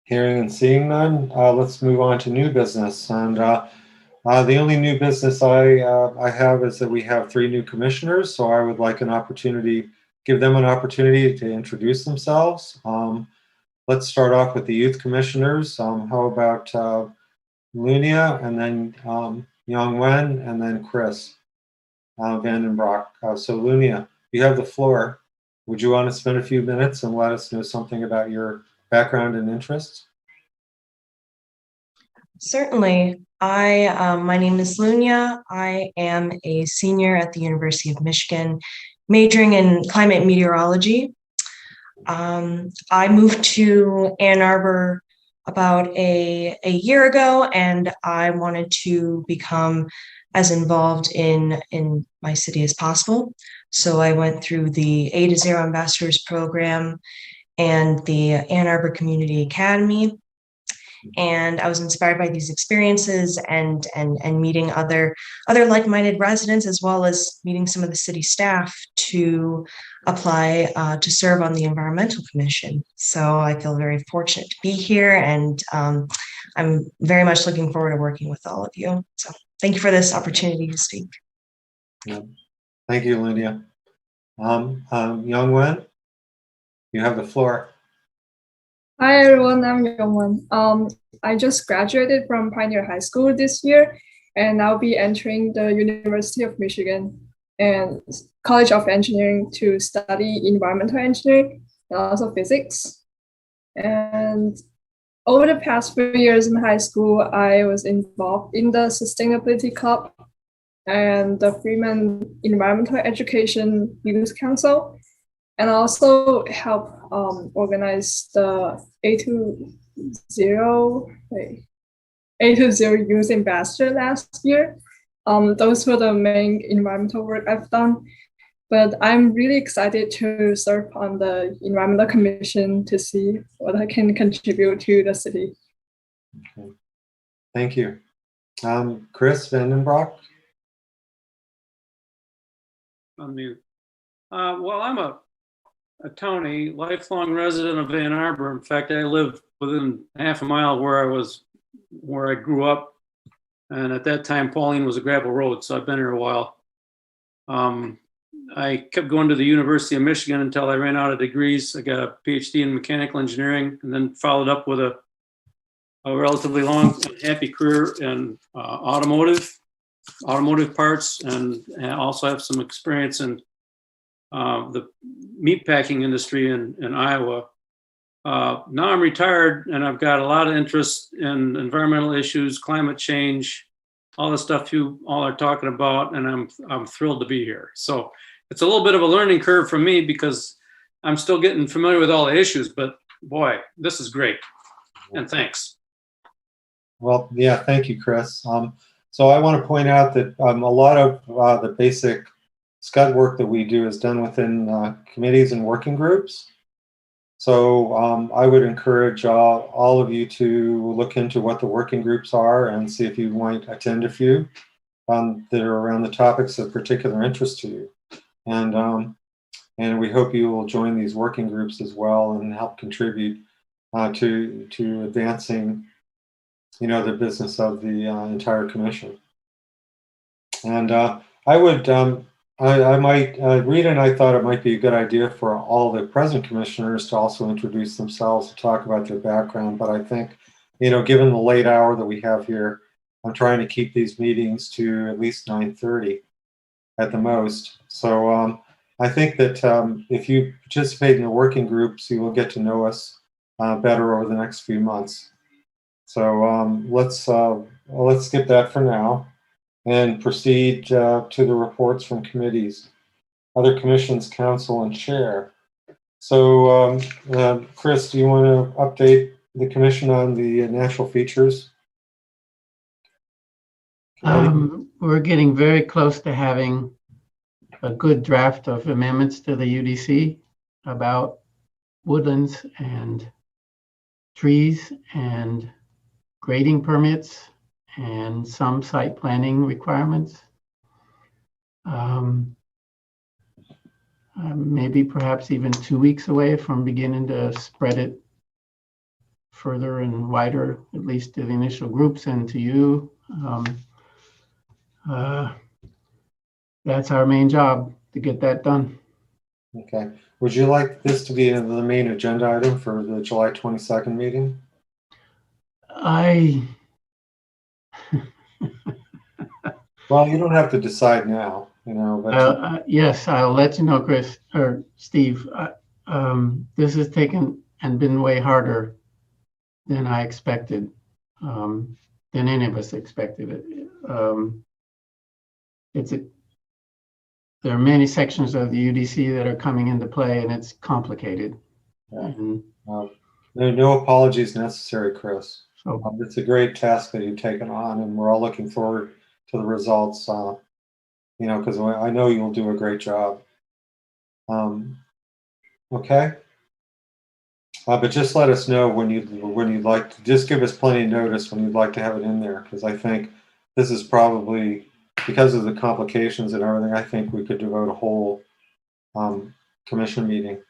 Hearing and seeing none, let's move on to new business. And the only new business I have is that we have 3 new commissioners. So I would like give them an opportunity to introduce themselves. Let's start off with the youth commissioners. How about Lunia, and then Young Wen, and then Chris Vandenbroek. So Lunia, you have the floor. Would you want to spend a few minutes and let us know something about your background and interests? Certainly. My name is Lunia. I am a senior at the University of Michigan, majoring in climate meteorology. I moved to Ann Arbor about a year ago, and I wanted to become as involved in my city as possible. So I went through the A to Zero Ambassadors program and the Ann Arbor Community Academy. And I was inspired by these experiences and meeting other like-minded residents, as well as meeting some of the city staff to apply to serve on the Environmental Commission. So I feel very fortunate to be here, and I'm very much looking forward to working with all of you. So thank you for this opportunity to speak. Yeah. Thank you, Lunia. Young Wen, you have the floor. Hi everyone, I'm Yongwen. I just graduated from Pioneer High School this year, and I'll be entering the University of Michigan and College of Engineering to study environmental engineering and also physics. And over the past few years in high school, I was involved in the Sustainability Club and the Freeman Environmental Education Youth Council, and also help organize the A20 Youth Ambassador last year. Those were the main environmental work I've done. But I'm really excited to serve on the Environmental Commission to see what I can contribute to the city. Okay. Thank you. Chris Vandenbroek. Unmute. Well, I'm a Tony, lifelong resident of Ann Arbor. In fact, I live within half a mile where I grew up. And at that time, Pauline was a gravel road, so I've been here a while. I kept going to the University of Michigan until I ran out of degrees. I got a PhD in mechanical engineering, and then followed up with a relatively long and happy career in automotive parts, and I also have some experience in the meatpacking industry in Iowa. Now I'm retired, and I've got a lot of interest in environmental issues, climate change, all the stuff you all are talking about, and I'm thrilled to be here. So it's a little bit of a learning curve for me because I'm still getting familiar with all the issues, but boy, this is great. And thanks. Well, yeah, thank you, Chris. So I want to point out that a lot of the basic SCUD work that we do is done within committees and working groups. So I would encourage all of you to look into what the working groups are and see if you might attend a few that are around the topics of particular interest to you. And we hope you will join these working groups as well and help contribute to advancing, the business of the entire commission. And I would, I might, Rita and I thought it might be a good idea for all the present commissioners to also introduce themselves, to talk about their background. But I think, given the late hour that we have here, I'm trying to keep these meetings to at least 9:30 at the most. So I think that if you participate in the working groups, you will get to know us better over the next few months. So let's skip that for now and proceed to the reports from committees, other commissions, council, and chair. So Chris, do you want to update the commission on the natural features? We're getting very close to having a good draft of amendments to the UDC about woodlands and trees and grading permits and some site planning requirements. Maybe perhaps even 2 weeks away from beginning to spread it further and wider, at least to the initial groups and to you. That's our main job, to get that done. Okay. Would you like this to be the main agenda item for the July 22nd meeting? Well, you don't have to decide now, but yes, I'll let you know, Chris or Steve. This has taken and been way harder than I expected, than any of us expected it. There are many sections of the UDC that are coming into play, and it's complicated. Yeah. No apologies necessary, Chris. So it's a great task that you've taken on, and we're all looking forward to the results. Because I know you'll do a great job. Okay. But just let us know when you'd like to. Just give us plenty of notice when you'd like to have it in there, because I think this is probably, because of the complications and everything, I think we could devote a whole commission meeting,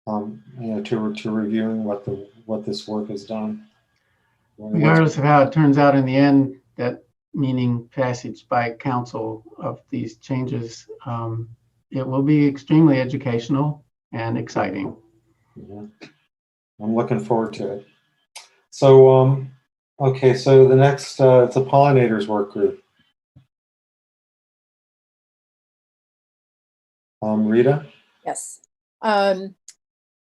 to reviewing what this work has done. Regardless of how it turns out in the end, that meaning passage by council of these changes, it will be extremely educational and exciting. Mm-hmm. I'm looking forward to it. So, okay, so the next, it's a pollinators work group. Rita? Yes.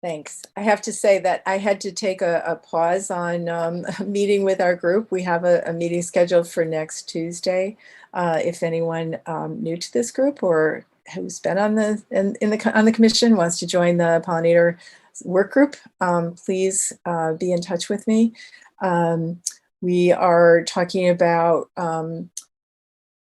Thanks. I have to say that I had to take a pause on a meeting with our group. We have a meeting scheduled for next Tuesday. If anyone new to this group or who's been on the commission wants to join the pollinator work group, please be in touch with me. We are talking about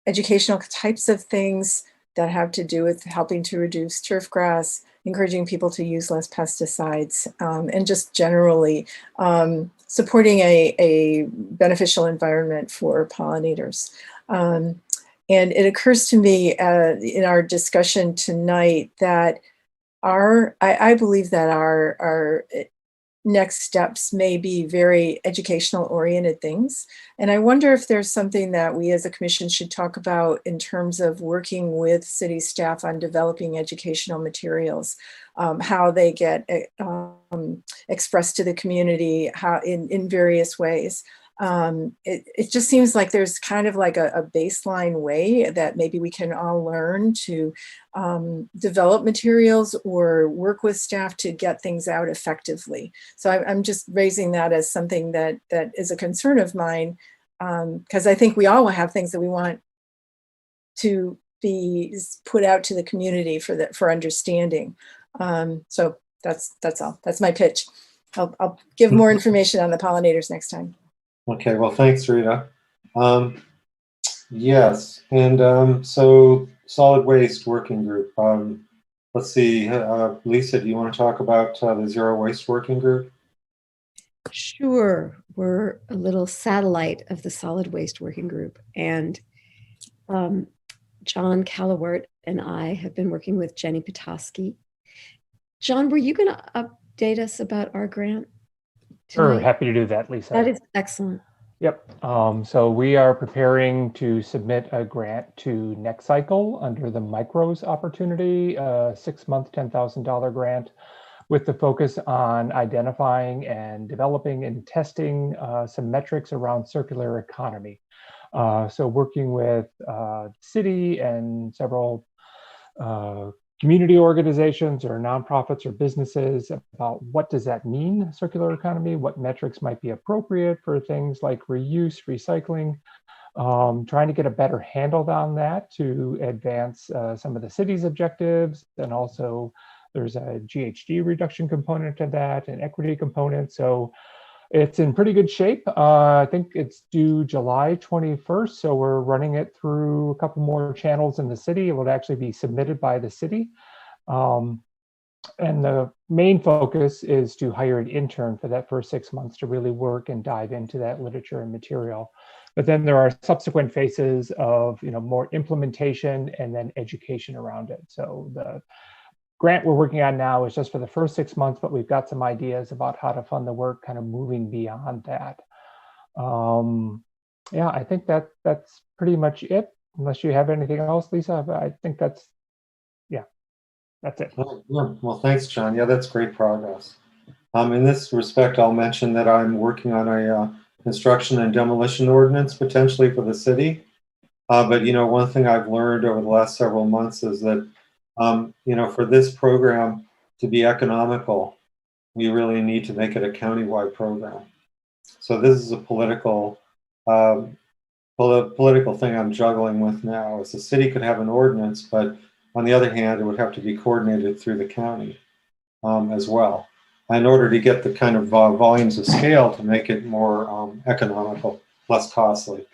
educational types of things that have to do with helping to reduce turf grass, encouraging people to use less pesticides, and just generally supporting a beneficial environment for pollinators. And it occurs to me in our discussion tonight that I believe that our next steps may be very educational oriented things. And I wonder if there's something that we as a commission should talk about in terms of working with city staff on developing educational materials, how they get expressed to the community, how in various ways. It just seems like there's kind of like a baseline way that maybe we can all learn to develop materials or work with staff to get things out effectively. So I'm just raising that as something that is a concern of mine because I think we all have things that we want to be put out to the community for understanding. So that's all. That's my pitch. I'll give more information on the pollinators next time. Okay, well, thanks, Rita. Yes, and so solid waste working group. Let's see, Lisa, do you want to talk about the zero waste working group? Sure. We're a little satellite of the solid waste working group. And John Callawart and I have been working with Jenny Petoskey. John, were you going to update us about our grant tonight? Sure, happy to do that, Lisa. That is excellent. Yep. So we are preparing to submit a grant to Next Cycle under the Micros opportunity, a 6-month, $10,000 grant, with the focus on identifying and developing and testing some metrics around circular economy. So working with city and several community organizations or nonprofits or businesses about what does that mean, circular economy, what metrics might be appropriate for things like reuse, recycling, trying to get a better handle on that to advance some of the city's objectives. And also there's a GHG reduction component to that, an equity component. So it's in pretty good shape. I think it's due July 21st. So we're running it through a couple more channels in the city. It will actually be submitted by the city. And the main focus is to hire an intern for that first 6 months to really work and dive into that literature and material. But then there are subsequent phases of, more implementation and then education around it. So the grant we're working on now is just for the first 6 months, but we've got some ideas about how to fund the work kind of moving beyond that. Yeah, I think that's pretty much it, unless you have anything else, Lisa. But I think that's it. Oh, yeah. Well, thanks, John. Yeah, that's great progress. In this respect, I'll mention that I'm working on a construction and demolition ordinance potentially for the city. But, one thing I've learned over the last several months is that for this program to be economical, we really need to make it a countywide program. So this is a political thing I'm juggling with now. Is the city could have an ordinance, but on the other hand, it would have to be coordinated through the county as well, in order to get the kind of volumes of scale to make it more economical, less costly.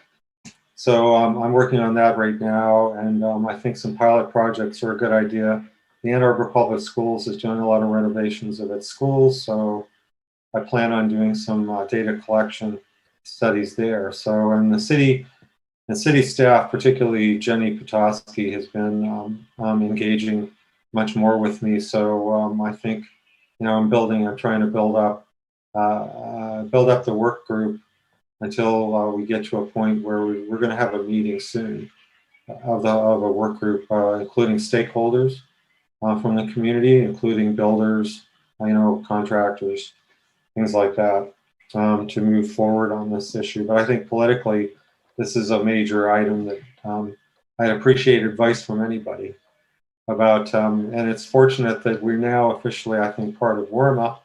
So I'm working on that right now, and I think some pilot projects are a good idea. The Ann Arbor Public Schools is doing a lot of renovations of its schools, so I plan on doing some data collection studies there. So, and the city staff, particularly Jenny Petoskey, has been engaging much more with me. So I think, I'm trying to build up the work group until we get to a point where we're going to have a meeting soon of a work group, including stakeholders from the community, including builders, contractors, things like that, to move forward on this issue. But I think politically, this is a major item that I'd appreciate advice from anybody about. And it's fortunate that we're now officially, I think, part of WRMA,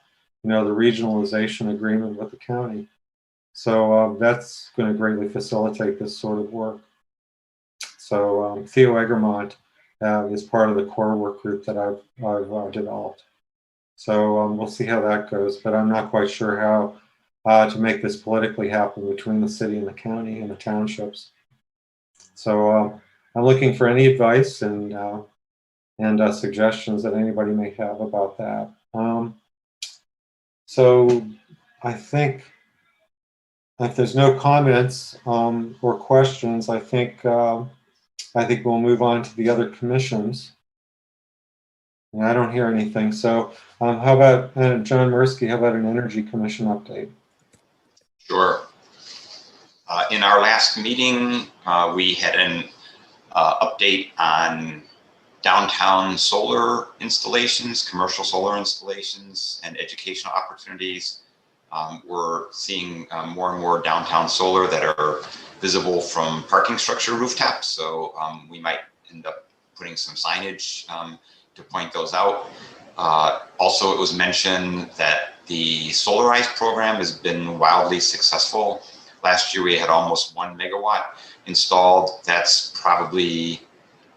the regionalization agreement with the county. So that's going to greatly facilitate this sort of work. So Theo Egremont is part of the core work group that I've developed. So we'll see how that goes, but I'm not quite sure how to make this politically happen between the city and the county and the townships. So I'm looking for any advice and suggestions that anybody may have about that. So I think if there's no comments or questions, I think we'll move on to the other commissions. I don't hear anything. So how about John Mirsky? How about an Energy Commission update? Sure. In our last meeting, we had an update on downtown solar installations, commercial solar installations, and educational opportunities. We're seeing more and more downtown solar that are visible from parking structure rooftops. So we might end up putting some signage to point those out. Also, it was mentioned that the Solarize program has been wildly successful. Last year we had almost 1 megawatt installed. That's probably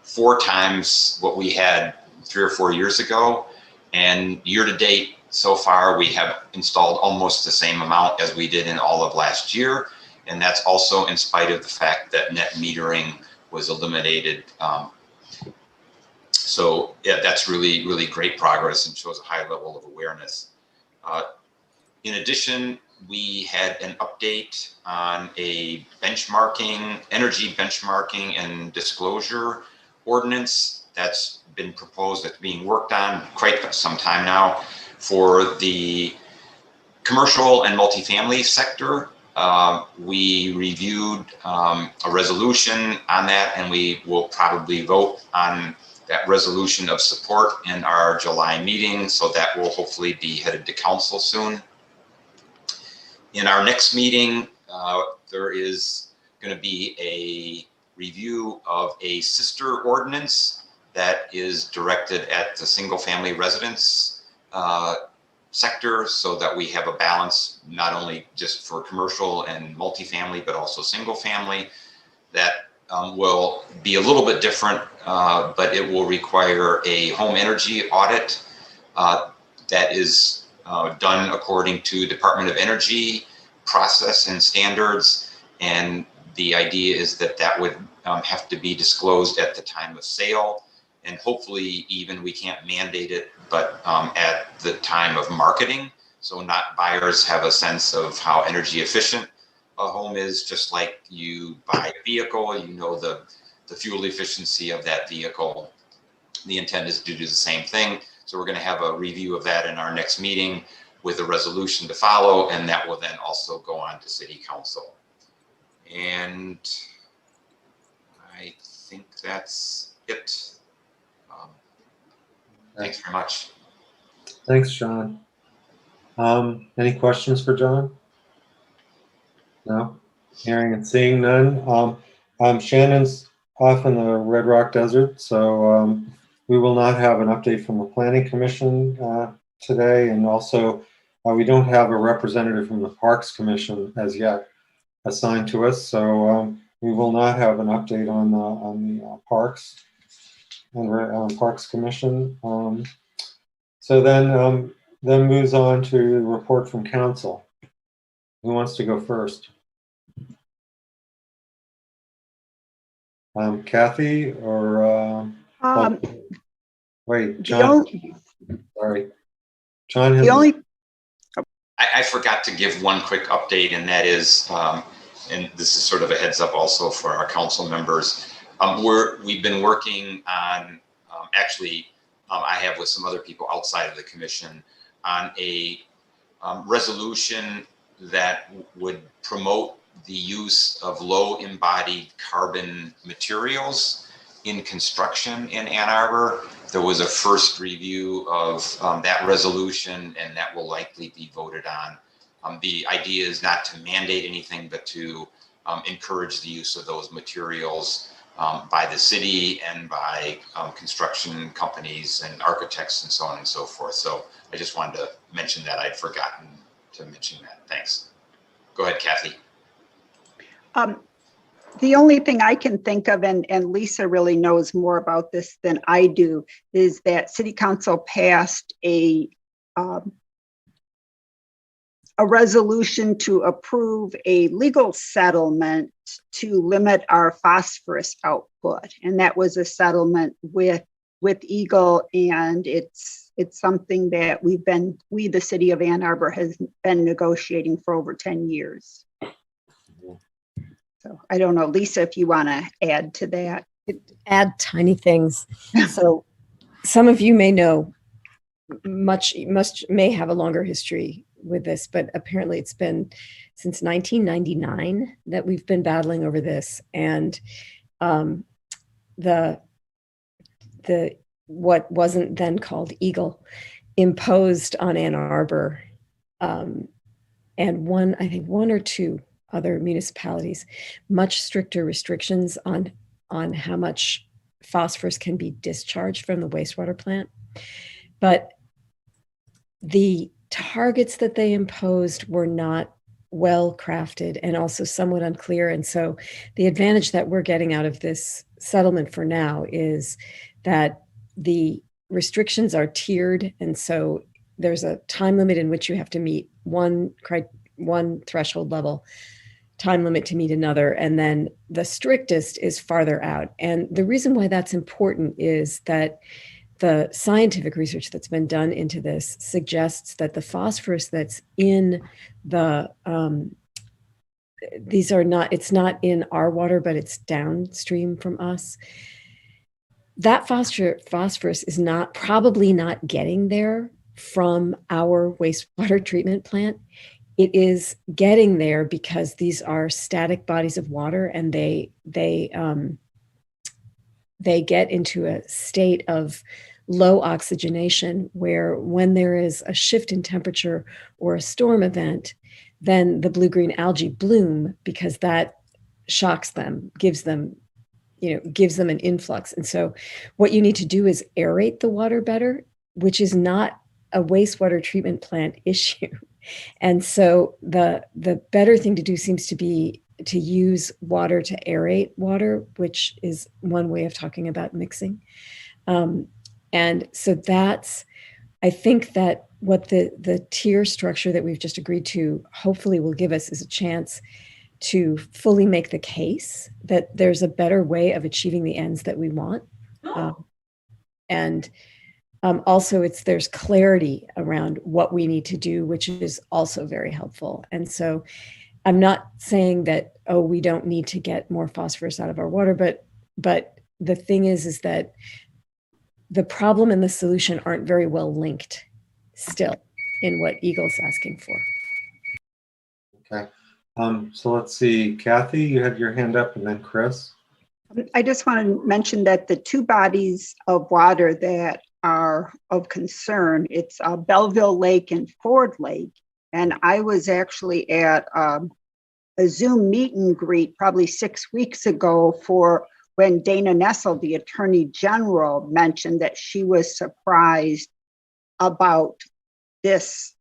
4 times what we had 3 or 4 years ago. And year to date, so far, we have installed almost the same amount as we did in all of last year. And that's also in spite of the fact that net metering was eliminated. So yeah, that's really, really great progress and shows a high level of awareness. In addition, we had an update on a energy benchmarking and disclosure ordinance that's been proposed, that's being worked on quite some time now for the commercial and multifamily sector. We reviewed a resolution on that, and we will probably vote on that resolution of support in our July meeting. So that will hopefully be headed to council soon. In our next meeting, there is going to be a review of a sister ordinance that is directed at the single family residence sector, so that we have a balance, not only just for commercial and multifamily, but also single family. That will be a little bit different, but it will require a home energy audit that is done according to Department of Energy process and standards. And the idea is that that would have to be disclosed at the time of sale. And hopefully even we can't mandate it, but at the time of marketing. So not buyers have a sense of how energy efficient a home is, just like you buy a vehicle, you know the fuel efficiency of that vehicle. The intent is to do the same thing. So we're going to have a review of that in our next meeting with a resolution to follow, and that will then also go on to City Council. And I think that's it. Thanks very much. Thanks, John. Any questions for John? No? Hearing and seeing none. Shannon's off in the Red Rock Desert, so we will not have an update from the Planning Commission today. And also, we don't have a representative from the Parks Commission as yet assigned to us, so we will not have an update on the Parks and Parks Commission. So then moves on to the report from council. Who wants to go first? Kathy or wait, John. Sorry, John has. I forgot to give one quick update, and that is, and this is sort of a heads up also for our council members. We've been working on, I have with some other people outside of the commission on a resolution that would promote the use of low embodied carbon materials in construction in Ann Arbor. There was a first review of that resolution, and that will likely be voted on. The idea is not to mandate anything, but to encourage the use of those materials by the city and by construction companies and architects and so on and so forth. So I just wanted to mention that. I'd forgotten to mention that. Thanks. Go ahead, Kathy. The only thing I can think of, and Lisa really knows more about this than I do, is that City Council passed a resolution to approve a legal settlement to limit our phosphorus output. And that was a settlement with Eagle, and it's something that we, the city of Ann Arbor, has been negotiating for over 10 years. So I don't know, Lisa, if you want to add to that. Add tiny things. So some of you may know, may have a longer history with this, but apparently it's been since 1999 that we've been battling over this. And the what wasn't then called Eagle imposed on Ann Arbor and I think one or two other municipalities much stricter restrictions on how much phosphorus can be discharged from the wastewater plant. But the targets that they imposed were not well crafted and also somewhat unclear. And so the advantage that we're getting out of this settlement for now is that the restrictions are tiered. And so there's a time limit in which you have to meet one threshold level, time limit to meet another, and then the strictest is farther out. And the reason why that's important is that the scientific research that's been done into this suggests that the phosphorus that's in the it's not in our water, but it's downstream from us. That phosphorus is probably not getting there from our wastewater treatment plant. It is getting there because these are static bodies of water, and they get into a state of low oxygenation where when there is a shift in temperature or a storm event, then the blue-green algae bloom because that shocks them, gives them an influx. And so what you need to do is aerate the water better, which is not a wastewater treatment plant issue. And so the better thing to do seems to be to use water to aerate water, which is one way of talking about mixing. And so I think that what the tier structure that we've just agreed to hopefully will give us is a chance to fully make the case that there's a better way of achieving the ends that we want. Also there's clarity around what we need to do, which is also very helpful. And so I'm not saying that, we don't need to get more phosphorus out of our water, but the thing is that the problem and the solution aren't very well linked still in what Eagle's asking for. Okay. So let's see, Kathy, you had your hand up, and then Chris. I just want to mention that the two bodies of water that are of concern, it's Belleville Lake and Ford Lake. And I was actually at a Zoom meet and greet probably 6 weeks ago for when Dana Nessel, the Attorney General, mentioned that she was surprised about this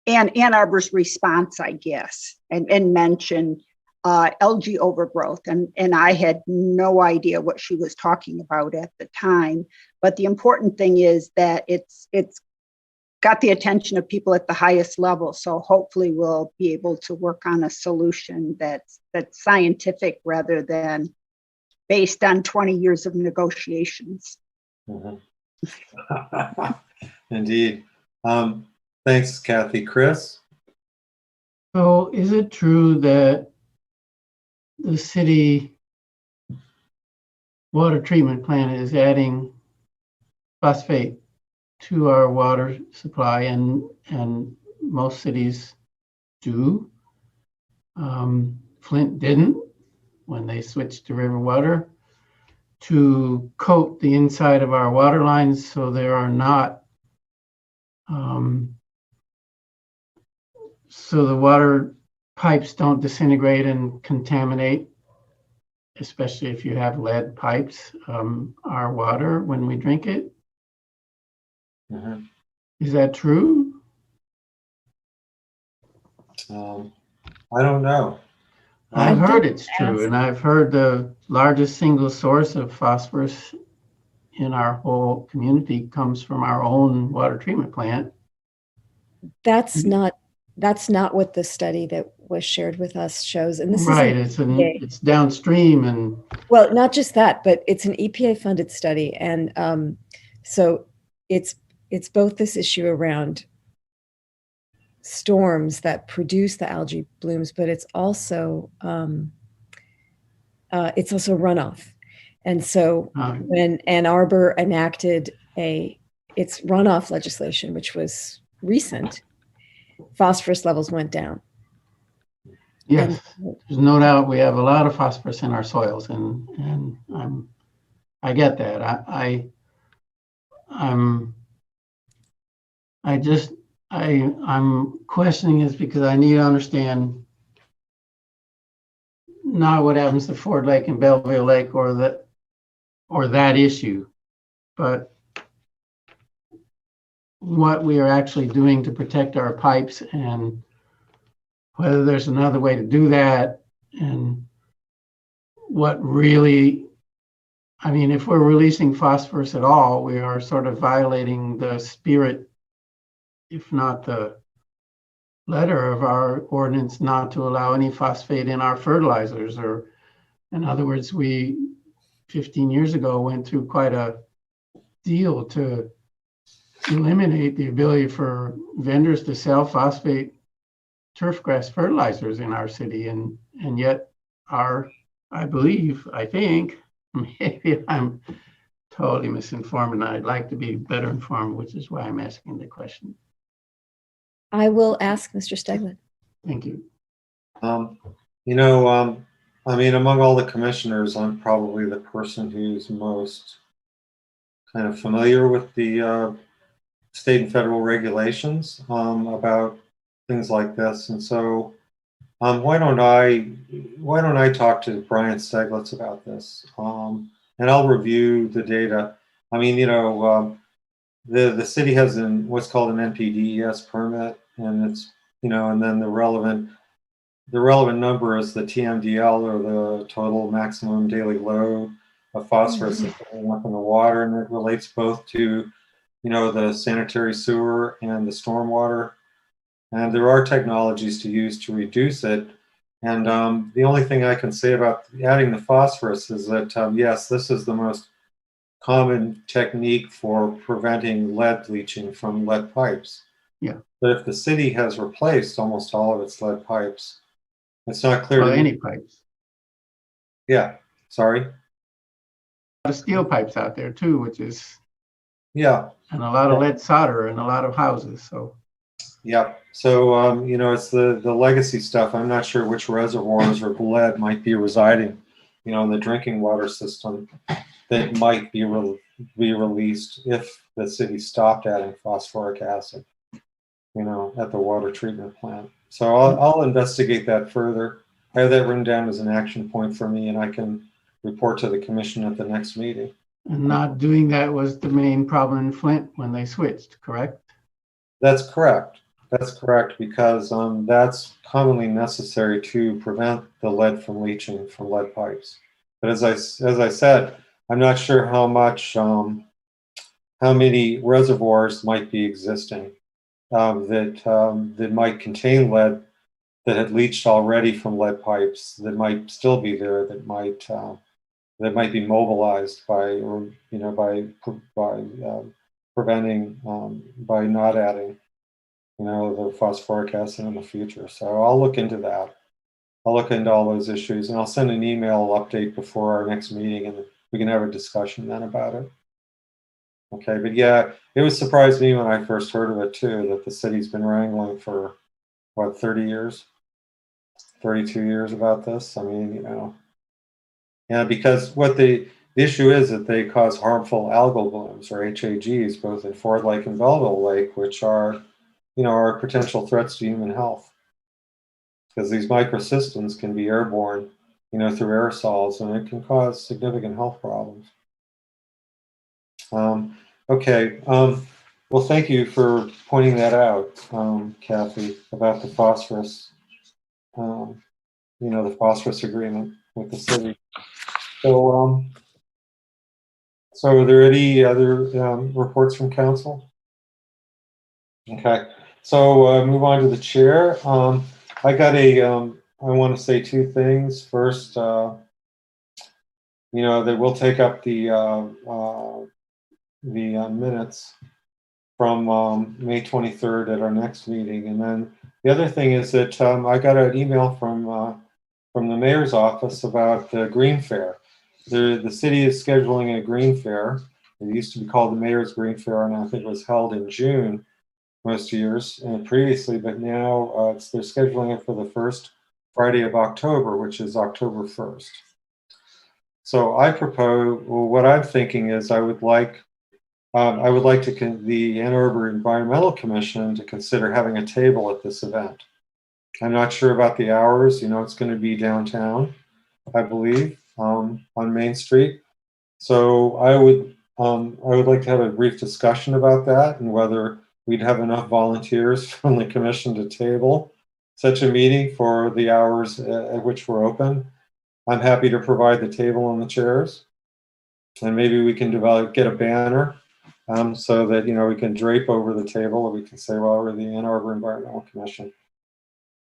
and Ann Arbor's response, I guess, and mentioned algae overgrowth. And I had no idea what she was talking about at the time. But the important thing is that it's got the attention of people at the highest level. So hopefully we'll be able to work on a solution that's scientific rather than based on 20 years of negotiations. Mm-hmm. Indeed. Thanks, Kathy. Chris? So is it true that the city water treatment plant is adding phosphate to our water supply, and most cities do? Flint didn't when they switched to river water, to coat the inside of our water lines so there are not so the water pipes don't disintegrate and contaminate, especially if you have lead pipes, our water when we drink it. Mm-hmm. Is that true? I don't know. I've heard it's true, and I've heard the largest single source of phosphorus in our whole community comes from our own water treatment plant. That's not what the study that was shared with us shows. And this right, is it's downstream, and well, not just that, but it's an EPA funded study, and so it's both this issue around storms that produce the algae blooms, but it's also runoff. And so when Ann Arbor enacted its runoff legislation, which was recent, phosphorus levels went down. Yes, there's no doubt we have a lot of phosphorus in our soils, and I get that. I'm questioning this because I need to understand not what happens to Ford Lake and Belleville Lake or that issue, but what we are actually doing to protect our pipes and whether there's another way to do that, and what really, I mean, if we're releasing phosphorus at all, we are sort of violating the spirit, if not the letter of our ordinance, not to allow any phosphate in our fertilizers. Or in other words, we 15 years ago went through quite a deal to eliminate the ability for vendors to sell phosphate turfgrass fertilizers in our city. And yet I believe, I think, maybe I'm totally misinformed and I'd like to be better informed, which is why I'm asking the question. I will ask Mr. Stegman. Thank you. I mean, among all the commissioners, I'm probably the person who's most kind of familiar with the state and federal regulations about things like this. And so why don't I talk to Brian Steglitz about this, and I'll review the data. I mean, the city has what's called an NPDES permit, and it's, and then the relevant number is the TMDL, or the total maximum daily load of phosphorus that's going up in the water, and it relates both to the sanitary sewer and the stormwater. And there are technologies to use to reduce it. And the only thing I can say about adding the phosphorus is that, yes, this is the most common technique for preventing lead leaching from lead pipes. Yeah. But if the city has replaced almost all of its lead pipes, it's not clear to me. Any pipes. Yeah, sorry. A lot of steel pipes out there too, which is, yeah, and a lot of lead solder in a lot of houses. So yeah. So, it's the legacy stuff. I'm not sure which reservoirs or lead might be residing, in the drinking water system that might be released if the city stopped adding phosphoric acid, at the water treatment plant. So I'll investigate that further. I have that written down as an action point for me, and I can report to the commission at the next meeting. And not doing that was the main problem in Flint when they switched, correct? That's correct. That's correct, because that's commonly necessary to prevent the lead from leaching from lead pipes. But as I said, I'm not sure how many reservoirs might be existing that might contain lead that had leached already from lead pipes, that might still be there, that might be mobilized by preventing by not adding the phosphoric acid in the future. So I'll look into that. I'll look into all those issues, and I'll send an email update before our next meeting, and we can have a discussion then about it. Okay, but yeah, it was surprised me when I first heard of it too, that the city's been wrangling for, 30 years, 32 years about this. I mean, yeah, because what the issue is that they cause harmful algal blooms, or HAGs, both in Ford Lake and Belleville Lake, which are potential threats to human health. Because these microsystems can be airborne, through aerosols, and it can cause significant health problems. Okay. Well, thank you for pointing that out, Kathy, about the phosphorus, the phosphorus agreement with the city. So, are there any other reports from council? Okay. So move on to the chair. I got I want to say two things. First, that we'll take up the minutes from May 23rd at our next meeting. And then the other thing is that I got an email from the mayor's office about the Green Fair. The city is scheduling a Green Fair. It used to be called the Mayor's Green Fair, and I think it was held in June most years previously, but now they're scheduling it for the first Friday of October, which is October 1st. So I propose, what I'm thinking is I would like the Ann Arbor Environmental Commission to consider having a table at this event. I'm not sure about the hours. It's going to be downtown, I believe, on Main Street. So I would like to have a brief discussion about that and whether we'd have enough volunteers from the commission to table such a meeting for the hours at which we're open. I'm happy to provide the table and the chairs. And maybe we can get a banner so that, we can drape over the table and we can say, well, we're the Ann Arbor Environmental Commission.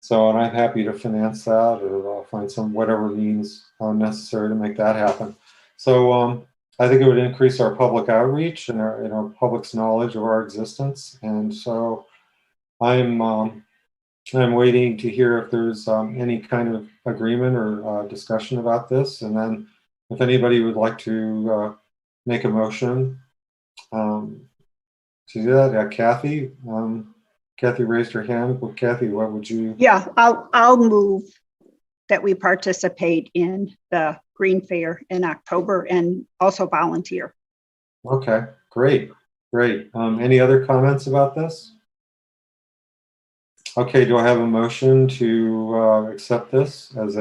So, and I'm happy to finance that, or I'll find some whatever means necessary to make that happen. So I think it would increase our public outreach and our public's knowledge of our existence. And so I'm waiting to hear if there's any kind of agreement or discussion about this. And then if anybody would like to make a motion to do that, Kathy. Kathy raised her hand. Well, Kathy, what would you? Yeah, I'll move that we participate in the Green Fair in October and also volunteer. Okay, great. Any other comments about this? Okay, do I have a motion to accept this as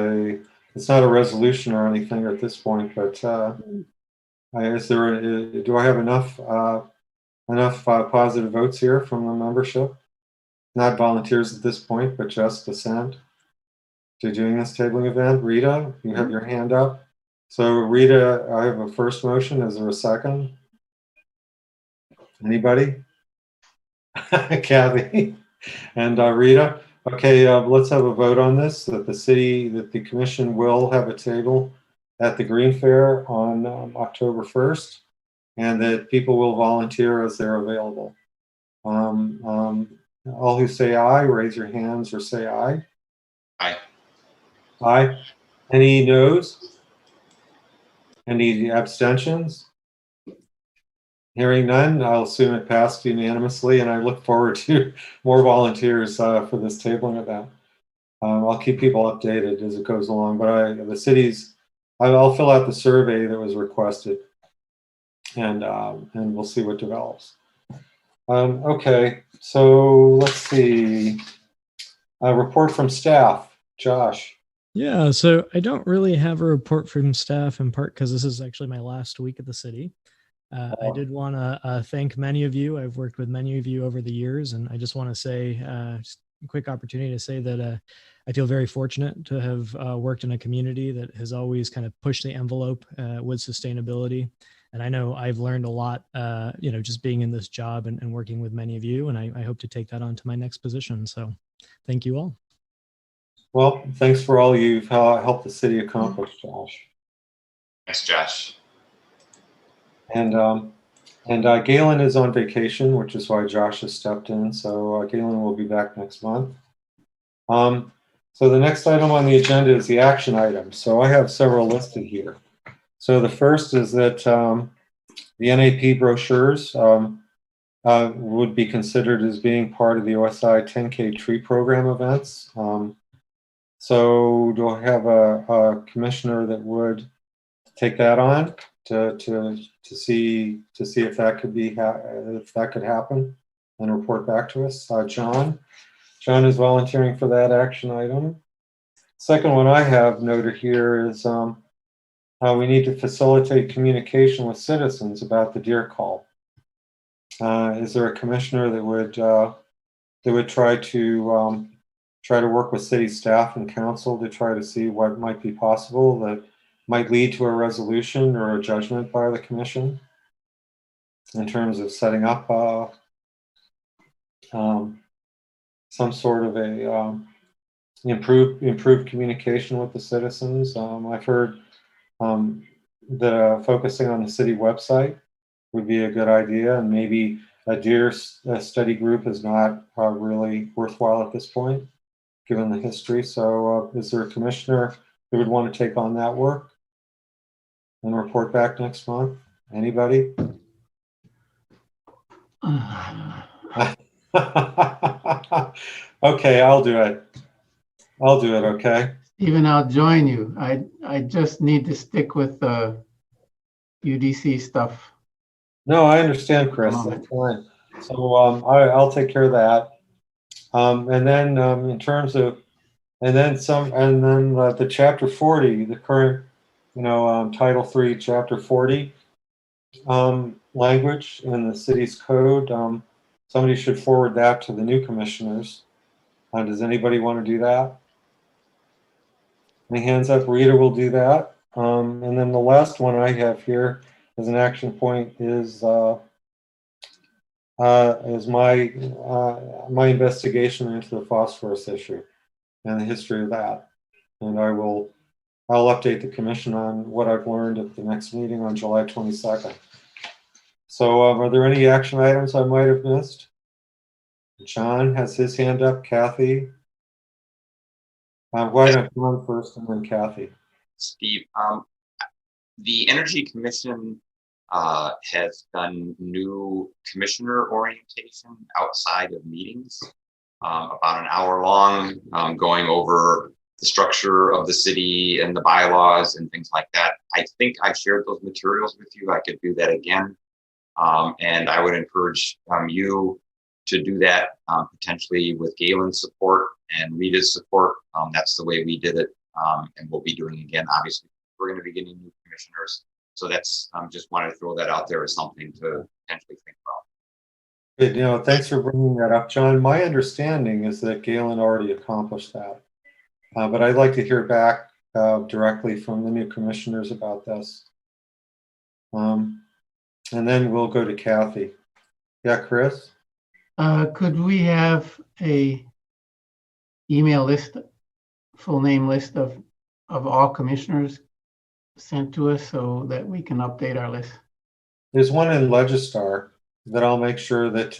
it's not a resolution or anything at this point, but do I have enough positive votes here from the membership? Not volunteers at this point, but just assent to doing this tabling event. Rita, you have your hand up. So Rita, I have a first motion. Is there a second? Anybody? Kathy and Rita. Okay, let's have a vote on this, that the commission will have a table at the Green Fair on October 1st, and that people will volunteer as they're available. All who say aye, raise your hands or say aye. Aye. Aye. Any noes? Any abstentions? Hearing none, I'll assume it passed unanimously, and I look forward to more volunteers for this tabling event. I'll keep people updated as it goes along, but I'll fill out the survey that was requested, and we'll see what develops. Okay, so let's see. A report from staff. Josh. Yeah, so I don't really have a report from staff, in part because this is actually my last week at the city. I did want to thank many of you. I've worked with many of you over the years, and I just want to say, just a quick opportunity to say that I feel very fortunate to have worked in a community that has always kind of pushed the envelope with sustainability. And I know I've learned a lot, just being in this job and working with many of you, and I hope to take that on to my next position. So thank you all. Well, thanks for all you've helped the city accomplish, Josh. Thanks, Josh. And Galen is on vacation, which is why Josh has stepped in. So Galen will be back next month. So the next item on the agenda is the action items. So I have several listed here. So the first is that the NAP brochures would be considered as being part of the OSI 10K tree program events. So do I have a commissioner that would take that on to see if that could happen and report back to us? John is volunteering for that action item. Second one I have noted here is we need to facilitate communication with citizens about the deer call. Is there a commissioner that would try to work with city staff and council to try to see what might be possible that might lead to a resolution or a judgment by the commission in terms of setting up some sort of a improved communication with the citizens? I've heard that focusing on the city website would be a good idea, and maybe a deer study group is not really worthwhile at this point, given the history. So is there a commissioner who would want to take on that work and report back next month? Anybody? Okay, I'll do it. Okay. Stephen, I'll join you. I just need to stick with the UDC stuff. No, I understand, Chris. That's fine. So I'll take care of that. And then in terms of, the chapter 40, the current, Title 3, chapter 40 language in the city's code. Somebody should forward that to the new commissioners Does anybody want to do that? Any hands up? Rita will do that. And then the last one I have here as an action point is my my investigation into the phosphorus issue and the history of that. And I'll update the commission on what I've learned at the next meeting on July 22nd. So are there any action items I might have missed? John has his hand up. Kathy? Why don't John first and then Kathy? Steve, the Energy Commission has done new commissioner orientation outside of meetings, about an hour long, going over the structure of the city and the bylaws and things like that. I think I shared those materials with you. I could do that again. And I would encourage you to do that, potentially with Galen's support and Rita's support. That's the way we did it, and we'll be doing again. Obviously, we're going to be getting new commissioners. So that's, just wanted to throw that out there as something to potentially think about. Good, thanks for bringing that up, John. My understanding is that Galen already accomplished that. But I'd like to hear back directly from the new commissioners about this. And then we'll go to Kathy. Yeah, Chris? Could we have a email list, full name list of all commissioners sent to us so that we can update our list? There's one in Legistar that I'll make sure that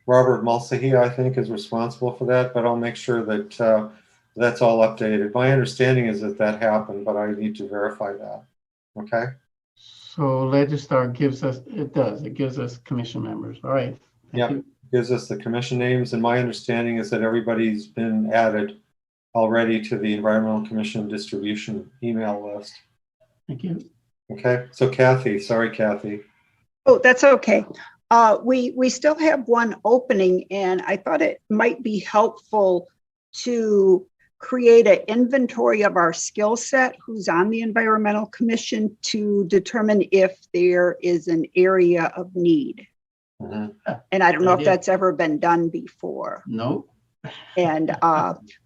Robert Mulcahy, I think, is responsible for that, but I'll make sure that that's all updated. My understanding is that that happened, but I need to verify that. Okay? So Legistar gives us, it gives us commission members. All right. Yeah, gives us the commission names, and my understanding is that everybody's been added already to the Environmental Commission distribution email list. Thank you. Okay, so Kathy, sorry, Kathy. Oh, that's okay. We still have one opening, and I thought it might be helpful to create an inventory of our skill set, who's on the Environmental Commission, to determine if there is an area of need. Mm-hmm. And I don't know if that's ever been done before. No. And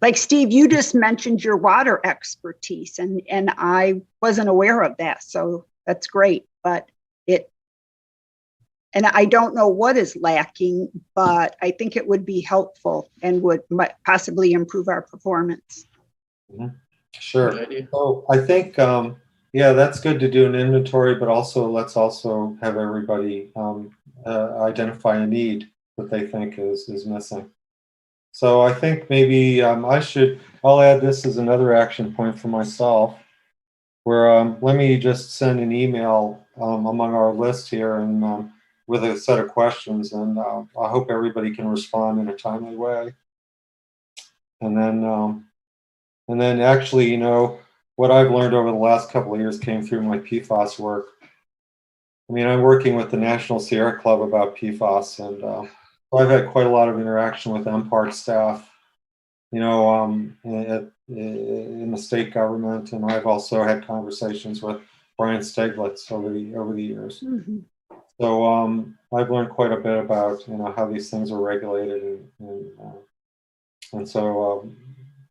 like Steve, you just mentioned your water expertise, and I wasn't aware of that. So that's great. But and I don't know what is lacking, but I think it would be helpful and would possibly improve our performance. Mm-hmm. Sure. So I think, yeah, that's good to do an inventory, but also let's also have everybody identify a need that they think is missing. So I think maybe I'll add this as another action point for myself, where let me just send an email among our list here and with a set of questions, and I hope everybody can respond in a timely way. And then actually, what I've learned over the last couple of years came through my PFAS work. I mean, I'm working with the National Sierra Club about PFAS, and so I've had quite a lot of interaction with MPART staff, in the state government, and I've also had conversations with Brian Steglitz over the years. Mm-hmm. So I've learned quite a bit about how these things are regulated, and so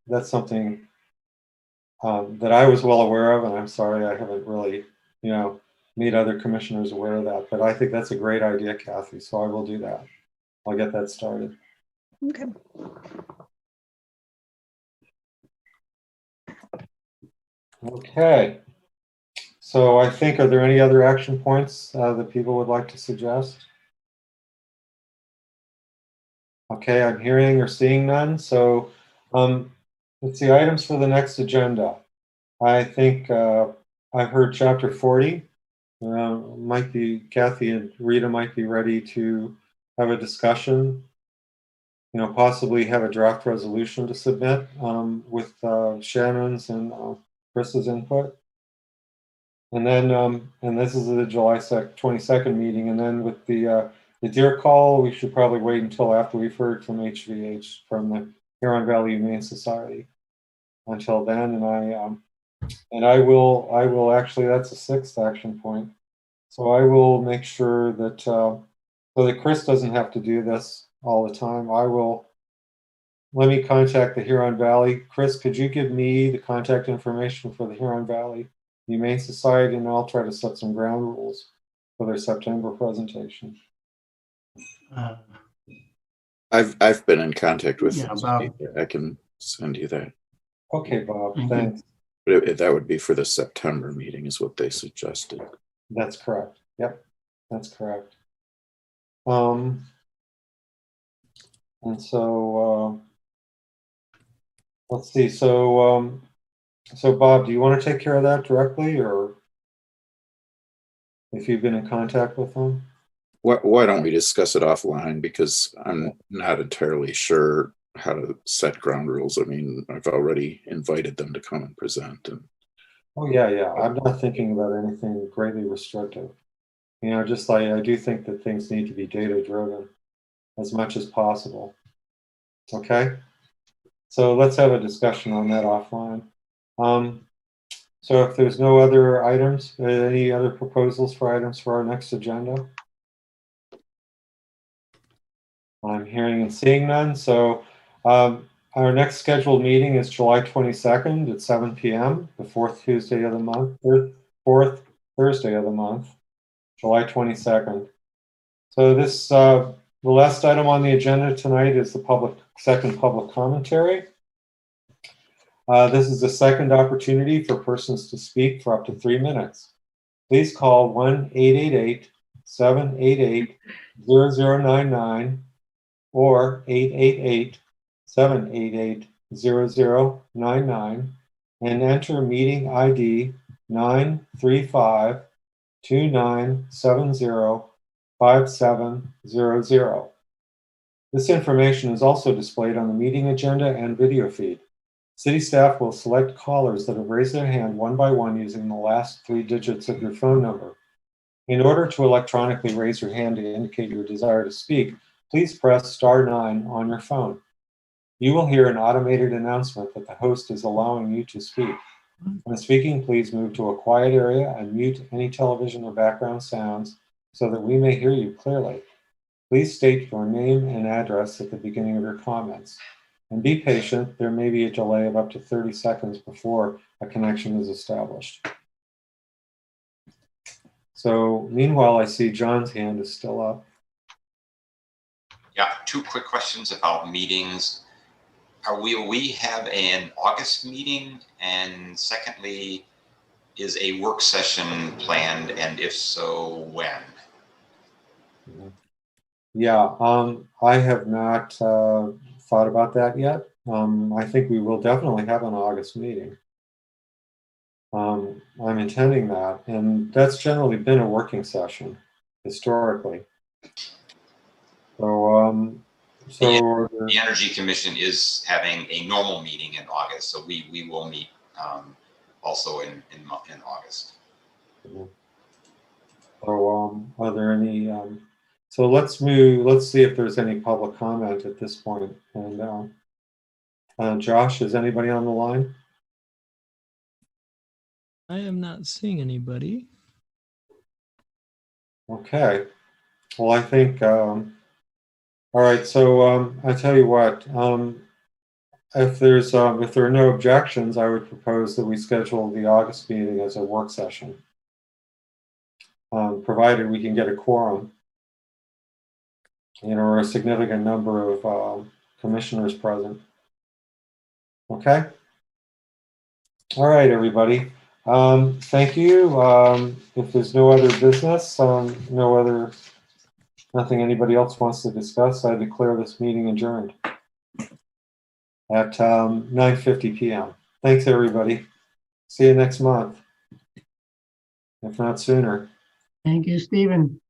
that's something that I was well aware of, and I'm sorry I haven't really made other commissioners aware of that. But I think that's a great idea, Kathy. So I will do that. I'll get that started. Okay. Okay. So I think, are there any other action points that people would like to suggest? Okay, I'm hearing or seeing none. So let's see, items for the next agenda. I think I've heard chapter 40. Might be Kathy and Rita might be ready to have a discussion, possibly have a draft resolution to submit with Shannon's and Chris's input. And then, and this is the July 22nd meeting. And then with the deer call, we should probably wait until after we've heard from HVH, from the Huron Valley Humane Society. Until then, and I will actually, that's a 6th action point. So I will make sure that so that Chris doesn't have to do this all the time. I will let me contact the Huron Valley. Chris, could you give me the contact information for the Huron Valley Humane Society, and I'll try to set some ground rules for their September presentation. I've been in contact with Yeah, them. Bob. I can send you that. Okay, Bob, Thank you. thanks. But that would be for the September meeting is what they suggested. That's correct. Yep, that's correct. And so let's see. So Bob, do you want to take care of that directly, or if you've been in contact with them? Why don't we discuss it offline, because I'm not entirely sure how to set ground rules. I mean, I've already invited them to come and present. And Oh yeah. I'm not thinking about anything greatly restrictive. You know, just like I do think that things need to be data driven as much as possible. Okay. So let's have a discussion on that offline. So if there's no other items, any other proposals for items for our next agenda? I'm hearing and seeing none. So our next scheduled meeting is July 22nd at 7 p.m., the fourth Tuesday of the month, or fourth Thursday of the month, July 22nd. So this, the last item on the agenda tonight is the second public commentary. This is the second opportunity for persons to speak for up to 3 minutes. Please call 1-888-788-0099 or 888-788-0099 and enter meeting ID 935-2970-5700. This information is also displayed on the meeting agenda and video feed. City staff will select callers that have raised their hand one by one using the last 3 digits of your phone number. In order to electronically raise your hand to indicate your desire to speak, please press *9 on your phone. You will hear an automated announcement that the host is allowing you to speak. When speaking, please move to a quiet area and mute any television or background sounds so that we may hear you clearly. Please state your name and address at the beginning of your comments. And be patient, there may be a delay of up to 30 seconds before a connection is established. So meanwhile, I see John's hand is still up. Yeah, 2 quick questions about meetings. Will we have an August meeting? And secondly, is a work session planned? And if so, when? Yeah, I have not thought about that yet. I think we will definitely have an August meeting. I'm intending that, and that's generally been a working session historically. So, the Energy Commission is having a normal meeting in August, so we will meet also in August. So, are there any? So let's see if there's any public comment at this point. And Josh, is anybody on the line? I am not seeing anybody. Okay. Well, I think. All right. So I tell you what. If there are no objections, I would propose that we schedule the August meeting as a work session, provided we can get a quorum. Or a significant number of commissioners present. Okay. All right, everybody. Thank you. If there's no other business, nothing anybody else wants to discuss, I declare this meeting adjourned at 9:50 p.m. Thanks, everybody. See you next month, if not sooner. Thank you, Stephen.